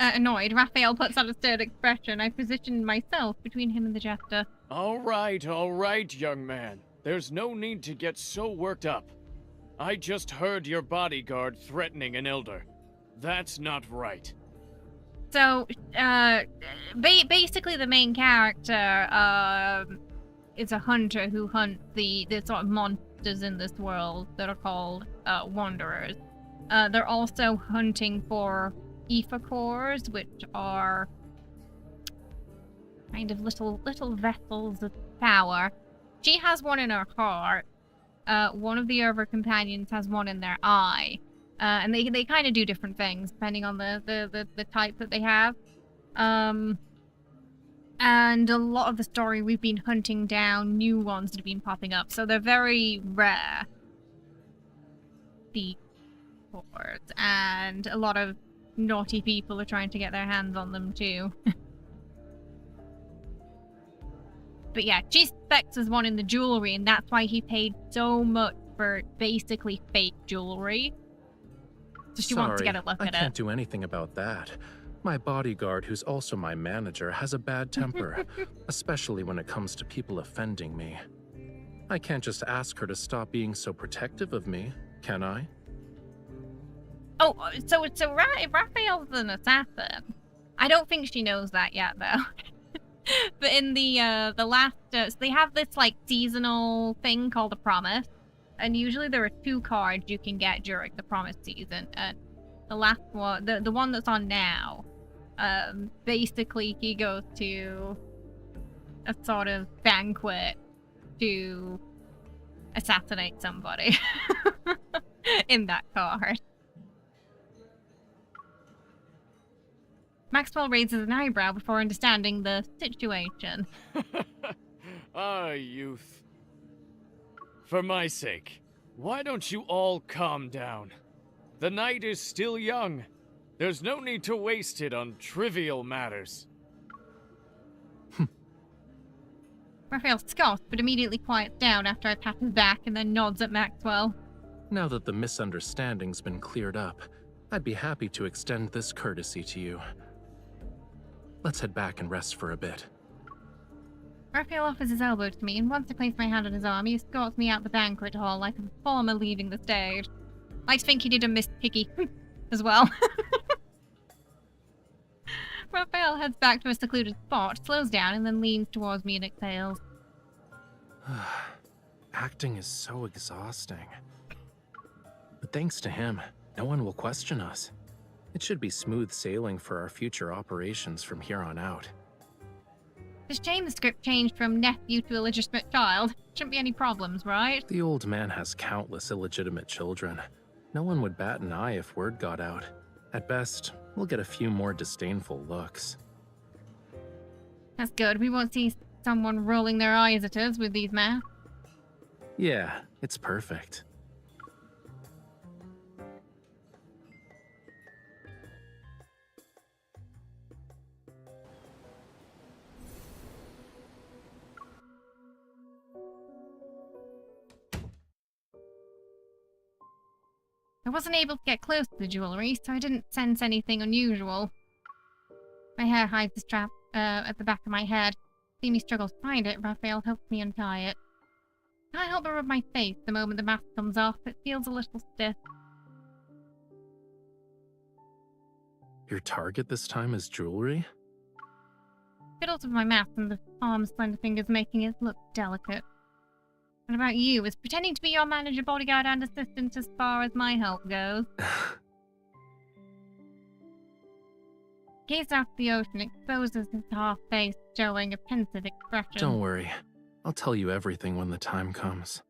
Annoyed, Raphael puts on a stern expression. I positioned myself between him and the jester. All right, young man. There's no need to get so worked up. I just heard your bodyguard threatening an elder. That's not right. So, basically the main character, is a hunter who hunts the sort of monsters in this world that are called, wanderers. They're also hunting for ether cores, which are kind of little vessels of power. She has one in her heart. One of the other companions has one in their eye. And they kind of do different things depending on the type that they have. And a lot of the story, we've been hunting down new ones that have been popping up. So they're very rare. The cores. And a lot of naughty people are trying to get their hands on them too. But yeah, she suspects there's one in the jewelry, and that's why he paid so much for basically fake jewelry. So she wants to get a look at it. I can't do anything about that. My bodyguard, who's also my manager, has a bad temper, especially when it comes to people offending me. I can't just ask her to stop being so protective of me, can I? Oh, so Raphael's an assassin. I don't think she knows that yet, though. But in the last, so they have this like seasonal thing called a promise, and usually there are 2 cards you can get during the promise season. And the last one, the one that's on now, basically he goes to a sort of banquet to assassinate somebody in that card. Maxwell raises an eyebrow before understanding the situation. Ah, youth. For my sake, why don't you all calm down? The night is still young. There's no need to waste it on trivial matters. Raphael scoffs, but immediately quiets down after I pat his back and then nods at Maxwell. Now that the misunderstanding's been cleared up, I'd be happy to extend this courtesy to you. Let's head back and rest for a bit. Raphael offers his elbow to me, and once I place my hand on his arm, he escorts me out the banquet hall like a performer leaving the stage. I think he did a Miss Piggy as well. Raphael heads back to a secluded spot, slows down, and then leans towards me and exhales. Acting is so exhausting. But thanks to him, no one will question us. It should be smooth sailing for our future operations from here on out. It's a shame the script changed from nephew to illegitimate child. Shouldn't be any problems, right? The old man has countless illegitimate children. No one would bat an eye if word got out. At best, we'll get a few more disdainful looks. That's good. We won't see someone rolling their eyes at us with these masks. Yeah, it's perfect. I wasn't able to get close to the jewelry, so I didn't sense anything unusual. My hair hides the strap at the back of my head. See me struggle to find it, Raphael helped me untie it. I can't help but rub my face the moment the mask comes off. It feels a little stiff. Your target this time is jewelry? Fiddles with my mask and the arm's slender fingers making it look delicate. What about you? Is pretending to be your manager, bodyguard, and assistant as far as my help goes? Gaze out at the ocean, exposes his half face, showing a pensive expression. Don't worry. I'll tell you everything when the time comes.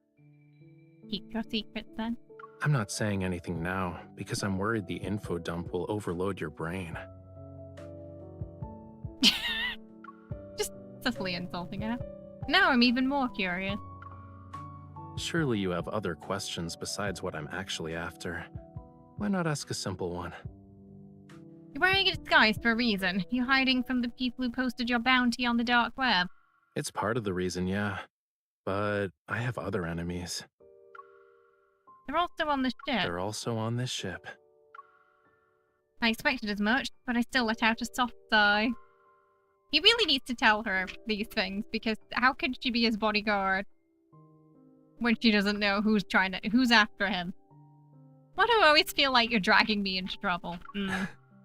Keep your secrets, then. I'm not saying anything now, because I'm worried the info dump will overload your brain. Just subtly insulting her. Now I'm even more curious. Surely you have other questions besides what I'm actually after. Why not ask a simple one? You're wearing a disguise for a reason. You're hiding from the people who posted your bounty on the dark web. It's part of the reason, yeah. But I have other enemies. They're also on the ship. They're also on this ship. I expected as much, but I still let out a soft sigh. He really needs to tell her these things, because how could she be his bodyguard when she doesn't know who's after him? Why do I always feel like you're dragging me into trouble?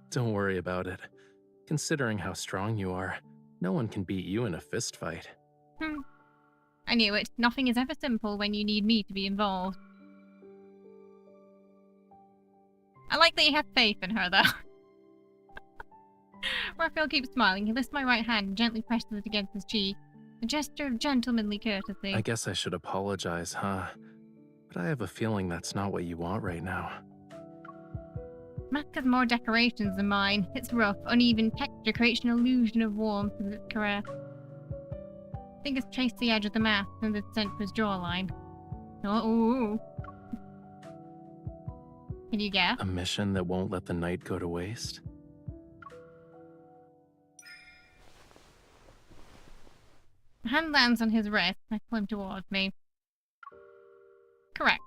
Don't worry about it. Considering how strong you are, no one can beat you in a fist fight. I knew it. Nothing is ever simple when you need me to be involved. I like that you have faith in her, though. Raphael keeps smiling. He lifts my right hand and gently presses it against his cheek. A gesture of gentlemanly courtesy. I guess I should apologize, huh? But I have a feeling that's not what you want right now. Mask has more decorations than mine. Its rough, uneven texture creates an illusion of warmth with its caress. Fingers trace the edge of the mask and the descent to his jawline. Oh. Can you guess? A mission that won't let the night go to waste? A hand lands on his wrist. I pull him towards me. Correct.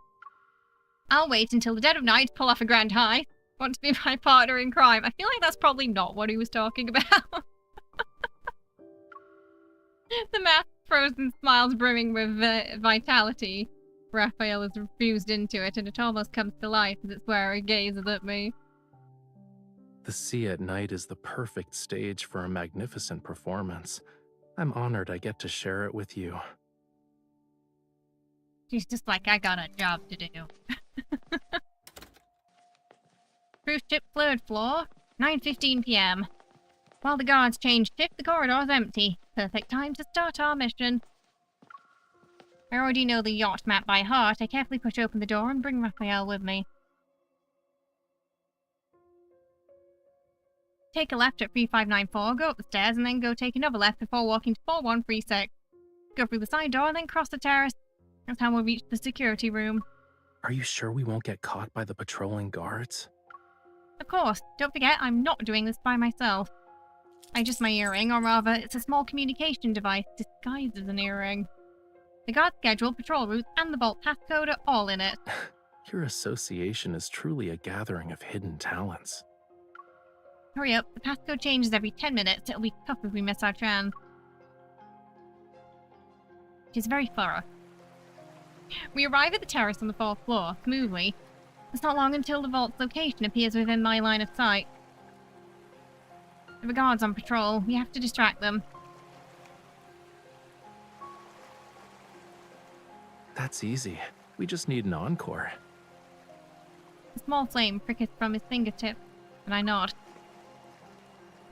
I'll wait until the dead of night to pull off a grand high. Want to be my partner in crime. I feel like that's probably not what he was talking about. The masked frozen smiles brimming with vitality. Rafayel is infused into it, and it almost comes to life as its wearer gazes at me. The sea at night is the perfect stage for a magnificent performance. I'm honored I get to share it with you. She's just like, I got a job to do. Cruise ship fluid floor, 9:15 p.m. While the guards change shift, the corridor's empty. Perfect time to start our mission. I already know the yacht map by heart. I carefully push open the door and bring Rafayel with me. Take a left at 3594, go up the stairs, and then go take another left before walking to 4136. Go through the side door, and then cross the terrace. That's how we'll reach the security room. Are you sure we won't get caught by the patrolling guards? Of course. Don't forget, I'm not doing this by myself. I adjust my earring, or rather, it's a small communication device disguised as an earring. The guard schedule, patrol routes, and the vault passcode are all in it. Your association is truly a gathering of hidden talents. Hurry up, the passcode changes every 10 minutes. It'll be tough if we miss our chance. She's very thorough. We arrive at the terrace on the 4th floor, smoothly. It's not long until the vault's location appears within my line of sight. There are guards on patrol. We have to distract them. That's easy. We just need an encore. A small flame prickles from his fingertip, and I nod.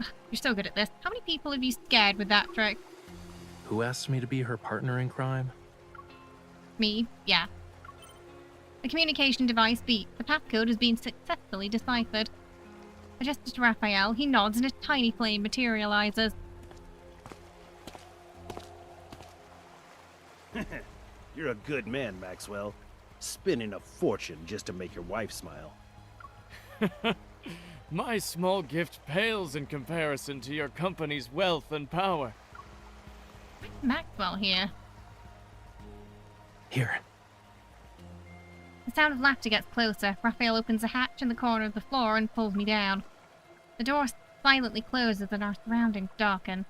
You're so good at this. How many people have you scared with that trick? Who asked me to be her partner in crime? Me, yeah. The communication device beeps. The passcode has been successfully deciphered. I gesture to Rafayel. He nods and a tiny flame materializes. You're a good man, Maxwell. Spending a fortune just to make your wife smile. My small gift pales in comparison to your company's wealth and power. Maxwell here. Here. The sound of laughter gets closer. Rafayel opens a hatch in the corner of the floor and pulls me down. The door silently closes and our surroundings darken.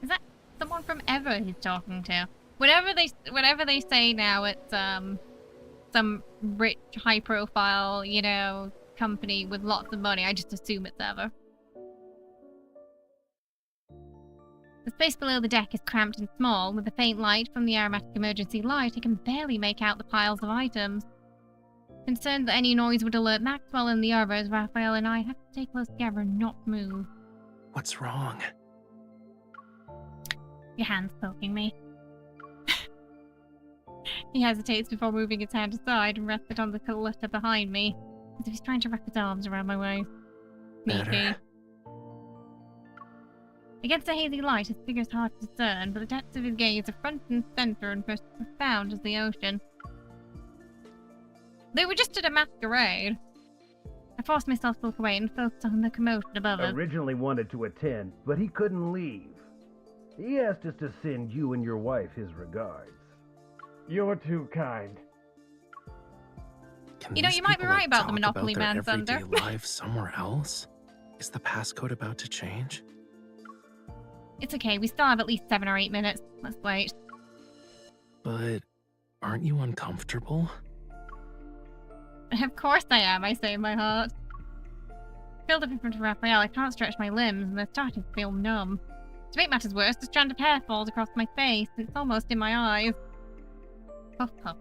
Is that someone from Ever he's talking to? Whatever they say now, it's some rich, high-profile, you know, company with lots of money. I just assume it's Ever. The space below the deck is cramped and small. With the faint light from the aromatic emergency light, I can barely make out the piles of items. Concerned that any noise would alert Maxwell and the others, Rafayel and I have to stay close together and not move. What's wrong? Your hand's poking me. He hesitates before moving his hand aside and rests it on the clutter behind me, as if he's trying to wrap his arms around my waist. Sneaky. Against the hazy light, his figure's hard to discern, but the depths of his gaze are front and center and profound as the ocean. They were just at a masquerade. I forced myself to look away and focus on the commotion above us. Originally wanted to attend, but he couldn't leave. He asked us to send you and your wife his regards. You're too kind. You know, you might be right about the Monopoly Man, Thunder. Everyday life somewhere else? Is the passcode about to change? It's okay, we still have at least 7 or 8 minutes. Let's wait. But aren't you uncomfortable? Of course I am, I say in my heart. Filled up in front of Rafayel, I can't stretch my limbs, and they're starting to feel numb. To make matters worse, a strand of hair falls across my face, and it's almost in my eyes. Puff puff.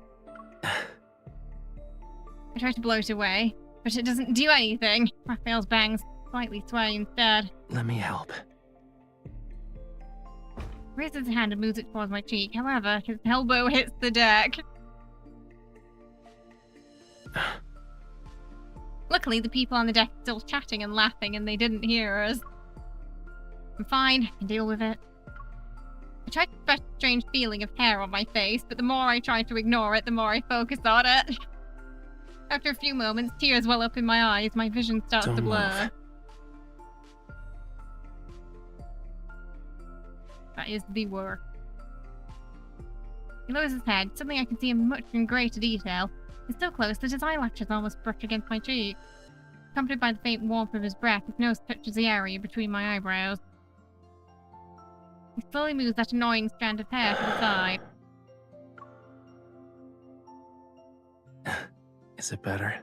I try to blow it away, but it doesn't do anything. Rafayel's bangs slightly sway instead. Let me help. Raises his hand and moves it towards my cheek. However, his elbow hits the deck. Luckily, the people on the deck are still chatting and laughing, and they didn't hear us. I'm fine. I can deal with it. I tried to express a strange feeling of hair on my face, but the more I try to ignore it, the more I focus on it. After a few moments, tears well up in my eyes, my vision starts to blur. That is the worst. He lowers his head. Suddenly I can see him much in greater detail. He's so close that his eyelashes almost brush against my cheek. Accompanied by the faint warmth of his breath, his nose touches the area between my eyebrows. He slowly moves that annoying strand of hair to the side. Is it better?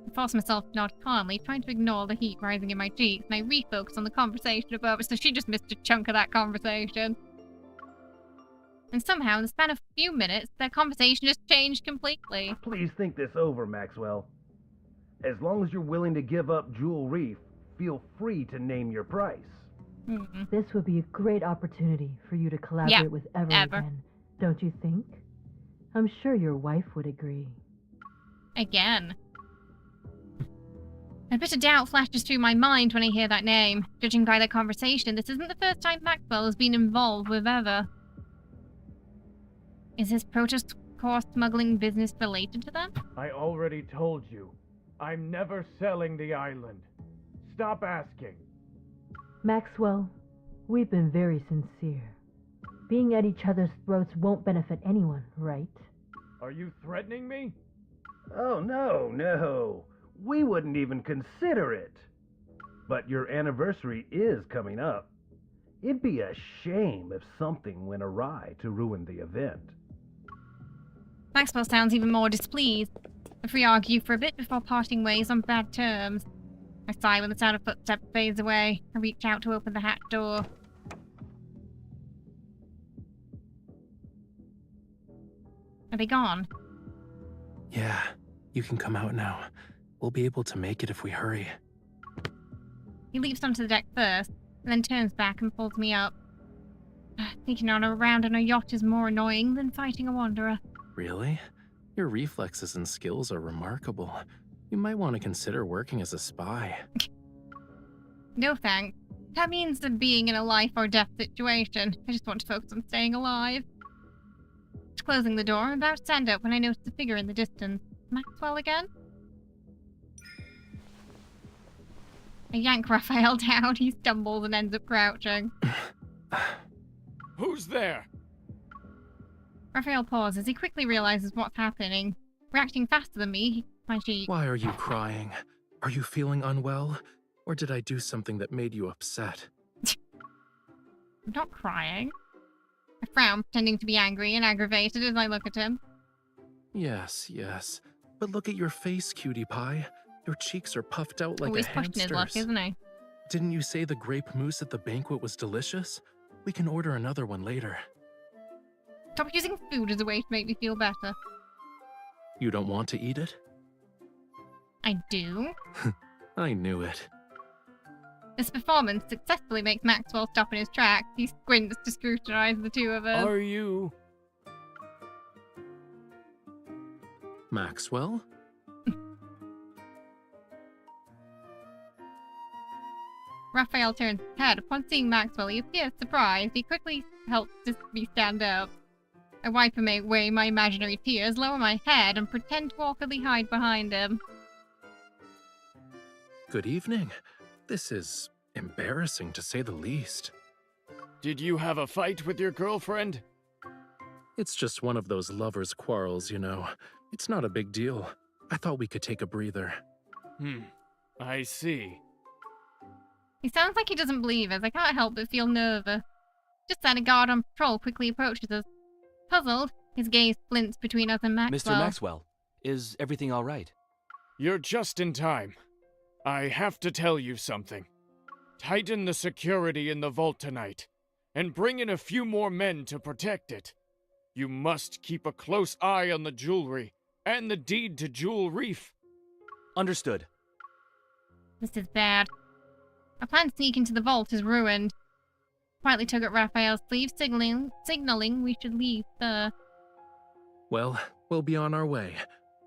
I force myself to nod calmly, trying to ignore the heat rising in my cheeks, and I refocus on the conversation above us, so she just missed a chunk of that conversation. And somehow, in the span of a few minutes, their conversation just changed completely. Please think this over, Maxwell. As long as you're willing to give up Jewel Reef, feel free to name your price. This would be a great opportunity for you to collaborate with Ever again, don't you think? I'm sure your wife would agree. Again. A bit of doubt flashes through my mind when I hear that name. Judging by their conversation, this isn't the first time Maxwell has been involved with Ever. Is his protest core smuggling business related to them? I already told you. I'm never selling the island. Stop asking. Maxwell, we've been very sincere. Being at each other's throats won't benefit anyone, right? Are you threatening me? Oh, no. We wouldn't even consider it. But your anniversary is coming up. It'd be a shame if something went awry to ruin the event. Maxwell sounds even more displeased. If we argue for a bit before parting ways on bad terms. I sigh when the sound of footsteps fades away. I reach out to open the hatch door. Are they gone? Yeah, you can come out now. We'll be able to make it if we hurry. He leaps onto the deck first, and then turns back and pulls me up. Sneaking on around on a yacht is more annoying than fighting a wanderer. Really? Your reflexes and skills are remarkable. You might want to consider working as a spy. No thanks. That means being in a life or death situation. I just want to focus on staying alive. Closing the door, I'm about to stand up when I notice a figure in the distance. Maxwell again? I yank Rafayel down. He stumbles and ends up crouching. Who's there? Rafayel pauses. He quickly realizes what's happening. Reacting faster than me, my cheek. Why are you crying? Are you feeling unwell? Or did I do something that made you upset? I'm not crying. I frown, pretending to be angry and aggravated as I look at him. Yes. But look at your face, cutie pie. Your cheeks are puffed out like he's a hamster's. pushing his luck, isn't he? Didn't you say the grape mousse at the banquet was delicious? We can order another one later. Stop using food as a way to make me feel better. You don't want to eat it? I do. I knew it. This performance successfully makes Maxwell stop in his tracks. He squints to scrutinize the two of us. Are you... Maxwell? Rafayel turns his head. Upon seeing Maxwell, he appears surprised. He quickly helps me stand up. I wipe away my imaginary tears, lower my head, and pretend to awkwardly hide behind him. Good evening. This is embarrassing, to say the least. Did you have a fight with your girlfriend? It's just one of those lovers' quarrels, you know. It's not a big deal. I thought we could take a breather. I see. He sounds like he doesn't believe us. I can't help but feel nervous. Just then, a guard on patrol quickly approaches us. Puzzled, his gaze splints between us and Maxwell. Mr. Maxwell, is everything all right? You're just in time. I have to tell you something. Tighten the security in the vault tonight, and bring in a few more men to protect it. You must keep a close eye on the jewelry, and the deed to Jewel Reef. Understood. This is bad. Our plan to sneak into the vault is ruined. Quietly tug at Raphael's sleeve, signaling we should leave the... Well, we'll be on our way.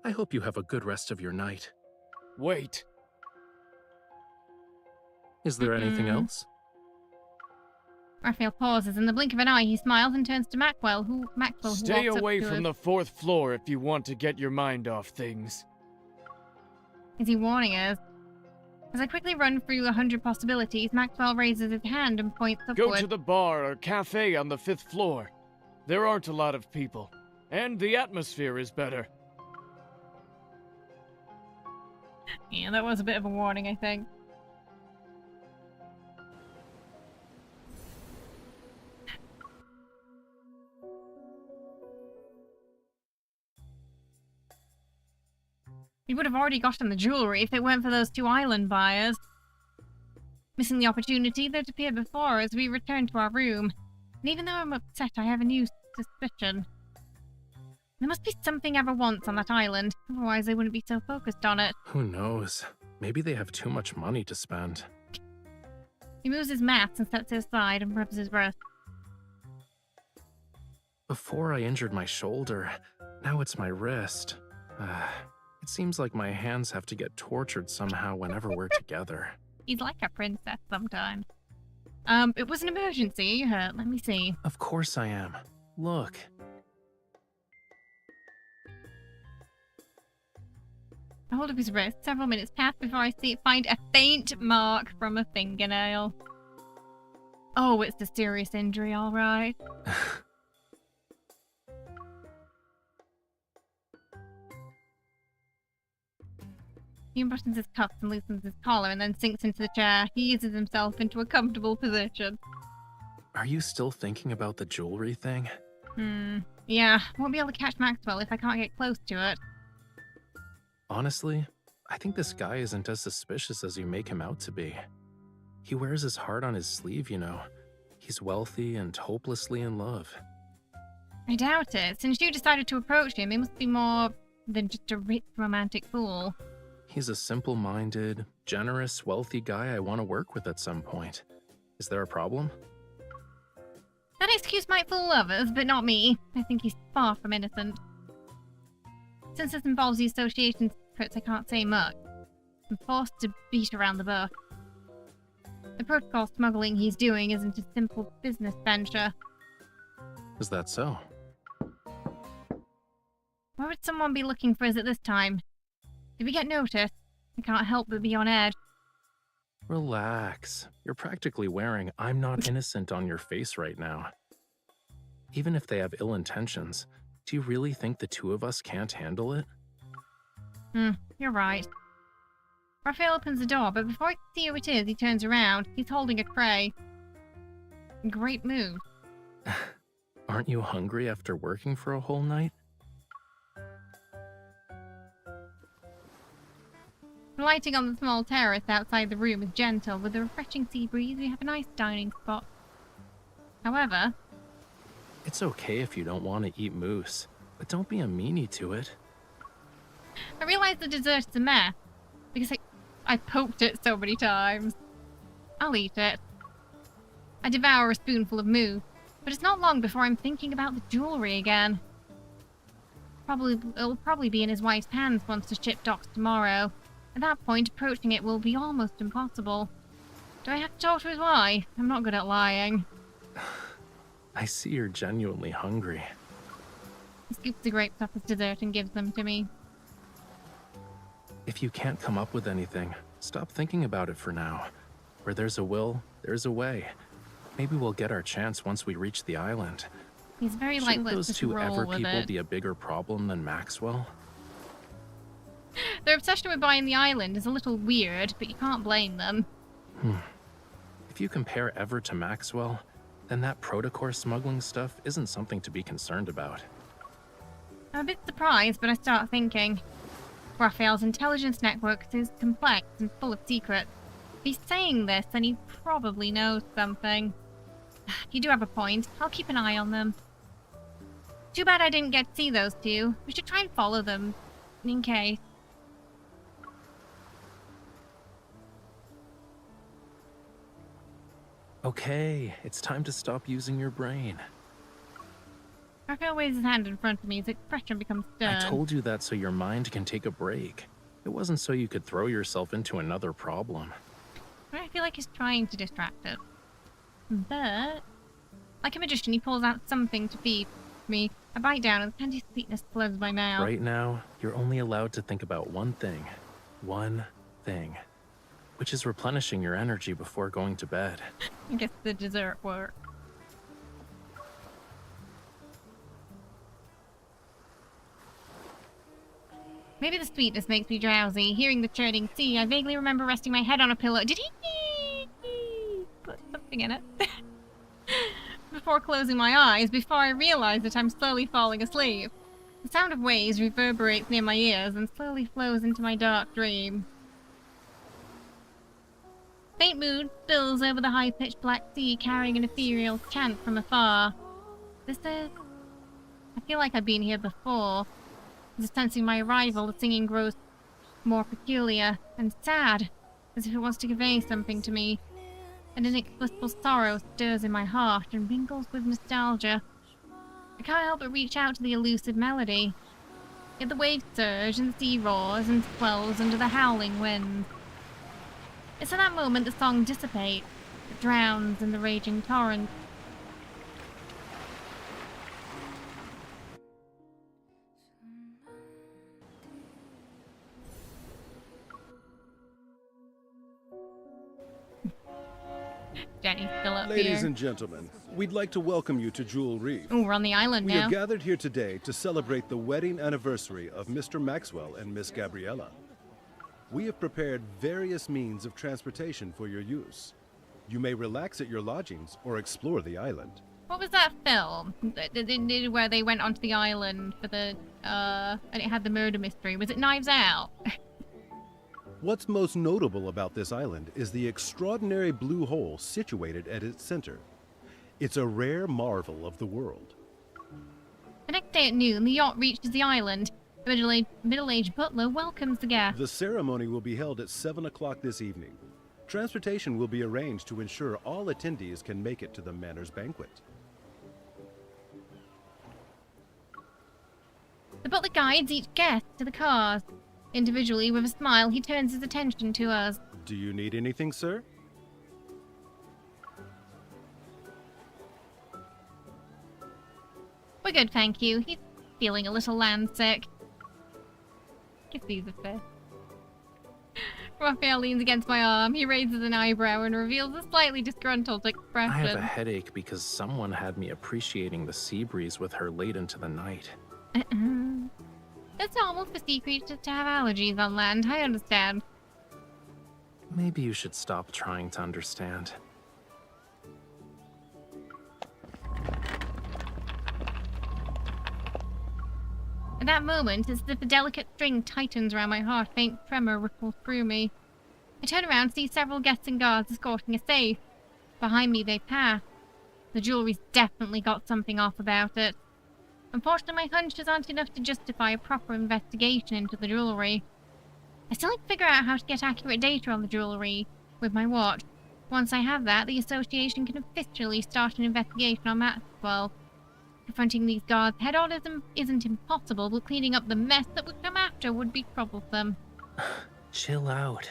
I hope you have a good rest of your night. Wait. Is there anything else? Raphael pauses. In the blink of an eye, he smiles and turns to Maxwell, who Stay walks away up to from us. the 4th floor if you want to get your mind off things. Is he warning us? As I quickly run through 100 possibilities, Maxwell raises his hand and points upward. Go to the bar or cafe on the 5th floor. There aren't a lot of people, and the atmosphere is better. Yeah, that was a bit of a warning, I think. We would have already gotten the jewelry if it weren't for those 2 island buyers. Missing the opportunity, they'd appear before as we return to our room. And even though I'm upset, I have a new suspicion. There must be something Ever wants on that island, otherwise they wouldn't be so focused on it. Who knows? Maybe they have too much money to spend. He moves his mats and sets it aside and rubs his wrist. Before I injured my shoulder, now it's my wrist. It seems like my hands have to get tortured somehow whenever we're together. He's like a princess sometimes. It was an emergency. You hurt. Let me see. Of course I am. Look. I hold up his wrist. Several minutes pass before I find a faint mark from a fingernail. Oh, it's a serious injury, all right. He unbuttons his cuffs and loosens his collar and then sinks into the chair. He eases himself into a comfortable position. Are you still thinking about the jewelry thing? Yeah, won't be able to catch Maxwell if I can't get close to it. Honestly, I think this guy isn't as suspicious as you make him out to be. He wears his heart on his sleeve, you know. He's wealthy and hopelessly in love. I doubt it. Since you decided to approach him, he must be more than just a rich, romantic fool. He's a simple-minded, generous, wealthy guy I want to work with at some point. Is there a problem? That excuse might fool others, but not me. I think he's far from innocent. Since this involves the association secrets, I can't say much. I'm forced to beat around the bush. The protocol smuggling he's doing isn't a simple business venture. Is that so? Why would someone be looking for us at this time? Did we get noticed? I can't help but be on edge. Relax. You're practically wearing "I'm not innocent" on your face right now. Even if they have ill intentions, do you really think the 2 of us can't handle it? You're right. Raphael opens the door, but before I can see who it is, he turns around. He's holding a tray. Great move. Aren't you hungry after working for a whole night? The lighting on the small terrace outside the room is gentle. With a refreshing sea breeze, we have a nice dining spot. However... It's okay if you don't want to eat moose, but don't be a meanie to it. I realize the dessert is a mess, because I poked it so many times. I'll eat it. I devour a spoonful of mousse, but it's not long before I'm thinking about the jewelry again. It'll probably be in his wife's hands once the ship docks tomorrow. At that point, approaching it will be almost impossible. Do I have to talk to his wife? I'm not good at lying. I see you're genuinely hungry. He scoops the grapes off his dessert and gives them to me. If you can't come up with anything, stop thinking about it for now. Where there's a will, there's a way. Maybe we'll get our chance once we reach the island. He's very Shouldn't likely those to 2 roll ever with people it. be a bigger problem than Maxwell? Their obsession with buying the island is a little weird, but you can't blame them. If you compare Ever to Maxwell, then that protocore smuggling stuff isn't something to be concerned about. I'm a bit surprised, but I start thinking. Raphael's intelligence network is complex and full of secrets. If he's saying this, then he probably knows something. You do have a point. I'll keep an eye on them. Too bad I didn't get to see those 2. We should try and follow them, in case. Okay, it's time to stop using your brain. Raphael waves his hand in front of me. His expression becomes stern. I told you that so your mind can take a break. It wasn't so you could throw yourself into another problem. I feel like he's trying to distract it. But, like a magician, he pulls out something to feed me. I bite down and the candy sweetness flows my mouth. Right now, you're only allowed to think about one thing, which is replenishing your energy before going to bed. I guess the dessert worked. Maybe the sweetness makes me drowsy. Hearing the churning sea, I vaguely remember resting my head on a pillow. Did he put something in it? Before closing my eyes, before I realize that I'm slowly falling asleep. The sound of waves reverberates near my ears and slowly flows into my dark dream. Faint mood spills over the high-pitched black sea, carrying an ethereal chant from afar. This is... I feel like I've been here before. As sensing my arrival, the singing grows more peculiar and sad, as if it wants to convey something to me. An inexplicable sorrow stirs in my heart and mingles with nostalgia. I can't help but reach out to the elusive melody. Yet the waves surge and the sea roars and swells under the howling wind. It's in that moment the song dissipates. It drowns in the raging torrent. Jenny's still up Ladies here. and gentlemen, we'd like to welcome you to Jewel Reef. Ooh, we're on the island We now. are gathered here today to celebrate the wedding anniversary of Mr. Maxwell and Miss Gabriella. We have prepared various means of transportation for your use. You may relax at your lodgings or explore the island. What was that film where they went onto the island for the and it had the murder mystery? Was it Knives Out? What's most notable about this island is the extraordinary blue hole situated at its center. It's a rare marvel of the world. The next day at noon, the yacht reaches the island. The middle-aged butler welcomes the guests. The ceremony will be held at 7 o'clock this evening. Transportation will be arranged to ensure all attendees can make it to the manor's banquet. The butler guides each guest to the cars. Individually, with a smile, he turns his attention to us. Do you need anything, sir? We're good, thank you. He's feeling a little landsick. Give these a fist. Raphael leans against my arm. He raises an eyebrow and reveals a slightly disgruntled expression. I have a headache because someone had me appreciating the sea breeze with her late into the night. It's normal for sea creatures to have allergies on land, I understand. Maybe you should stop trying to understand. At that moment, as if a delicate string tightens around my heart, faint tremor ripples through me. I turn around, see several guests and guards escorting a safe. Behind me, they pass. The jewelry's definitely got something off about it. Unfortunately, my hunches aren't enough to justify a proper investigation into the jewelry. I still need to figure out how to get accurate data on the jewelry with my watch. Once I have that, the association can officially start an investigation on Maxwell. Confronting these guards head-on isn't impossible, but cleaning up the mess that would come after would be troublesome. Chill out.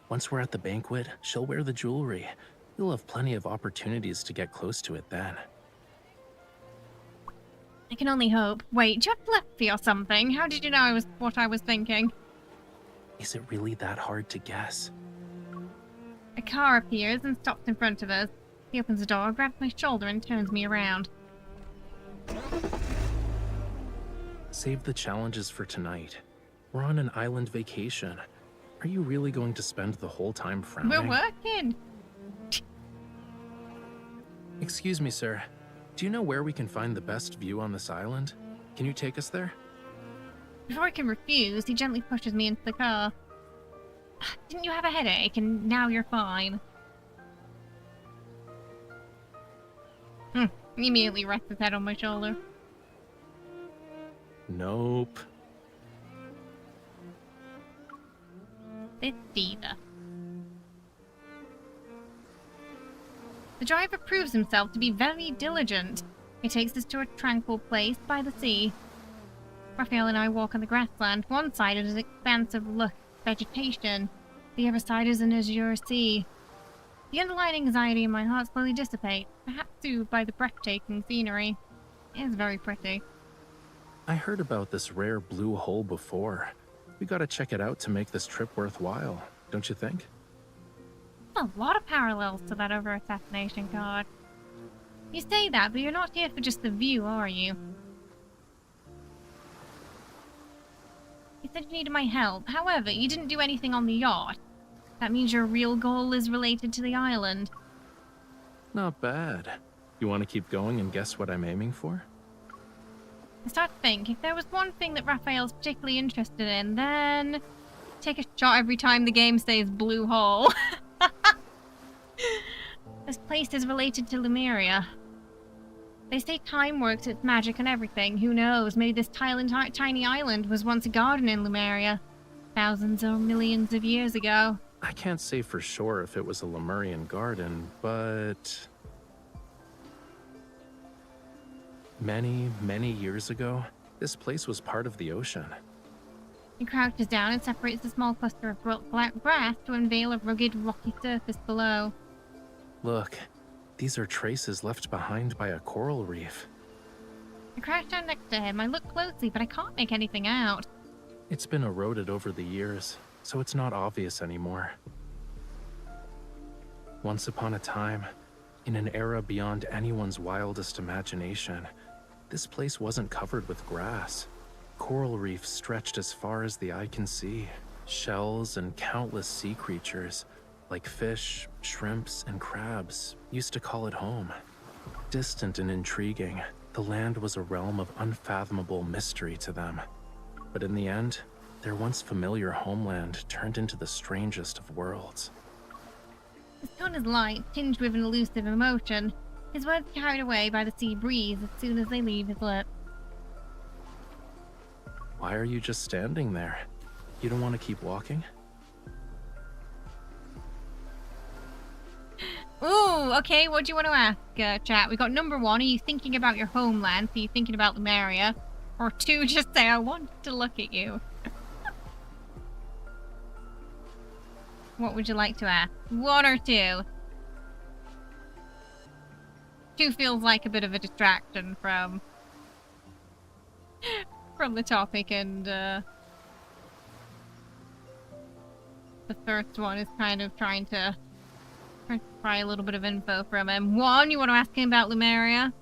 Once we're at the banquet, she'll wear the jewelry. You'll have plenty of opportunities to get close to it then. I can only hope. Wait, do you have telepathy or something? How did you know what I was thinking? Is it really that hard to guess? A car appears and stops in front of us. He opens the door, grabs my shoulder, and turns me around. Save the challenges for tonight. We're on an island vacation. Are you really going to spend the whole time frowning? We're working. Excuse me, sir. Do you know where we can find the best view on this island? Can you take us there? Before I can refuse, he gently pushes me into the car. Didn't you have a headache and now you're fine? He immediately rests his head on my shoulder. Nope. This diva. The driver proves himself to be very diligent. He takes us to a tranquil place by the sea. Raphael and I walk on the grassland. One side is an expanse of lush vegetation. The other side is an azure sea. The underlying anxiety in my heart slowly dissipates, perhaps soothed by the breathtaking scenery. It is very pretty. I heard about this rare blue hole before. We gotta check it out to make this trip worthwhile, don't you think? A lot of parallels to that over assassination card. You say that, but you're not here for just the view, are you? You said you needed my help. However, you didn't do anything on the yacht. That means your real goal is related to the island. Not bad. You want to keep going and guess what I'm aiming for? I start to think, if there was one thing that Rafayel's particularly interested in, then take a shot every time the game says blue hole. This place is related to Lemuria. They say time works its magic on everything. Who knows? Maybe this tiny island was once a garden in Lemuria. Thousands or millions of years ago. I can't say for sure if it was a Lemurian garden, but... Many years ago, this place was part of the ocean. He crouches down and separates a small cluster of black grass to unveil a rugged, rocky surface below. Look, these are traces left behind by a coral reef. I crouch down next to him. I look closely, but I can't make anything out. It's been eroded over the years, so it's not obvious anymore. Once upon a time, in an era beyond anyone's wildest imagination, this place wasn't covered with grass. Coral reefs stretched as far as the eye can see. Shells and countless sea creatures, like fish, shrimps, and crabs, used to call it home. Distant and intriguing, the land was a realm of unfathomable mystery to them. But in the end, their once familiar homeland turned into the strangest of worlds. His tone is light, tinged with an elusive emotion. His words carried away by the sea breeze as soon as they leave his lips. Why are you just standing there? You don't want to keep walking? Ooh, okay, what do you want to ask, chat? We got number 1, are you thinking about your homeland? Are you thinking about Lemuria? Or 2, just say, I wanted to look at you. What would you like to ask? 1 or 2? 2 feels like a bit of a distraction from the topic, and the first one is kind of trying to pry a little bit of info from him. 1, you want to ask him about Lemuria?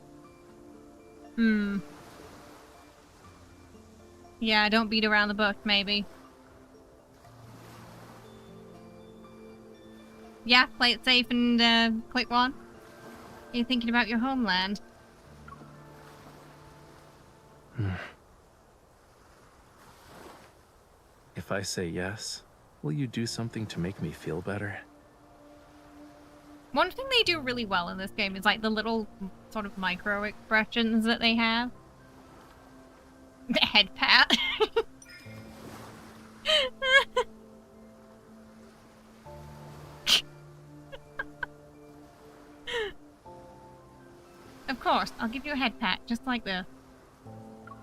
Yeah, don't beat around the bush, maybe. Yeah, play it safe and click 1. Are you thinking about your homeland? If I say yes, will you do something to make me feel better? One thing they do really well in this game is like the little sort of micro expressions that they have. The head pat. Of course, I'll give you a head pat, just like this.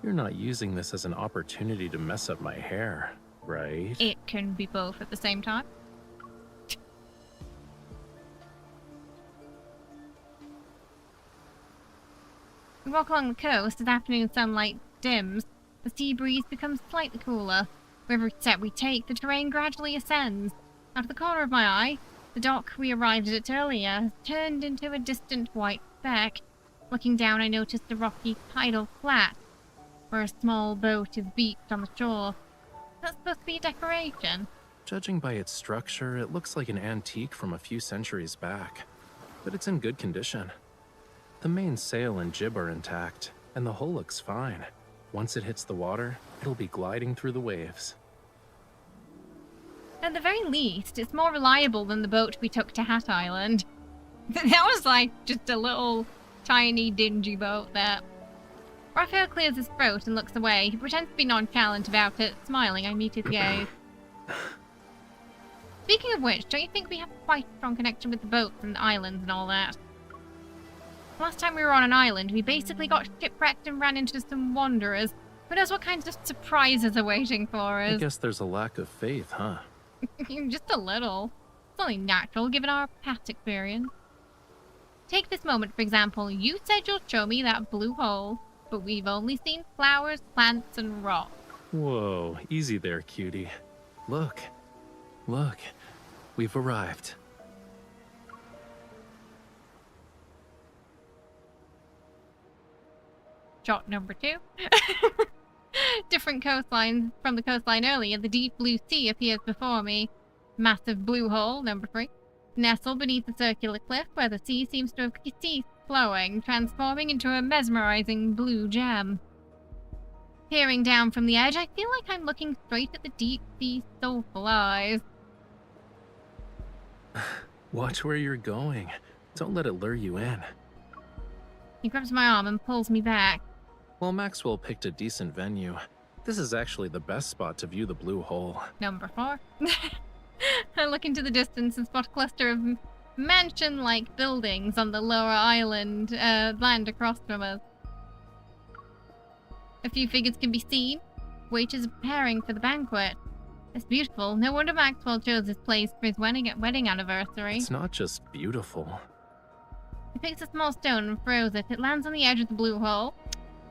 You're not using this as an opportunity to mess up my hair, right? It can be both at the same time. We walk along the coast as afternoon sunlight dims. The sea breeze becomes slightly cooler. Wherever step we take, the terrain gradually ascends. Out of the corner of my eye, the dock we arrived at earlier has turned into a distant white speck. Looking down, I noticed a rocky tidal flat, where a small boat is beached on the shore. That's supposed to be a decoration. Judging by its structure, it looks like an antique from a few centuries back, but it's in good condition. The main sail and jib are intact, and the hull looks fine. Once it hits the water, it'll be gliding through the waves. At the very least, it's more reliable than the boat we took to Hat Island. That was like just a little tiny dingy boat there. Raphael clears his throat and looks away. He pretends to be nonchalant about it. Smiling, I meet his gaze. Speaking of which, don't you think we have quite a strong connection with the boats and the islands and all that? Last time we were on an island, we basically got shipwrecked and ran into some wanderers. Who knows what kinds of surprises are waiting for us? I guess there's a lack of faith, huh? Just a little. It's only natural given our past experience. Take this moment, for example. You said you'll show me that blue hole, but we've only seen flowers, plants, and rock. Whoa, easy there, cutie. Look. Look. We've arrived. Shot number 2. Different coastline from the coastline earlier, the deep blue sea appears before me. Massive blue hole, number 3. Nestled beneath the circular cliff where the sea seems to have ceased flowing, transforming into a mesmerizing blue gem. Peering down from the edge, I feel like I'm looking straight at the deep sea soulful eyes. Watch where you're going. Don't let it lure you in. He grabs my arm and pulls me back. Well, Maxwell picked a decent venue. This is actually the best spot to view the blue hole. Number 4. I look into the distance and spot a cluster of mansion-like buildings on the lower island, land across from us. A few figures can be seen. Waiters are preparing for the banquet. It's beautiful. No wonder Maxwell chose this place for his wedding anniversary. It's not just beautiful. He picks a small stone and throws it. It lands on the edge of the blue hole,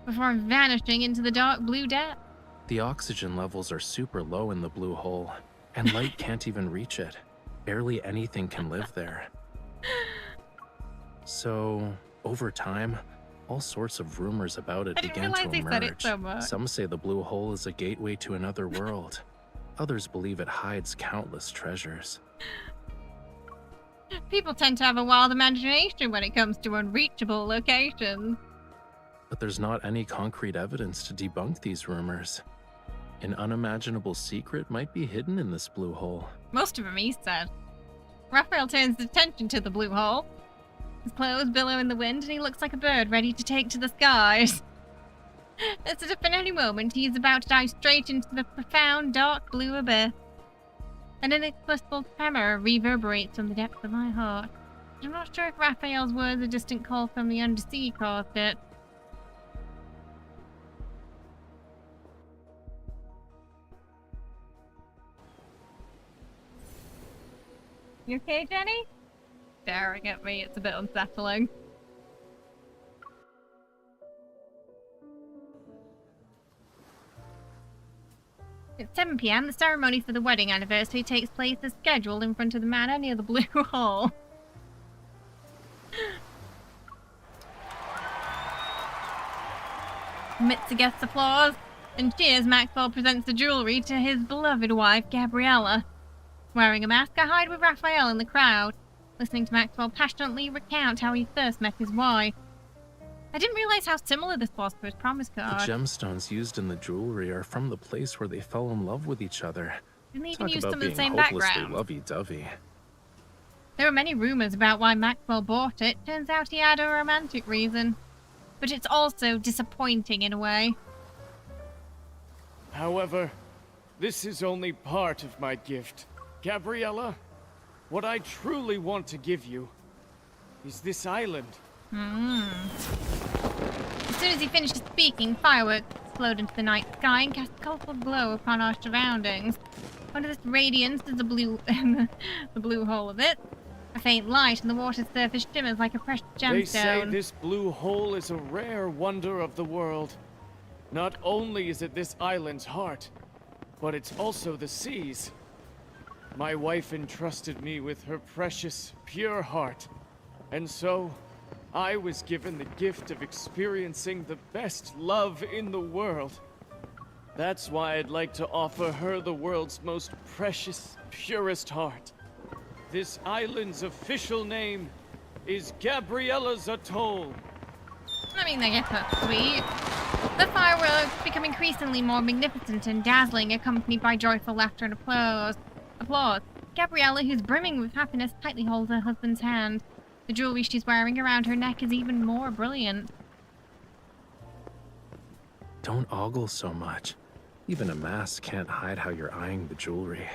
before vanishing into the dark blue depths. The oxygen levels are super low in the blue hole, and light can't even reach it. Barely anything can live there. So, over time, all sorts of rumors about it began to emerge. Some say the blue hole is a gateway to another world. Others believe it hides countless treasures. People tend to have a wild imagination when it comes to unreachable locations. But there's not any concrete evidence to debunk these rumors. An unimaginable secret might be hidden in this blue hole. Most of them, he said. Raphael turns his attention to the blue hole. His clothes billow in the wind and he looks like a bird ready to take to the skies. It's as if at any moment he is about to dive straight into the profound dark blue abyss. An inexplicable tremor reverberates from the depths of my heart. I'm not sure if Raphael's words, a distant call from the undersea, caused it. You okay, Jenny? Staring at me, it's a bit unsettling. It's 7 PM. The ceremony for the wedding anniversary takes place as scheduled in front of the manor near the Blue Hole. Amidst the guests' applause and cheers, Maxwell presents the jewelry to his beloved wife, Gabriella. Wearing a mask, I hide with Raphael in the crowd, listening to Maxwell passionately recount how he first met his wife. I didn't realize how similar this was to his promise card. The gemstones used in the jewelry are from the place where they fell in love with each other. Didn't even Talk use about them in being the same hopelessly background. lovey-dovey. There were many rumors about why Maxwell bought it. Turns out he had a romantic reason. But it's also disappointing in a way. However, this is only part of my gift. Gabriella, what I truly want to give you is this island. As soon as he finishes speaking, fireworks explode into the night sky and cast a colorful glow upon our surroundings. Under this radiance is the blue hole of it. A faint light and the water's surface shimmers like a precious gemstone. They say this blue hole is a rare wonder of the world. Not only is it this island's heart, but it's also the sea's. My wife entrusted me with her precious, pure heart, and so I was given the gift of experiencing the best love in the world. That's why I'd like to offer her the world's most precious, purest heart. This island's official name is Gabriella's Atoll. I mean, I guess that's sweet. The fireworks become increasingly more magnificent and dazzling, accompanied by joyful laughter and applause. Gabriella, who's brimming with happiness, tightly holds her husband's hand. The jewelry she's wearing around her neck is even more brilliant. Don't ogle so much. Even a mask can't hide how you're eyeing the jewelry.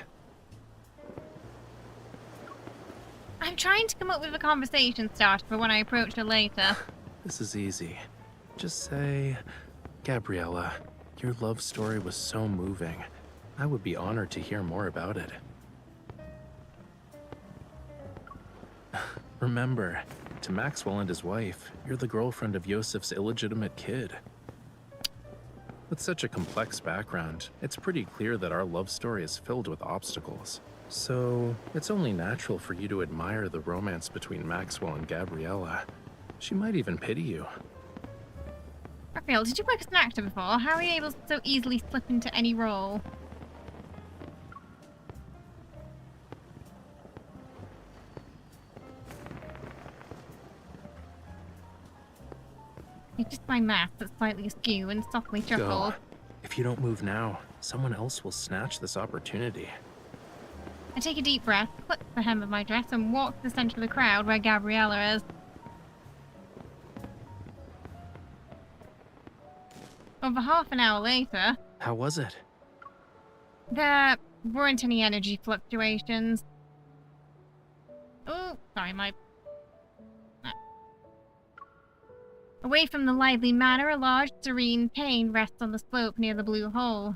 I'm trying to come up with a conversation starter for when I approach her later. This is easy. Just say, Gabriella, your love story was so moving. I would be honored to hear more about it. Remember, to Maxwell and his wife, you're the girlfriend of Yosef's illegitimate kid. With such a complex background, it's pretty clear that our love story is filled with obstacles. So, it's only natural for you to admire the romance between Maxwell and Gabriella. She might even pity you. Rafayel, did you work as an actor before? How are you able to so easily slip into any role? It's just my math that's slightly askew and softly chuckled. Go. If you don't move now, someone else will snatch this opportunity. I take a deep breath, clip the hem of my dress, and walk to the center of the crowd where Gabriella is. Over half an hour later... How was it? There weren't any energy fluctuations. Oh, sorry, my... Away from the lively manor, a large, serene pane rests on the slope near the blue hole.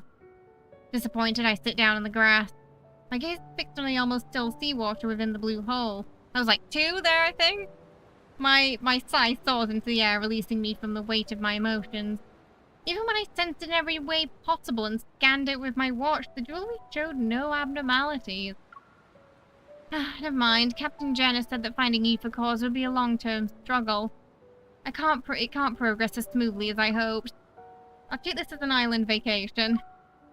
Disappointed, I sit down in the grass. My gaze is fixed on the almost still seawater within the blue hole. I was like 2 there, I think? My sigh soars into the air, releasing me from the weight of my emotions. Even when I sensed it in every way possible and scanned it with my watch, the jewelry showed no abnormalities. Never mind. Captain Jenner said that finding Aoife cause would be a long-term struggle. It can't progress as smoothly as I hoped. I'll treat this as an island vacation.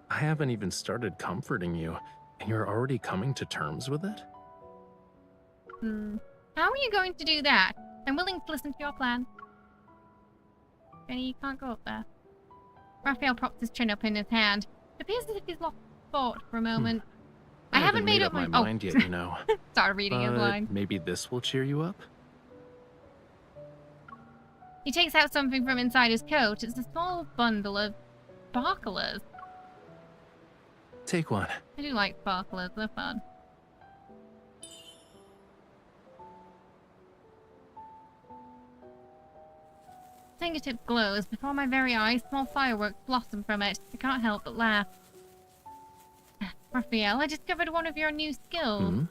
I haven't even started comforting you, and you're already coming to terms with it? How are you going to do that? I'm willing to listen to your plan. Jenny, you can't go up there. Rafayel props his chin up in his hand. It appears as if he's lost thought for a moment. I haven't made up my mind yet, you know. Started reading his line. Maybe this will cheer you up? He takes out something from inside his coat. It's a small bundle of sparklers. Take one. I do like sparklers, they're fun. Fingertip glows. Before my very eyes, small fireworks blossom from it. I can't help but laugh. Rafayel, I discovered one of your new skills.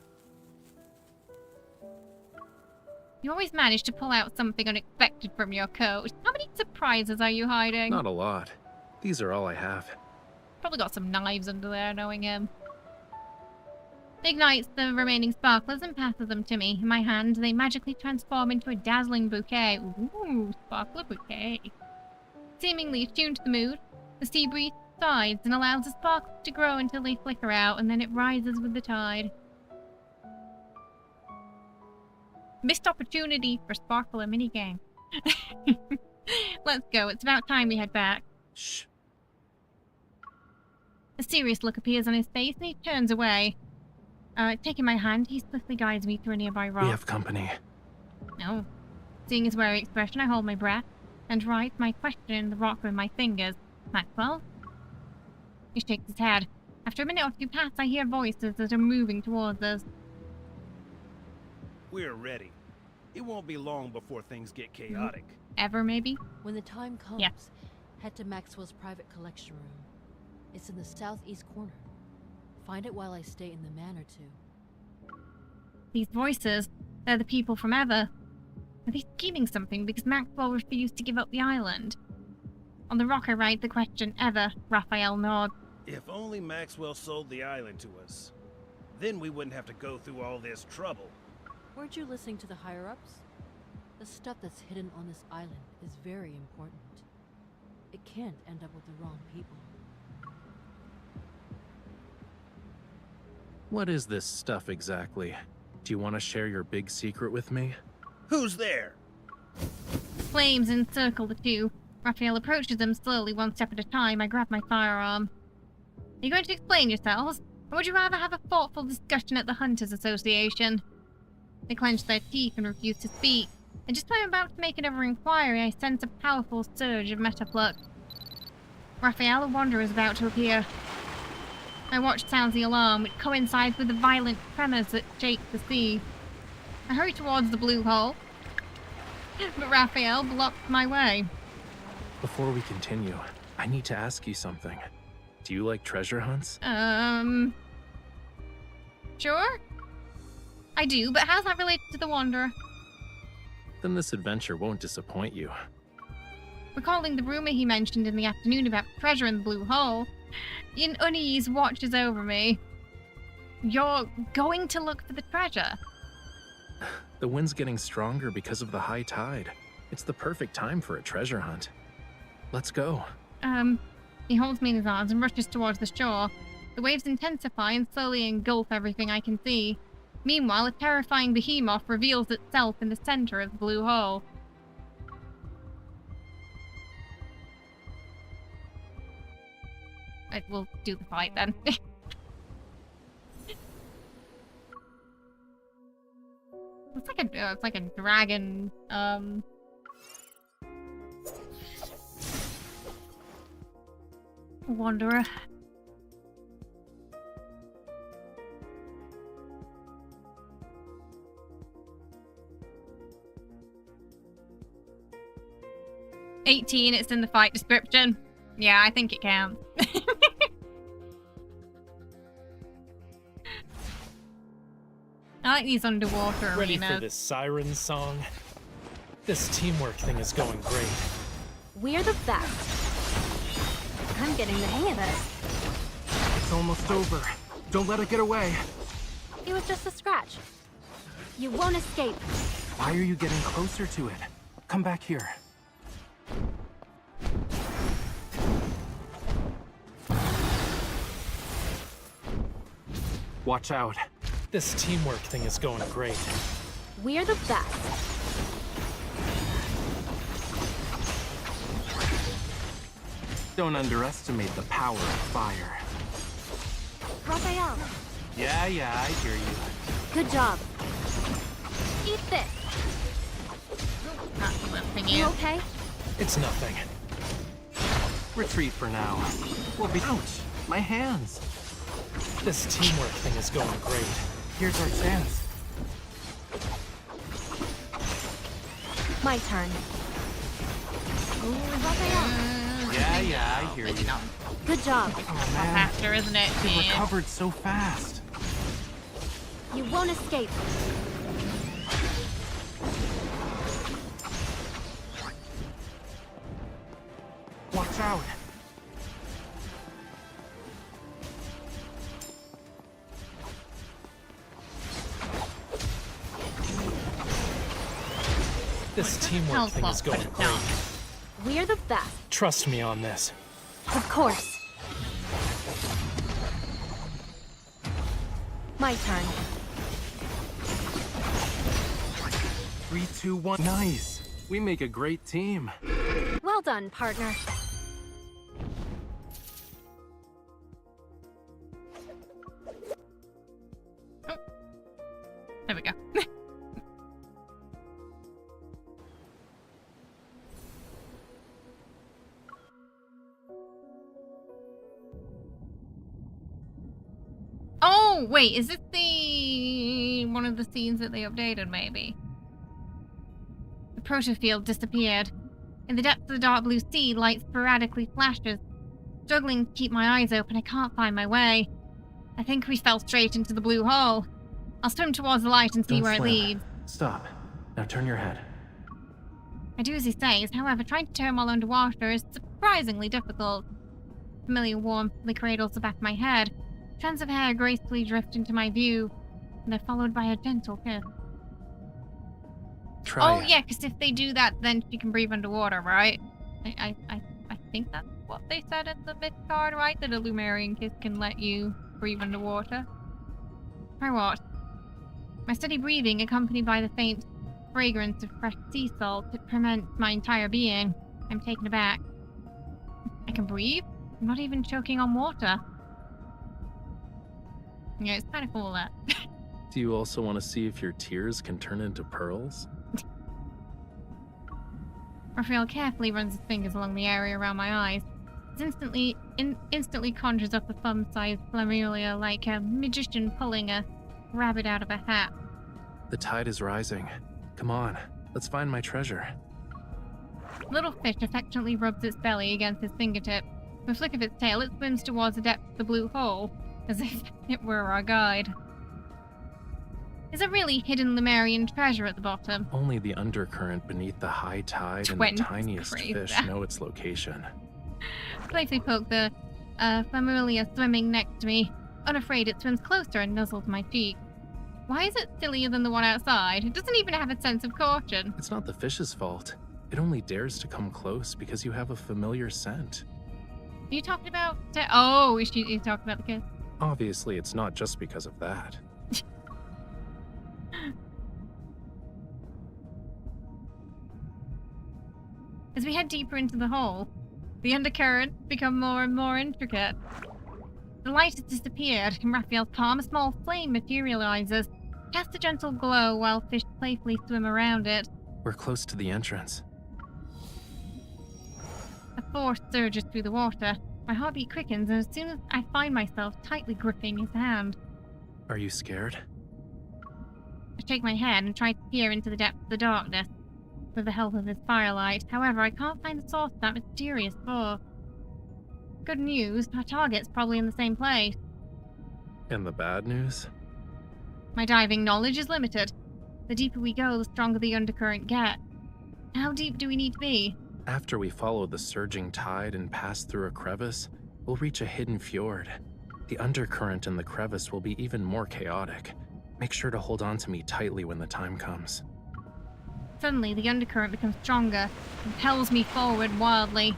You always manage to pull out something unexpected from your coat. How many surprises are you hiding? Not a lot. These are all I have. Probably got some knives under there, knowing him. Ignites the remaining sparklers and passes them to me. In my hand, they magically transform into a dazzling bouquet. Ooh, sparkler bouquet. Seemingly attuned to the mood, the sea breeze subsides and allows the sparkles to grow until they flicker out, and then it rises with the tide. Missed opportunity for sparkler minigame. Let's go. It's about time we head back. Shh. A serious look appears on his face, and he turns away. Taking my hand, he swiftly guides me through a nearby rock. We have company. No. Seeing his wary expression, I hold my breath and write my question in the rock with my fingers. Maxwell? He shakes his head. After a minute or two pass, I hear voices that are moving towards us. We're ready. It won't be long before things get chaotic. Ever, maybe? When the time comes, yes. Head to Maxwell's private collection room. It's in the southeast corner. Find it while I stay in the manor, too. These voices, they're the people from Ever. Are they scheming something because Maxwell refused to give up the island? On the rock I write the question, Ever. Rafayel nods. If only Maxwell sold the island to us. Then we wouldn't have to go through all this trouble. Weren't you listening to the higher-ups? The stuff that's hidden on this island is very important. It can't end up with the wrong people. What is this stuff exactly? Do you want to share your big secret with me? Who's there? Flames encircle the two. Rafayel approaches them slowly, one step at a time. I grab my firearm. Are you going to explain yourselves? Or would you rather have a thoughtful discussion at the Hunters Association? They clench their teeth and refuse to speak. And just when I'm about to make another inquiry, I sense a powerful surge of metaflux. Rafayel, a wanderer, is about to appear. My watch sounds the alarm, which coincides with the violent tremors that shake the sea. I hurry towards the blue hole, but Rafayel blocks my way. Before we continue, I need to ask you something. Do you like treasure hunts? Sure? I do, but how's that related to the Wanderer? Then this adventure won't disappoint you. Recalling the rumor he mentioned in the afternoon about treasure in the blue hole, an unease watches over me. You're going to look for the treasure? The wind's getting stronger because of the high tide. It's the perfect time for a treasure hunt. Let's go. He holds me in his arms and rushes towards the shore. The waves intensify and slowly engulf everything I can see. Meanwhile, a terrifying behemoth reveals itself in the center of the blue hole. We'll do the fight then. It's like a dragon, Wanderer. $18, it's in the fight description. Yeah, I think it counts. I like these underwater arenas. Ready for this siren song? This teamwork thing is going great. We're the best. I'm getting the hang of this. It's almost over. Don't let it get away. It was just a scratch. You won't escape. Why are you getting closer to it? Come back here. Watch out. This teamwork thing is going great. We're the best. Don't underestimate the power of fire. Rafayel. Yeah, I hear you. Good job. Eat this. Not lifting You okay? It's nothing. Retreat for now. We'll be... Ouch! My hands! This teamwork thing is going great. Here's our chance. My turn. Yeah, I hear you. Good job. Oh, man. Faster, isn't it? You recovered so fast. You won't escape. Watch out. This teamwork thing is going great. We're the best. Trust me on this. Of course. My turn. 3, 2, 1. Nice. We make a great team. Well done, partner. Oh. There we go. Oh, wait, is this one of the scenes that they updated, maybe? The protofield disappeared. In the depths of the dark blue sea, light sporadically flashes. Struggling to keep my eyes open, I can't find my way. I think we fell straight into the blue hole. I'll swim towards the light and see where it leads. Stop. Now turn your head. I do as he says, however, trying to turn while underwater is surprisingly difficult. Familiar warmth cradles the back of my head. Strands of hair gracefully drift into my view, and they're followed by a gentle kiss. Try it. Yeah, because if they do that, then she can breathe underwater, right? I think that's what they said at the myth card, right? That a Lumerian kiss can let you breathe underwater. Try what? My steady breathing, accompanied by the faint fragrance of fresh sea salt, it ferments my entire being. I'm taken aback. I can breathe? I'm not even choking on water. Yeah, it's kind of cool, that. Do you also want to see if your tears can turn into pearls? Rafayel carefully runs his fingers along the area around my eyes. It instantly conjures up a thumb-sized flammula like a magician pulling a rabbit out of a hat. The tide is rising. Come on, let's find my treasure. Little fish affectionately rubs its belly against his fingertip. With a flick of its tail, it swims towards the depth of the blue hole, as if it were our guide. Is there really hidden Lemurian treasure at the bottom? Only the undercurrent beneath the high tide and the tiniest fish know its location. Playfully poke the familiar swimming next to me. Unafraid, it swims closer and nuzzles my cheek. Why is it sillier than the one outside? It doesn't even have a sense of caution. It's not the fish's fault. It only dares to come close because you have a familiar scent. Are you talking about... Oh, you're talking about the kiss? Obviously, it's not just because of that. As we head deeper into the hole, the undercurrents become more and more intricate. The light has disappeared. In Raphael's palm, a small flame materializes, casts a gentle glow while fish playfully swim around it. We're close to the entrance. A force surges through the water. My heartbeat quickens, and as soon as I find myself tightly gripping his hand. Are you scared? I shake my head and try to peer into the depths of the darkness with the help of his firelight. However, I can't find the source of that mysterious force. Good news, our target's probably in the same place. And the bad news? My diving knowledge is limited. The deeper we go, the stronger the undercurrent gets. How deep do we need to be? After we follow the surging tide and pass through a crevice, we'll reach a hidden fjord. The undercurrent in the crevice will be even more chaotic. Make sure to hold on to me tightly when the time comes. Suddenly, the undercurrent becomes stronger and impels me forward wildly.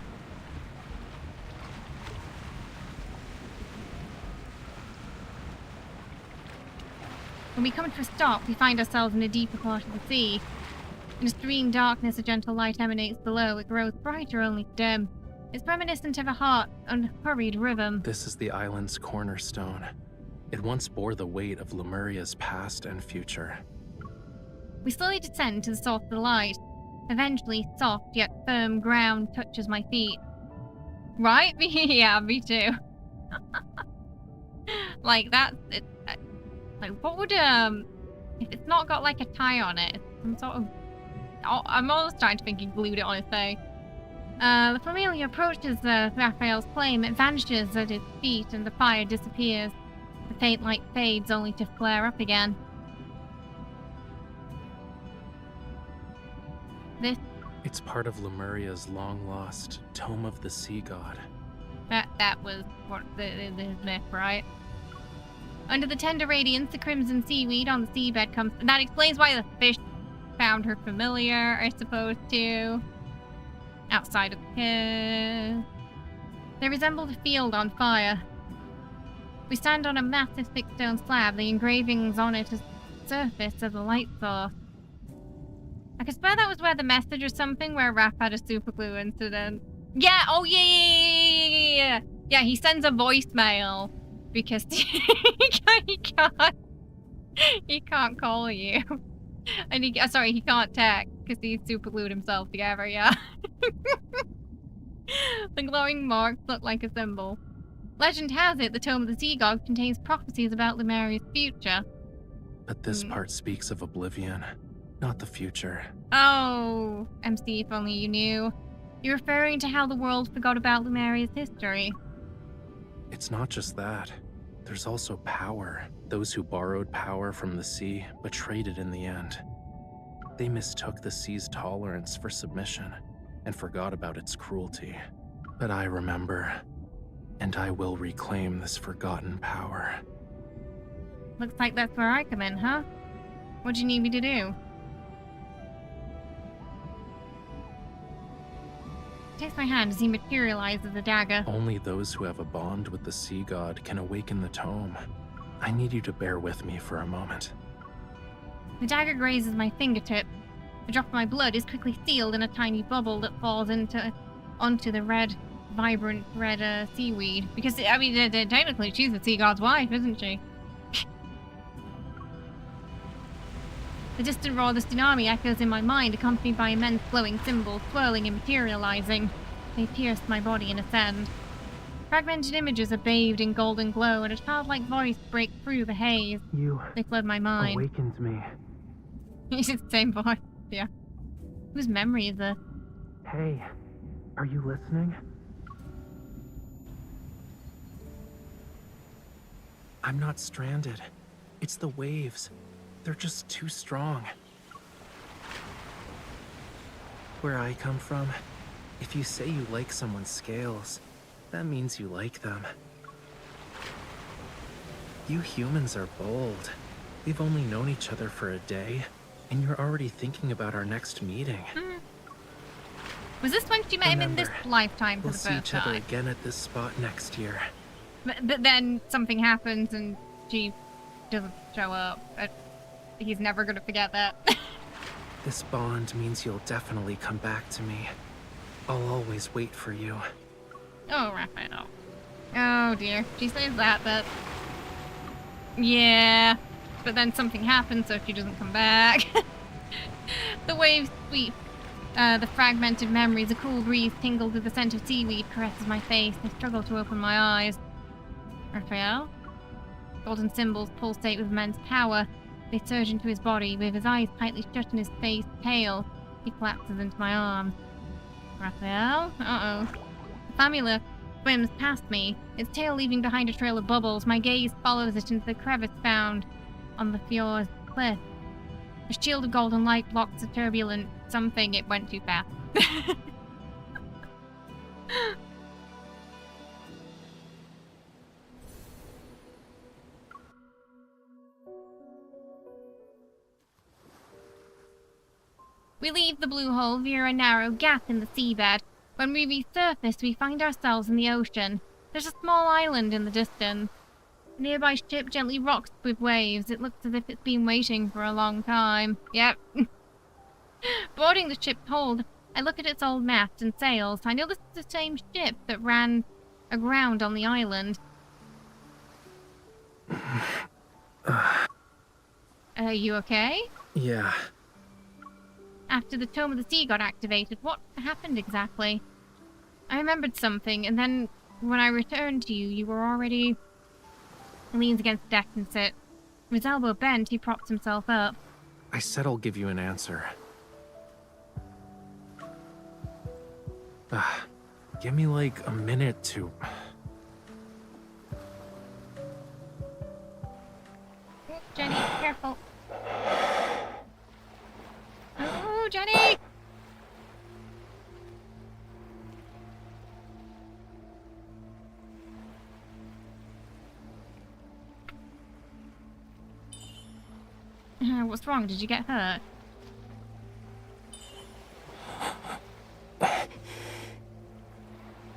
When we come to a stop, we find ourselves in a deeper part of the sea. In a serene darkness, a gentle light emanates below. It grows brighter, only dim. It's reminiscent of a hot, unhurried rhythm. This is the island's cornerstone. It once bore the weight of Lemuria's past and future. We slowly descend to the source of the light. Eventually, soft yet firm ground touches my feet. Right? Yeah, me too. Like, that's... like, what would, if it's not got, like, a tie on it, some sort of... I'm almost starting to think he glued it on his face. The familiar approaches Raphael's flame. It vanishes at his feet, and the fire disappears. The faint light fades, only to flare up again. This... It's part of Lemuria's long-lost Tome of the Sea God. That was what the myth, right? Under the tender radiance, the crimson seaweed on the seabed comes... And that explains why the fish found her familiar, I suppose, too. Outside of the kiss. They resemble the field on fire. We stand on a massive thick stone slab, the engravings on it as the surface of the light source. I could swear that was where the message or something, where Raph had a superglue incident. Yeah, oh yeah! Yeah, he sends a voicemail because he can't call you. And he can't text because he superglued himself together, yeah. The glowing marks look like a symbol. Legend has it the Tome of the Sea God contains prophecies about Lemuria's future. But this part speaks of oblivion, not the future. Oh, MC, if only you knew. You're referring to how the world forgot about Lemuria's history. It's not just that. There's also power. Those who borrowed power from the sea betrayed it in the end. They mistook the sea's tolerance for submission and forgot about its cruelty. But I remember, and I will reclaim this forgotten power. Looks like that's where I come in, huh? What do you need me to do? He takes my hand as he materializes a dagger. Only those who have a bond with the sea god can awaken the tome. I need you to bear with me for a moment. The dagger grazes my fingertip. A drop of my blood is quickly sealed in a tiny bubble that falls onto the vibrant red seaweed. Because, I mean, technically she's the sea god's wife, isn't she? The distant roar of the tsunami echoes in my mind, accompanied by immense glowing symbols swirling and materializing. They pierce my body and ascend. Fragmented images are bathed in golden glow, and a childlike voice breaks through the haze. They flood my mind. Awakened me. It's the same voice, yeah. Whose memory is this? Hey, are you listening? I'm not stranded. It's the waves. They're just too strong. Where I come from, if you say you like someone's scales, that means you like them. You humans are bold. We've only known each other for a day, and you're already thinking about our next meeting. Was this when she met him in this lifetime for We'll the see first each other time? again at this spot next year. But then something happens and she doesn't show up. He's never gonna forget that. This bond means you'll definitely come back to me. I'll always wait for you. Oh, Rafayel. Oh dear. She says that, but... Yeah. But then something happens, so she doesn't come back. The waves sweep. The fragmented memories, a cool breeze tingled with the scent of seaweed caresses my face. I struggle to open my eyes. Rafayel? Golden symbols pulsate with immense power. They surge into his body, with his eyes tightly shut and his face pale. He collapses into my arms. Rafayel? Uh-oh. The famula swims past me, its tail leaving behind a trail of bubbles. My gaze follows it into the crevice found on the fjord's cliff. A shield of golden light blocks the turbulent something. It went too fast. We leave the blue hole via a narrow gap in the seabed. When we resurface, we find ourselves in the ocean. There's a small island in the distance. A nearby ship gently rocks with waves. It looks as if it's been waiting for a long time. Yep. Boarding the ship's hold, I look at its old mast and sails. I know this is the same ship that ran aground on the island. Are you okay? Yeah. After the Tome of the Sea got activated, what happened exactly? I remembered something, and then when I returned to you, you were already... He leans against the deck and sits. With his elbow bent, he props himself up. I said I'll give you an answer. Give me like a minute to... Jenny, careful. Oh, Jenny! What's wrong? Did you get hurt?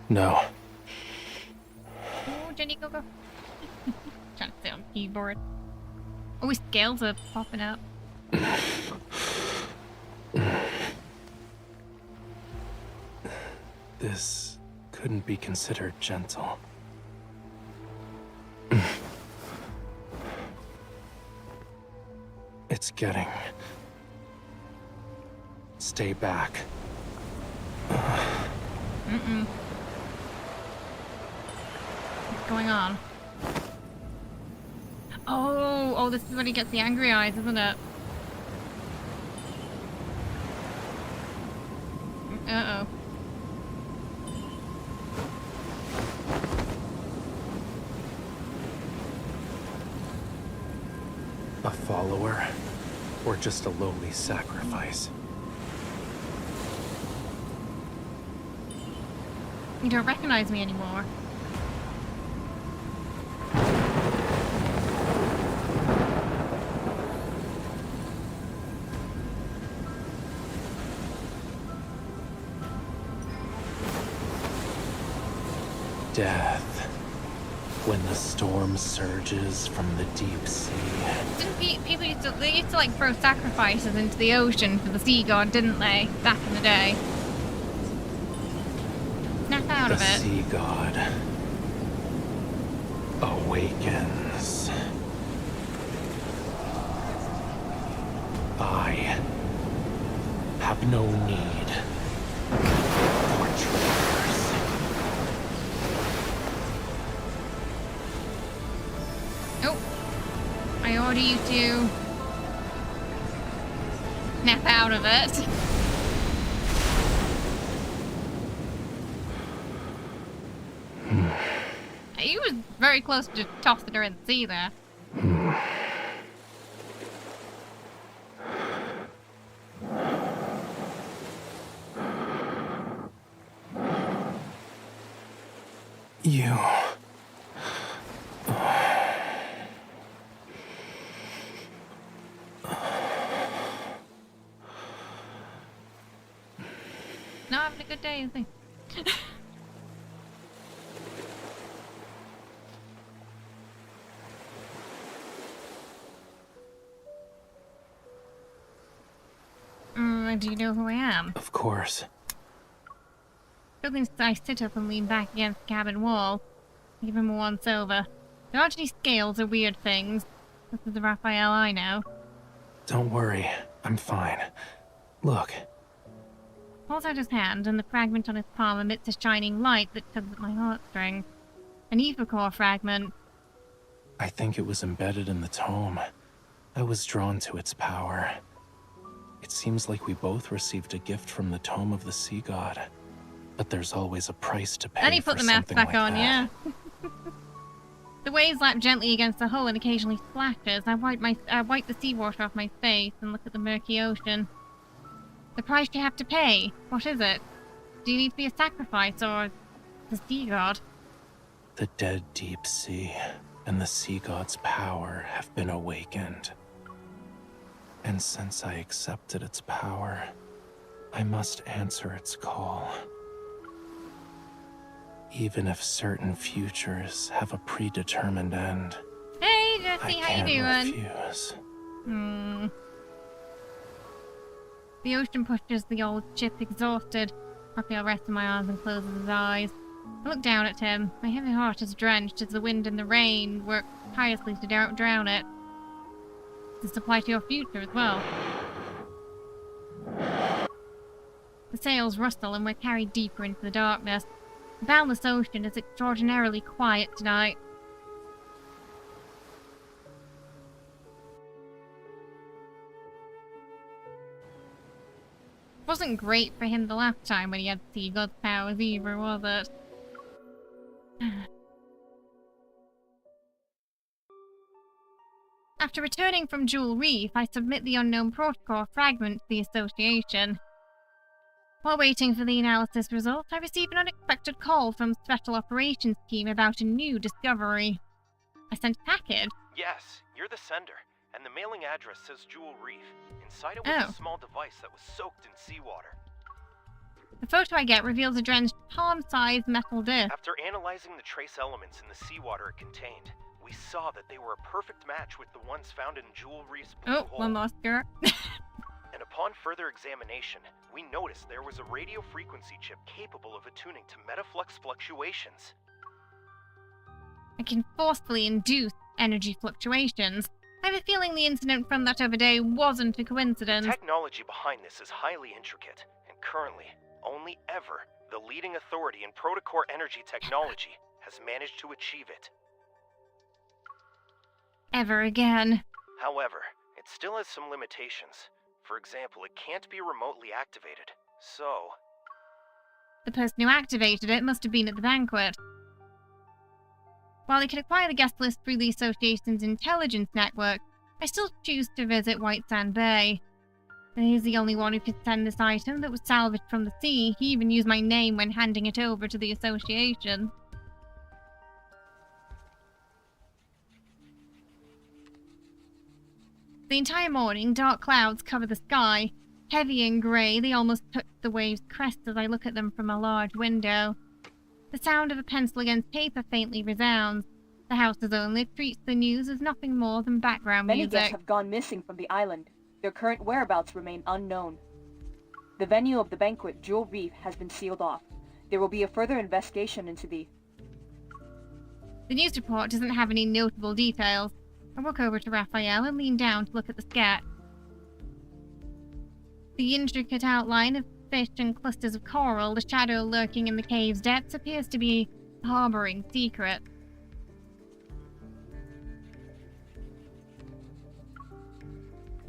No. Oh, Jenny, go. Trying to sit on the keyboard. Oh, his scales are popping up. This couldn't be considered gentle. It's getting... Stay back. What's going on? Oh, this is when he gets the angry eyes, isn't it? Uh-oh. A follower? Or just a lowly sacrifice? You don't recognize me anymore. Death. When the storm surges from the deep sea. Didn't people used to like throw sacrifices into the ocean for the sea god, didn't they? Back in the day. Snap out of it. The sea god awakens. I have no need for traitors. Oh, I order you to snap out of it. He was very close to tossing her in the sea there. You... Not having a good day, is he? Do you know who I am? Of course. Buildings I sit up and lean back against the cabin wall. Give him a once over. There aren't any scales or weird things. This is the Rafayel I know. Don't worry, I'm fine. Look. Holds out his hand, and the fragment on his palm emits a shining light that tugs at my heartstrings. An ether core fragment. I think it was embedded in the tome. I was drawn to its power. It seems like we both received a gift from the tome of the sea god. But there's always a price to pay. Then he put the mask back on, yeah. The waves lap gently against the hull and occasionally splashes. I wipe the seawater off my face and look at the murky ocean. The price you have to pay? What is it? Do you need to be a sacrifice or the sea god? The dead deep sea and the sea god's power have been awakened. And since I accepted its power, I must answer its call. Even if certain futures have a predetermined end. Hey, Jesse, how you doing? Refuse. The ocean pushes the old ship exhausted. Rafayel rests in my arms and closes his eyes. I look down at him. My heavy heart is drenched as the wind and the rain work tirelessly to drown it. Does this apply to your future as well? The sails rustle and we're carried deeper into the darkness. The boundless ocean is extraordinarily quiet tonight. It wasn't great for him the last time when he had sea god's powers either, was it? After returning from Jewel Reef, I submit the unknown protocol fragment to the Association. While waiting for the analysis results, I receive an unexpected call from Special Operations Team about a new discovery. I sent a package. Yes, you're the sender, and the mailing address says Jewel Reef. Inside it was a small device that was soaked in seawater. The photo I get reveals a drenched, palm-sized metal disc. After analyzing the trace elements in the seawater it contained, we saw that they were a perfect match with the ones found in Jewel Reef's blue hole. One lost girl. And upon further examination, we noticed there was a radio frequency chip capable of attuning to metaflux fluctuations. I can forcefully induce energy fluctuations. I have a feeling the incident from that other day wasn't a coincidence. The technology behind this is highly intricate, and currently, only ever, the leading authority in protocore energy technology has managed to achieve it. Ever again. However, it still has some limitations. For example, it can't be remotely activated, so... The person who activated it must have been at the banquet. While I could acquire the guest list through the Association's intelligence network, I still choose to visit White Sand Bay. He's the only one who could send this item that was salvaged from the sea. He even used my name when handing it over to the Association. The entire morning, dark clouds cover the sky. Heavy and grey, they almost touch the waves' crests as I look at them from a large window. The sound of a pencil against paper faintly resounds. The house's owner treats the news as nothing more than background music. Many guests have gone missing from the island. Their current whereabouts remain unknown. The venue of the banquet, Jewel Reef, has been sealed off. There will be a further investigation into the... The news report doesn't have any notable details. I walk over to Rafayel and lean down to look at the scat. The intricate outline of fish and clusters of coral, the shadow lurking in the cave's depths, appears to be harboring secrets.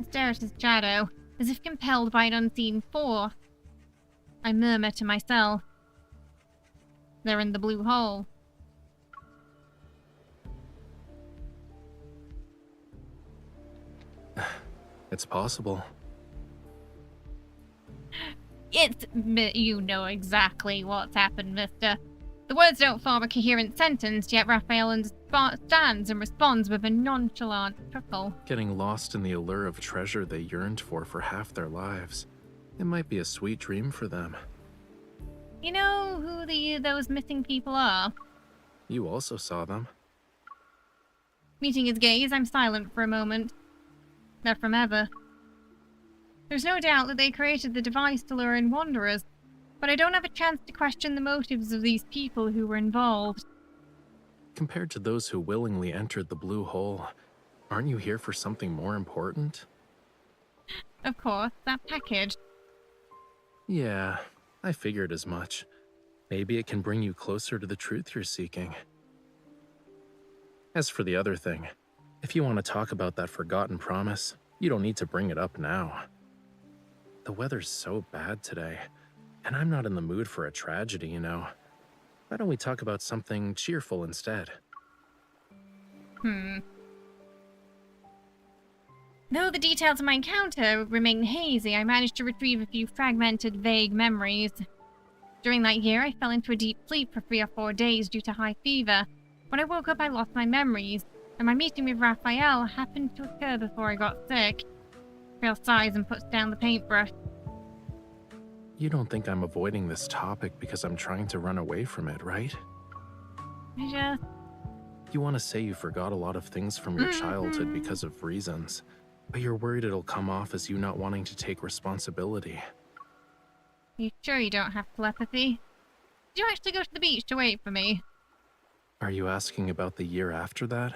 I stare at his shadow, as if compelled by an unseen force. I murmur to myself. They're in the blue hole. It's possible. You know exactly what's happened, mister. The words don't form a coherent sentence, yet Rafayel understands and responds with a nonchalant chuckle. Getting lost in the allure of treasure they yearned for half their lives. It might be a sweet dream for them. You know who those missing people are? You also saw them. Meeting his gaze, I'm silent for a moment. They're from Ever. There's no doubt that they created the device to lure in wanderers, but I don't have a chance to question the motives of these people who were involved. Compared to those who willingly entered the blue hole, aren't you here for something more important? Of course, that package. Yeah, I figured as much. Maybe it can bring you closer to the truth you're seeking. As for the other thing, if you want to talk about that forgotten promise, you don't need to bring it up now. The weather's so bad today, and I'm not in the mood for a tragedy, you know. Why don't we talk about something cheerful instead? Though the details of my encounter remain hazy, I managed to retrieve a few fragmented, vague memories. During that year, I fell into a deep sleep for 3 or 4 days due to high fever. When I woke up, I lost my memories, and my meeting with Rafayel happened to occur before I got sick. Rafael sighs and puts down the paintbrush. You don't think I'm avoiding this topic because I'm trying to run away from it, right? You want to say you forgot a lot of things from your childhood because of reasons, but you're worried it'll come off as you not wanting to take responsibility. You sure you don't have telepathy? Did you actually go to the beach to wait for me? Are you asking about the year after that?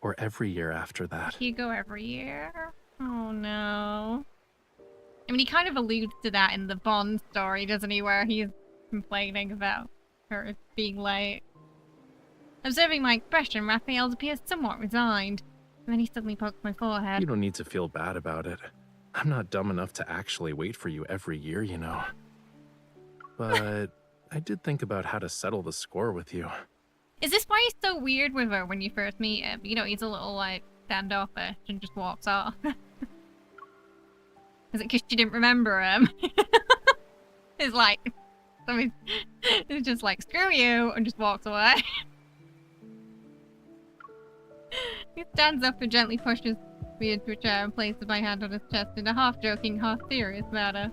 Or every year after that? You go every year? Oh no. I mean, he kind of alludes to that in the Bond story, doesn't he? Where he's complaining about her being late. Observing my expression, Raphael appears somewhat resigned. And then he suddenly pokes my forehead. You don't need to feel bad about it. I'm not dumb enough to actually wait for you every year, you know. But I did think about how to settle the score with you. Is this why he's so weird with her when you first meet him? You know, he's a little, like, standoffish and just walks off. Is it because she didn't remember him? It's like, he's just like, screw you, and just walks away. He stands up and gently pushes me into a chair and places my hand on his chest in a half-joking, half-serious manner.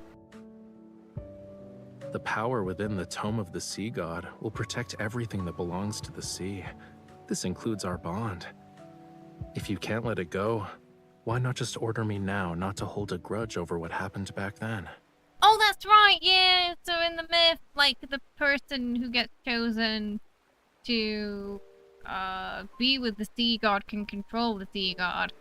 The power within the Tome of the Sea God will protect everything that belongs to the sea. This includes our bond. If you can't let it go, why not just order me now not to hold a grudge over what happened back then? Oh, that's right, yeah! So in the myth, like, the person who gets chosen to be with the sea god can control the sea god.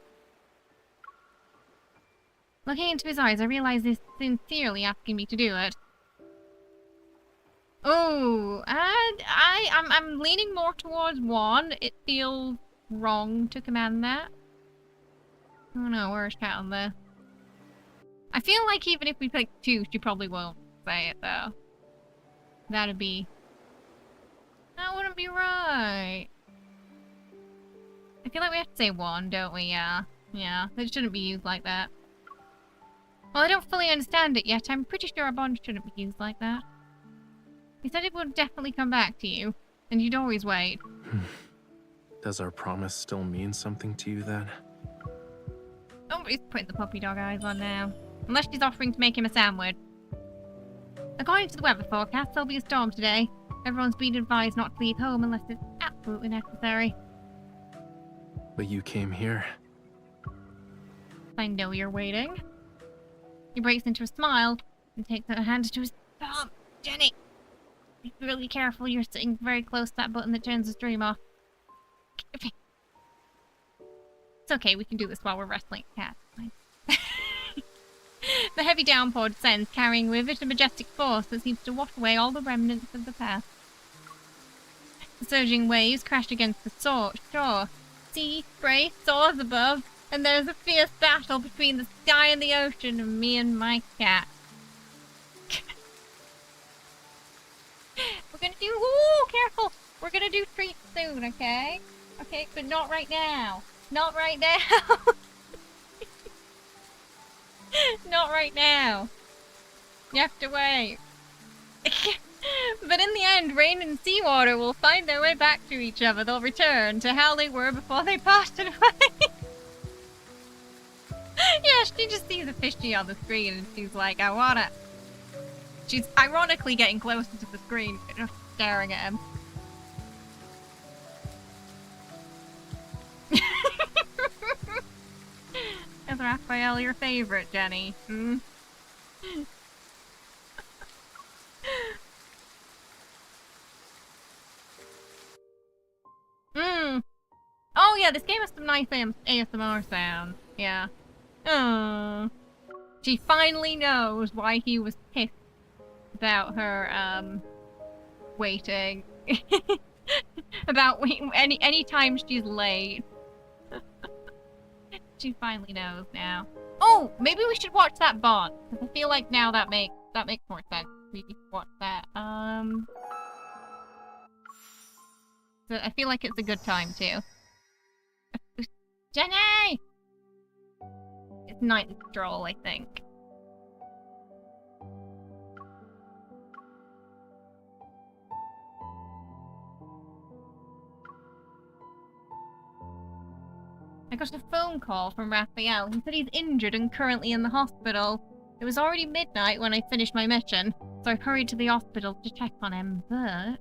Looking into his eyes, I realize he's sincerely asking me to do it. Oh, I'm leaning more towards 1. It feels wrong to command that. Oh no, where's Cat on there? I feel like even if we pick 2, she probably won't say it though. That wouldn't be right. I feel like we have to say 1, don't we? Yeah. Yeah, it shouldn't be used like that. Well, I don't fully understand it yet. I'm pretty sure our bond shouldn't be used like that. He said it would definitely come back to you, and you'd always wait. Does our promise still mean something to you then? Nobody's putting the puppy dog eyes on now. Unless she's offering to make him a sandwich. According to the weather forecast, there'll be a storm today. Everyone's been advised not to leave home unless it's absolutely necessary. But you came here. I know you're waiting. He breaks into a smile and takes her hand to his thumb. Jenny! Be really careful, you're sitting very close to that button that turns the stream off. It's okay, we can do this while we're wrestling a cat. The heavy downpour descends, carrying with it a majestic force that seems to wash away all the remnants of the past. The surging waves crash against the shore. Sea spray soars above, and there's a fierce battle between the sky and the ocean and me and my cat. We're gonna do... Ooh, careful! We're gonna do treats soon, okay? Okay, but not right now. Not right now. Not right now. You have to wait. But in the end, rain and seawater will find their way back to each other. They'll return to how they were before they parted away. Yeah, she just sees a fishy on the screen and she's like, I wanna. She's ironically getting closer to the screen, just staring at him. Is Raphael your favorite, Jenny? Hmm? Oh yeah, this game has some nice ASMR sounds. Yeah. Oh. She finally knows why he was pissed about her, waiting. About any time she's late. She finally knows now. Oh, maybe we should watch that Bond, because I feel like now that makes more sense. We can watch that. So I feel like it's a good time too. Jenny! It's Night and Stroll, I think. I got a phone call from Raphael. He said he's injured and currently in the hospital. It was already midnight when I finished my mission, so I hurried to the hospital to check on him, but...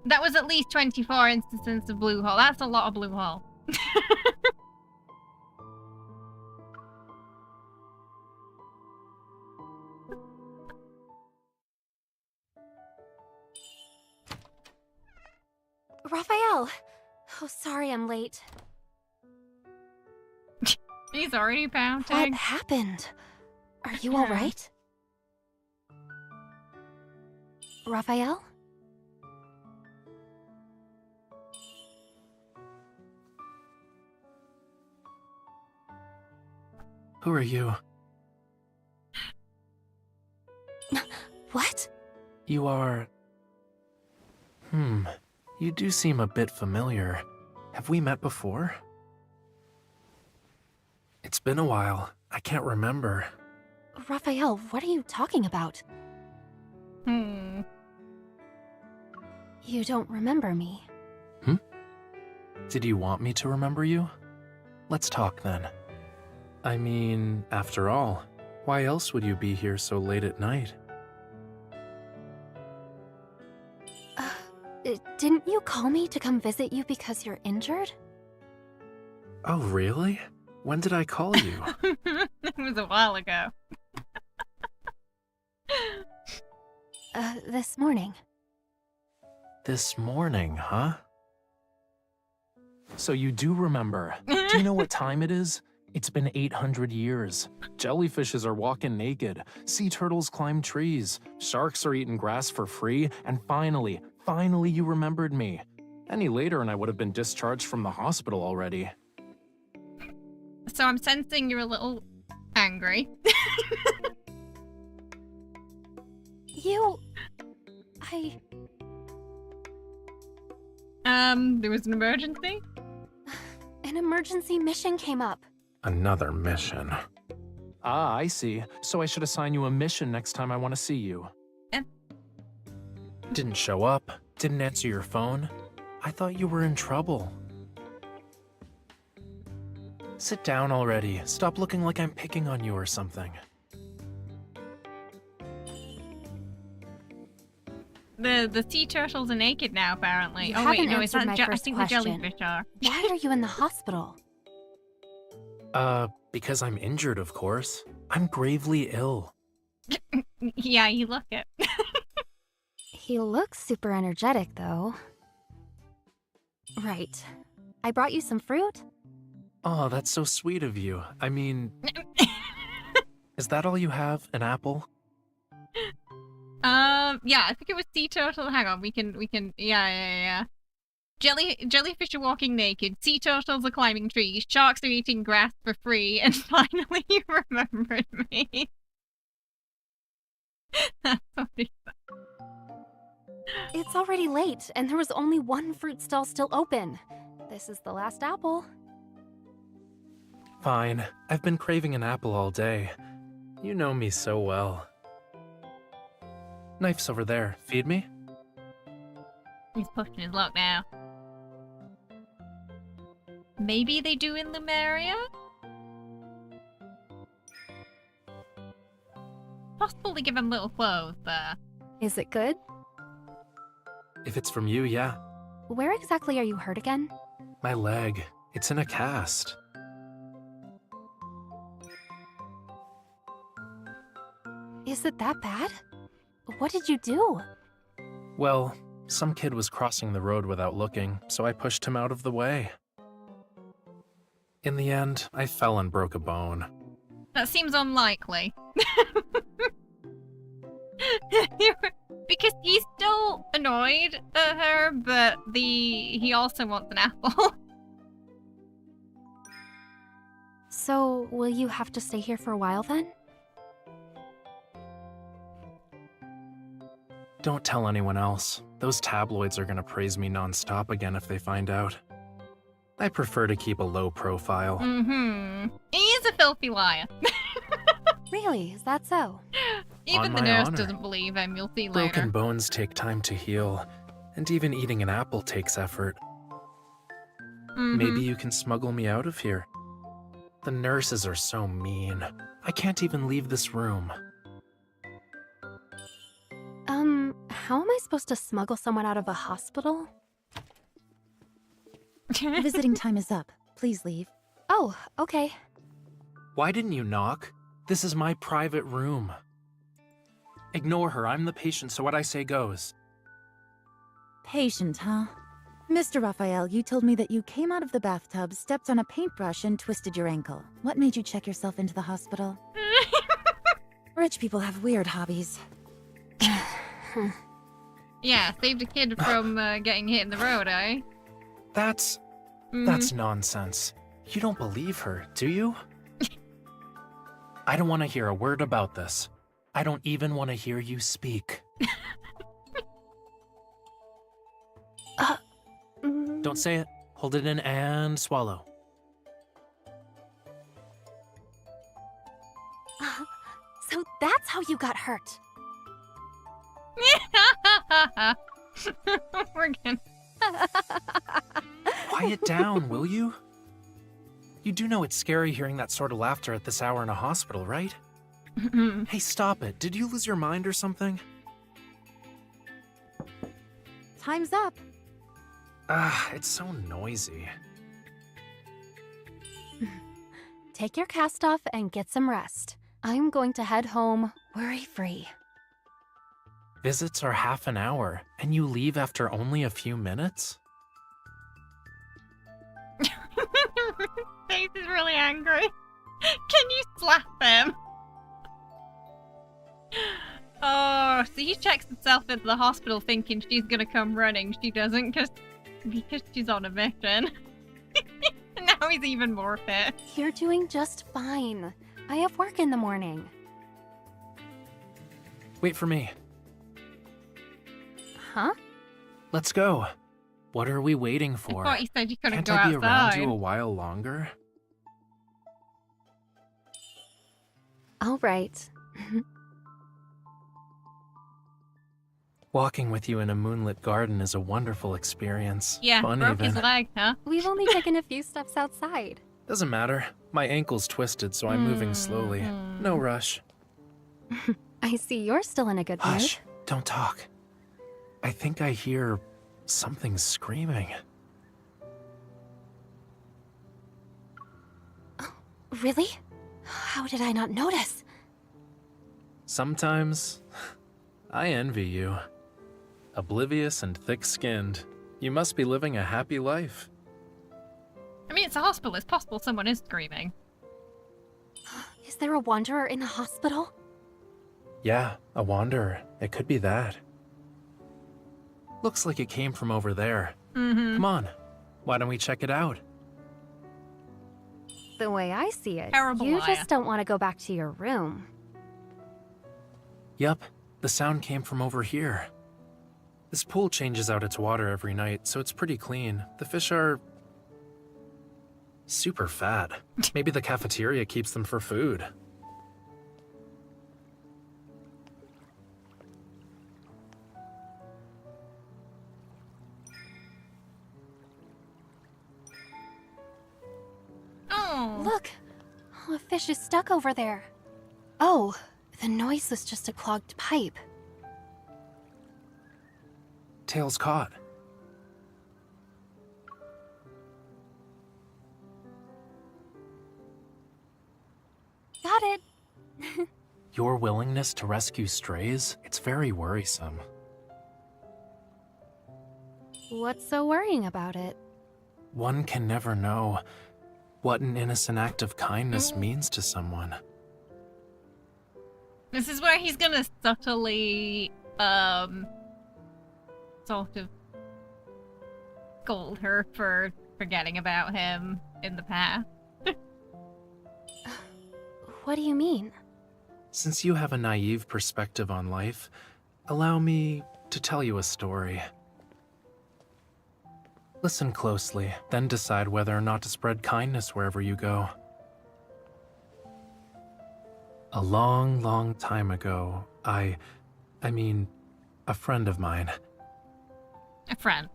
That was at least 24 instances of blue hole. That's a lot of blue hole. Raphael! Oh, sorry I'm late. He's already pouting. What happened? Are you alright? Raphael? Who are you? What? You are... You do seem a bit familiar. Have we met before? It's been a while. I can't remember. Raphael, what are you talking about? You don't remember me. Did you want me to remember you? Let's talk then. I mean, after all, why else would you be here so late at night? Didn't you call me to come visit you because you're injured? Oh, really? When did I call you? It was a while ago. This morning. This morning, huh? So you do remember. Do you know what time it is? It's been 800 years. Jellyfishes are walking naked. Sea turtles climb trees. Sharks are eating grass for free. And finally you remembered me. Any later and I would have been discharged from the hospital already. So I'm sensing you're a little angry. There was an emergency? An emergency mission came up. Another mission. Ah, I see. So I should assign you a mission next time I want to see you. Didn't show up, didn't answer your phone. I thought you were in trouble. Sit down already. Stop looking like I'm picking on you or something. The sea turtles are naked now, apparently. You oh wait, haven't no, it's answered not. my I first think question. the jellyfish are. Why are you in the hospital? Because I'm injured, of course. I'm gravely ill. Yeah, you look it. He looks super energetic, though. Right. I brought you some fruit? Oh, that's so sweet of you. I mean... Is that all you have? An apple? Yeah, I think it was sea turtle. Hang on, we can, yeah. Jellyfish are walking naked, sea turtles are climbing trees, sharks are eating grass for free, and finally you remembered me. That's what he said. It's already late, and there was only one fruit stall still open. This is the last apple. Fine. I've been craving an apple all day. You know me so well. Knife's over there. Feed me? He's pushing his luck now. Maybe they do in Lumeria? Possible to give him little clothes there. Is it good? If it's from you, yeah. Where exactly are you hurt again? My leg. It's in a cast. Is it that bad? What did you do? Well, some kid was crossing the road without looking, so I pushed him out of the way. In the end, I fell and broke a bone. That seems unlikely. Because he's still annoyed at her, but he also wants an apple. So, will you have to stay here for a while then? Don't tell anyone else. Those tabloids are gonna praise me nonstop again if they find out. I prefer to keep a low profile. He is a filthy liar. Really? Is that so? Even the nurse doesn't believe him, you'll see later. Broken bones take time to heal, and even eating an apple takes effort. Maybe you can smuggle me out of here. The nurses are so mean. I can't even leave this room. How am I supposed to smuggle someone out of a hospital? Visiting time is up. Please leave. Oh, okay. Why didn't you knock? This is my private room. Ignore her. I'm the patient, so what I say goes. Patient, huh? Mr. Raphael, you told me that you came out of the bathtub, stepped on a paintbrush, and twisted your ankle. What made you check yourself into the hospital? Rich people have weird hobbies. Yeah, saved a kid from getting hit in the road, eh? That's nonsense. You don't believe her, do you? I don't want to hear a word about this. I don't even want to hear you speak. Don't say it. Hold it in and swallow. So that's how you got hurt. We're gonna... Quiet down, will you? You do know it's scary hearing that sort of laughter at this hour in a hospital, right? Hey, stop it. Did you lose your mind or something? Time's up. It's so noisy. Take your cast off and get some rest. I'm going to head home worry-free. Visits are half an hour, and you leave after only a few minutes? Face is really angry. Can you slap him? Oh, so he checks himself into the hospital thinking she's gonna come running. She doesn't because she's on a mission. And now he's even more fit. You're doing just fine. I have work in the morning. Wait for me. Huh? Let's go. What are we waiting for? I thought you said you couldn't Can't go I be outside. around you a while longer? All right. Walking with you in a moonlit garden is a wonderful experience. Yeah, Fun broke even. his leg, huh? We've only taken a few steps outside. Doesn't matter. My ankle's twisted, so I'm moving slowly. No rush. I see you're still in a good mood. Hush. Don't talk. I think I hear something screaming. Really? How did I not notice? Sometimes, I envy you. Oblivious and thick-skinned, you must be living a happy life. I mean, it's a hospital. It's possible someone is screaming. Is there a wanderer in the hospital? Yeah, a wanderer. It could be that. Looks like it came from over there. Come on, why don't we check it out? The way I see it, Terrible you liar. just don't want to go back to your room. Yup, the sound came from over here. This pool changes out its water every night, so it's pretty clean. The fish are super fat. Maybe the cafeteria keeps them for food. Look! Oh, a fish is stuck over there. Oh, the noise was just a clogged pipe. Tail's caught. Got it. Your willingness to rescue strays? It's very worrisome. What's so worrying about it? One can never know what an innocent act of kindness means to someone. This is where he's gonna subtly, sort of scold her for forgetting about him in the past. What do you mean? Since you have a naive perspective on life, allow me to tell you a story. Listen closely, then decide whether or not to spread kindness wherever you go. A long, long time ago, I mean, a friend of mine. A friend.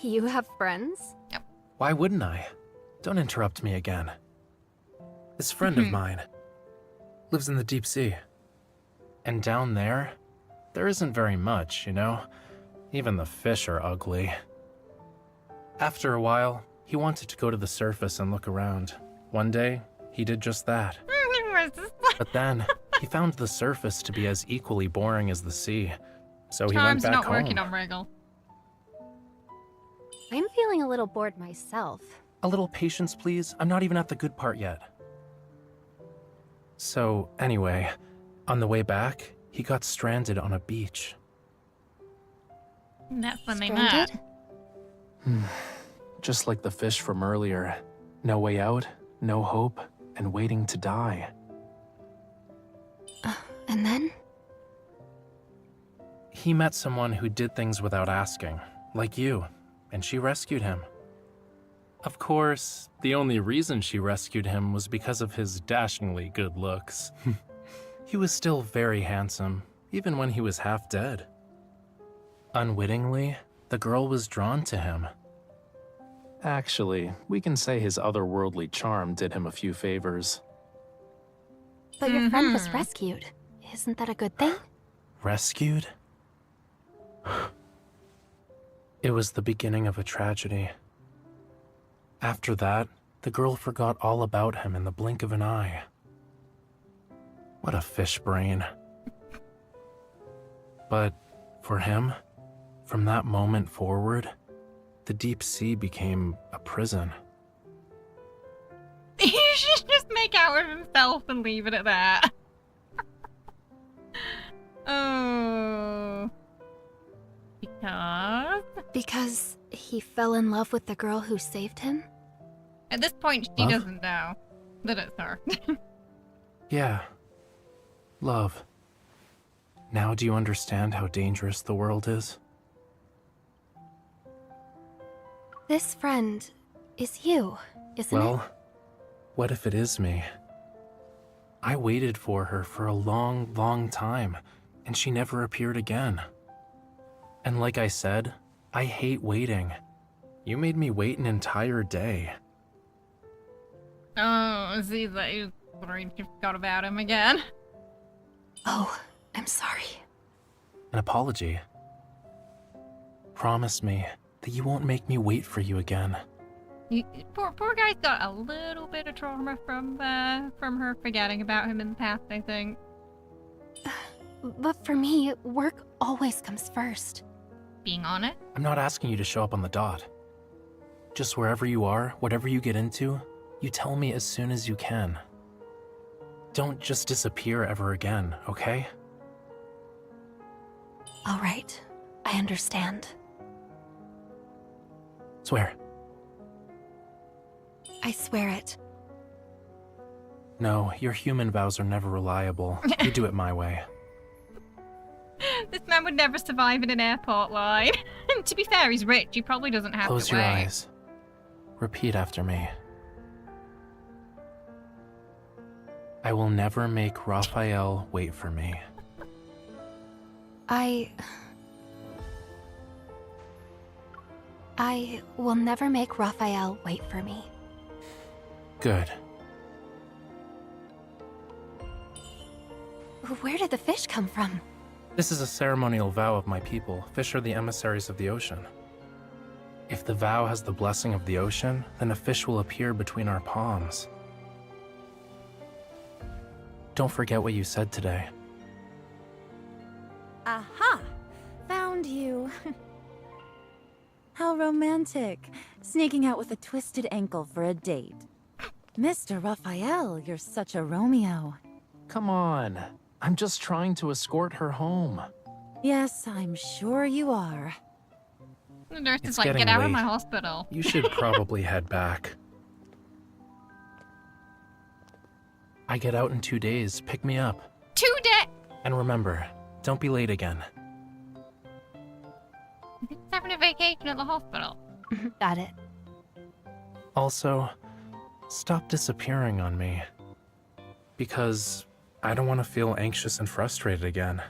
You have friends? Yep. Why wouldn't I? Don't interrupt me again. This friend of mine lives in the deep sea. And down there isn't very much, you know? Even the fish are ugly. After a while, he wanted to go to the surface and look around. One day, he did just that. But then, he found the surface to be as equally boring as the sea. So he went back home. Charm's not working on Wriggle. I'm feeling a little bored myself. A little patience, please. I'm not even at the good part yet. So, anyway, on the way back, he got stranded on a beach. And that's when they met. Just like the fish from earlier. No way out, no hope, and waiting to die. And then? He met someone who did things without asking, like you, and she rescued him. Of course, the only reason she rescued him was because of his dashingly good looks. He was still very handsome, even when he was half dead. Unwittingly, the girl was drawn to him. Actually, we can say his otherworldly charm did him a few favors. But your friend was rescued. Isn't that a good thing? Rescued? It was the beginning of a tragedy. After that, the girl forgot all about him in the blink of an eye. What a fish brain. But for him, from that moment forward, the deep sea became a prison. He should just make out with himself and leave it at that. Oh. Because? Because he fell in love with the girl who saved him? At this point, she doesn't know that it's her. Yeah. Love. Now do you understand how dangerous the world is? This friend is you, isn't it? Well, what if it is me? I waited for her for a long, long time, and she never appeared again. And like I said, I hate waiting. You made me wait an entire day. Oh, see that you forgot about him again. Oh, I'm sorry. An apology. Promise me that you won't make me wait for you again. Poor guy's got a little bit of trauma from her forgetting about him in the past, I think. But for me, work always comes first. Being honest? I'm not asking you to show up on the dot. Just wherever you are, whatever you get into, you tell me as soon as you can. Don't just disappear ever again, okay? All right, I understand. Swear. I swear it. No, your human vows are never reliable. You do it my way. This man would never survive in an airport line. To be fair, he's rich. He probably doesn't have Close to your wait. eyes. Repeat after me. I will never make Rafayel wait for me. I I will never make Rafayel wait for me. Good. Where did the fish come from? This is a ceremonial vow of my people. Fish are the emissaries of the ocean. If the vow has the blessing of the ocean, then a fish will appear between our palms. Don't forget what you said today. Aha! Found you. How romantic. Sneaking out with a twisted ankle for a date. Mr. Rafayel, you're such a Romeo. Come on. I'm just trying to escort her home. Yes, I'm sure you are. The nurse It's is like, getting get out of late. my hospital. You should probably head back. I get out in 2 days. Pick me up. 2 days? And remember, don't be late again. He's having a vacation at the hospital. Got it. Also, stop disappearing on me. Because I don't want to feel anxious and frustrated again.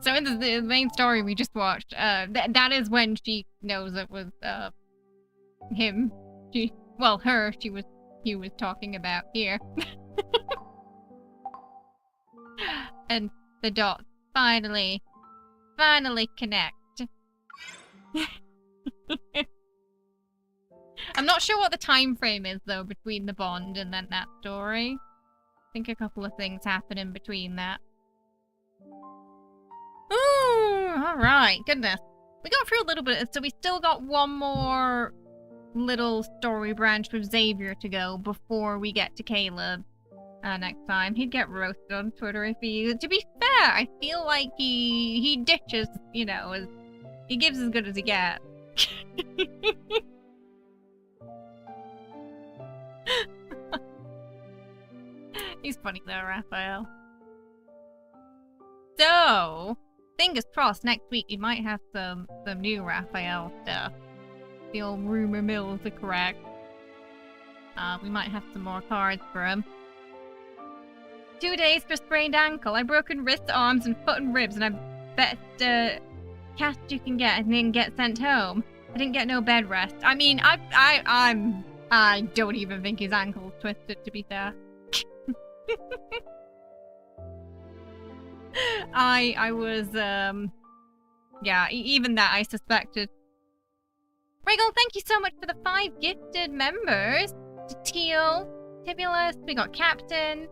So in the main story we just watched, that is when she knows it was him. He was talking about here. And the dots finally connect. I'm not sure what the time frame is though between the bond and then that story. I think a couple of things happen in between that. Ooh, alright, goodness. We got through a little bit, so we still got one more little story branch with Xavier to go before we get to Caleb next time. He'd get roasted on Twitter if he... To be fair, I feel like he ditches, you know, he gives as good as he gets. He's funny though, Raphael. So, fingers crossed next week we might have some new Raphael stuff. The old rumor mills are correct. We might have some more cards for him. 2 days for sprained ankle. I broken wrists, arms, and foot and ribs, and I bet cast you can get and then get sent home. I didn't get no bed rest. I mean, I don't even think his ankle's twisted, to be fair. I was, yeah, even that I suspected. Regal, thank you so much for the 5 gifted members. Teal, Tibulus, we got Captain,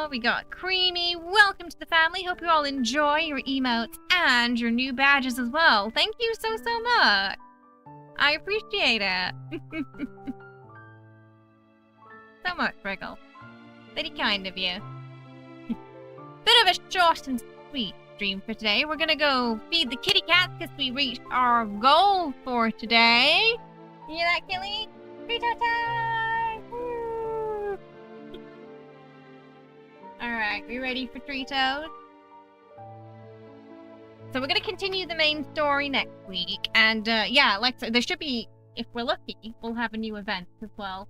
we got Creamy. Welcome to the family. Hope you all enjoy your emotes and your new badges as well. Thank you so much. I appreciate it. So much, Regal. Very kind of you. Bit of a short and sweet stream for today. We're gonna go feed the kitty cats because we reached our goal for today. You hear that, Killy? Treat time! Woo! Alright, we ready for Tritos? So we're gonna continue the main story next week. And yeah, like there should be, if we're lucky, we'll have a new event as well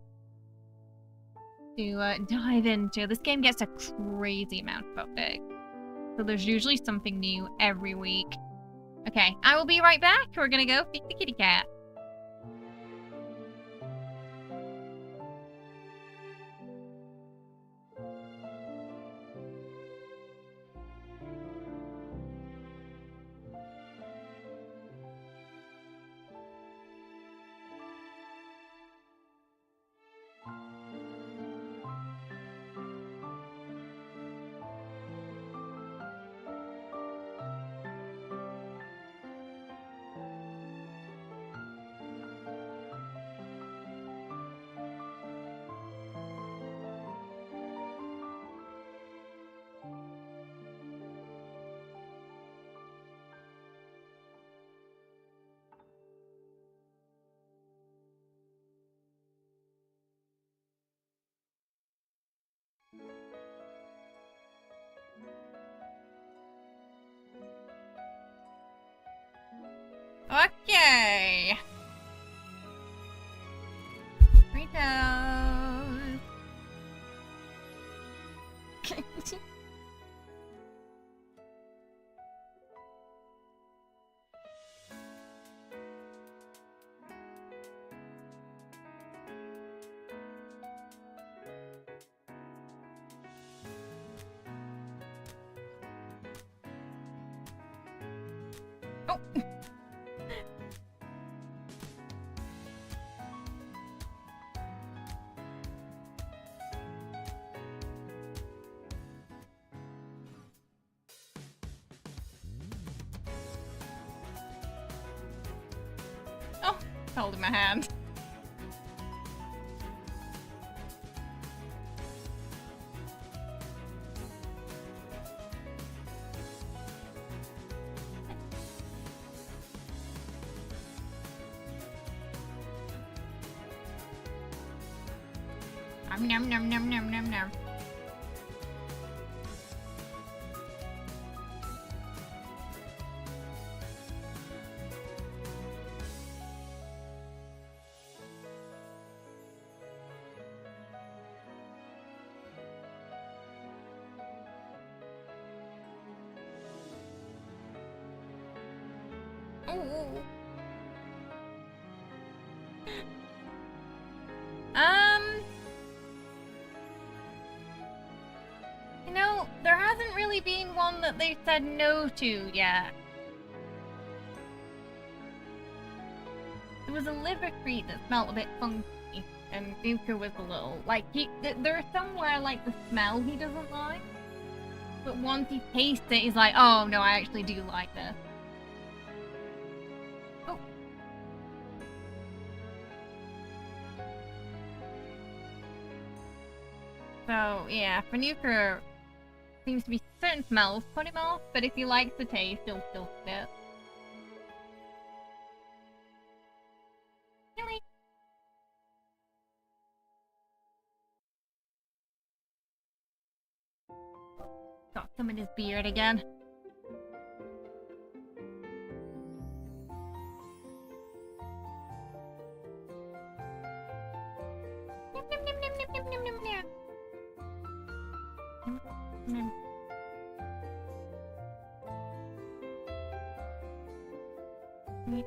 to dive into. This game gets a crazy amount of updates. So there's usually something new every week. Okay, I will be right back. We're gonna go feed the kitty cat. Okay. Fritos. Oh. Oh, holding my hand. Nom nom nom nom nom nom. Ooh. You know, there hasn't really been one that they said no to yet. There was a liver treat that smelled a bit funky, and Duka was a little, like, there's somewhere, like, the smell he doesn't like. But once he tastes it, he's like, oh no, I actually do like this. Oh. So, yeah, for Nuka, seems to be certain smells put him off, but if he likes the taste, he'll still sit. Really? Got some in his beard again.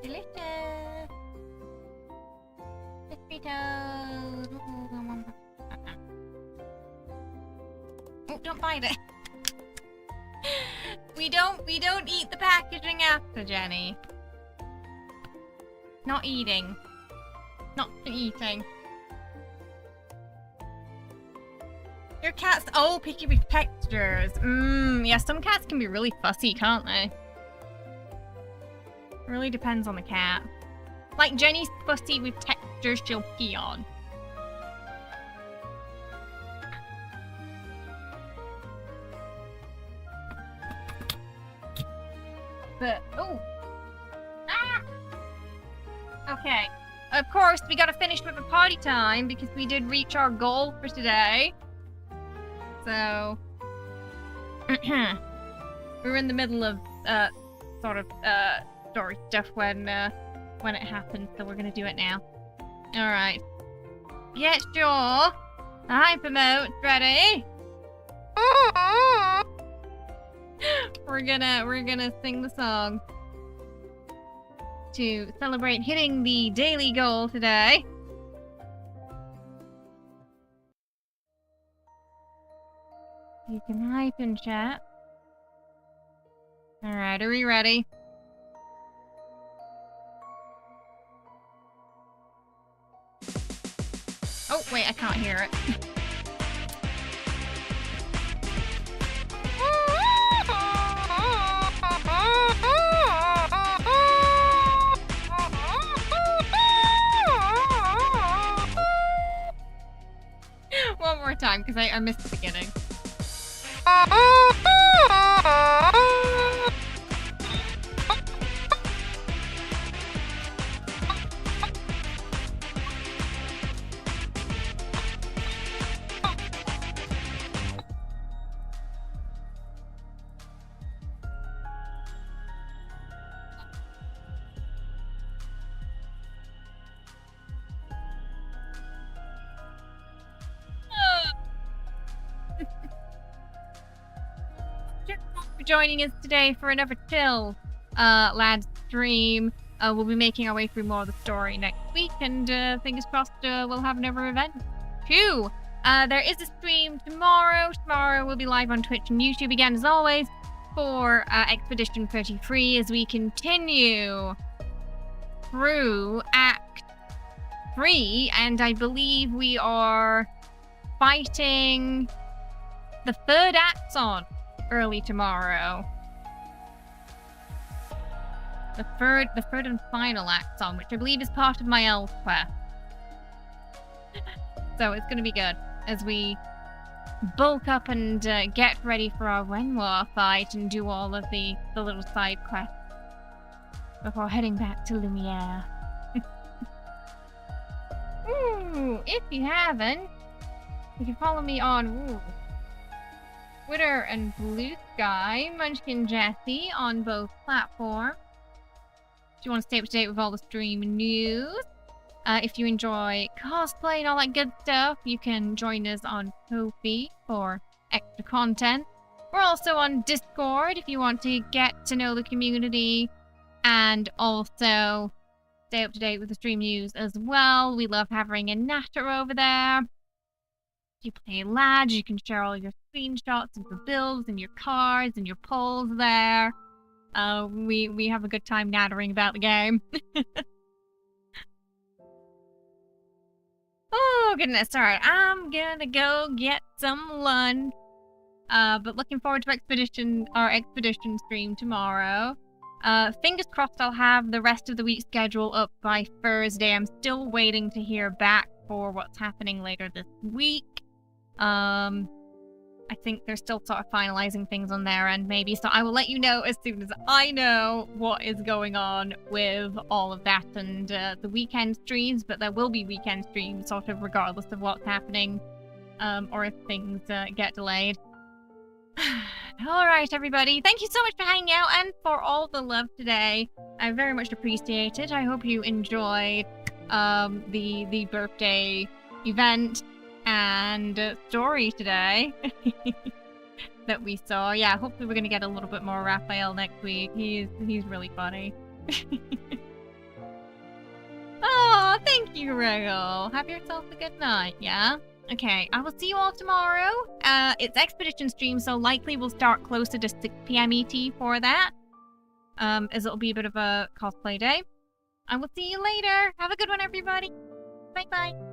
Delicious. Fritos. Oh, don't bite it. We don't eat the packaging after, Jenny. Not eating. Not eating. Your cat's picky with textures. Yeah, some cats can be really fussy, can't they? It really depends on the cat. Like Jenny's fussy with textures she'll pee on. But okay. Of course, we gotta finish with the party time because we did reach our goal for today. So we were in the middle of sort of story stuff when it happened, so we're gonna do it now. All right. Get your hyper mode ready. We're gonna sing the song to celebrate hitting the daily goal today. You can hype in chat. Alright, are we ready? Oh, wait, I can't hear it. One more time, because I missed the beginning. Joining us today for another chill lad stream. We'll be making our way through more of the story next week, and fingers crossed we'll have another event too. There is a stream tomorrow. Tomorrow we'll be live on Twitch and YouTube again as always for Expedition 33 as we continue through Act 3, and I believe we are fighting the third Axon early tomorrow. The third and final Axon, which I believe is part of my elf quest. So it's going to be good as we bulk up and get ready for our Renoir fight and do all of the little side quests before heading back to Lumiere. Ooh, if you haven't, you can follow me on Twitter and Blue Sky, Munchkin Jesse on both platforms. If you want to stay up to date with all the stream news. If you enjoy cosplay and all that good stuff, you can join us on Ko-fi for extra content. We're also on Discord if you want to get to know the community and also stay up to date with the stream news as well. We love having a natter over there. If you play lads, you can share all your screenshots of your builds and your cards and your polls there. We have a good time nattering about the game. Oh, goodness. Alright, I'm gonna go get some lunch. But looking forward to our expedition stream tomorrow. Fingers crossed I'll have the rest of the week schedule up by Thursday. I'm still waiting to hear back for what's happening later this week. I think they're still sort of finalizing things on their end, maybe. So I will let you know as soon as I know what is going on with all of that and the weekend streams. But there will be weekend streams, sort of regardless of what's happening, or if things get delayed. All right, everybody. Thank you so much for hanging out and for all the love today. I very much appreciate it. I hope you enjoyed the birthday event and story today that we saw. Yeah, hopefully we're gonna get a little bit more Rafayel next week. He's really funny. Oh, thank you, Regal. Have yourself a good night, yeah? Okay, I will see you all tomorrow. It's Expedition stream, so likely we'll start closer to 6 PM ET for that. As it'll be a bit of a cosplay day. I will see you later. Have a good one, everybody. Bye-bye.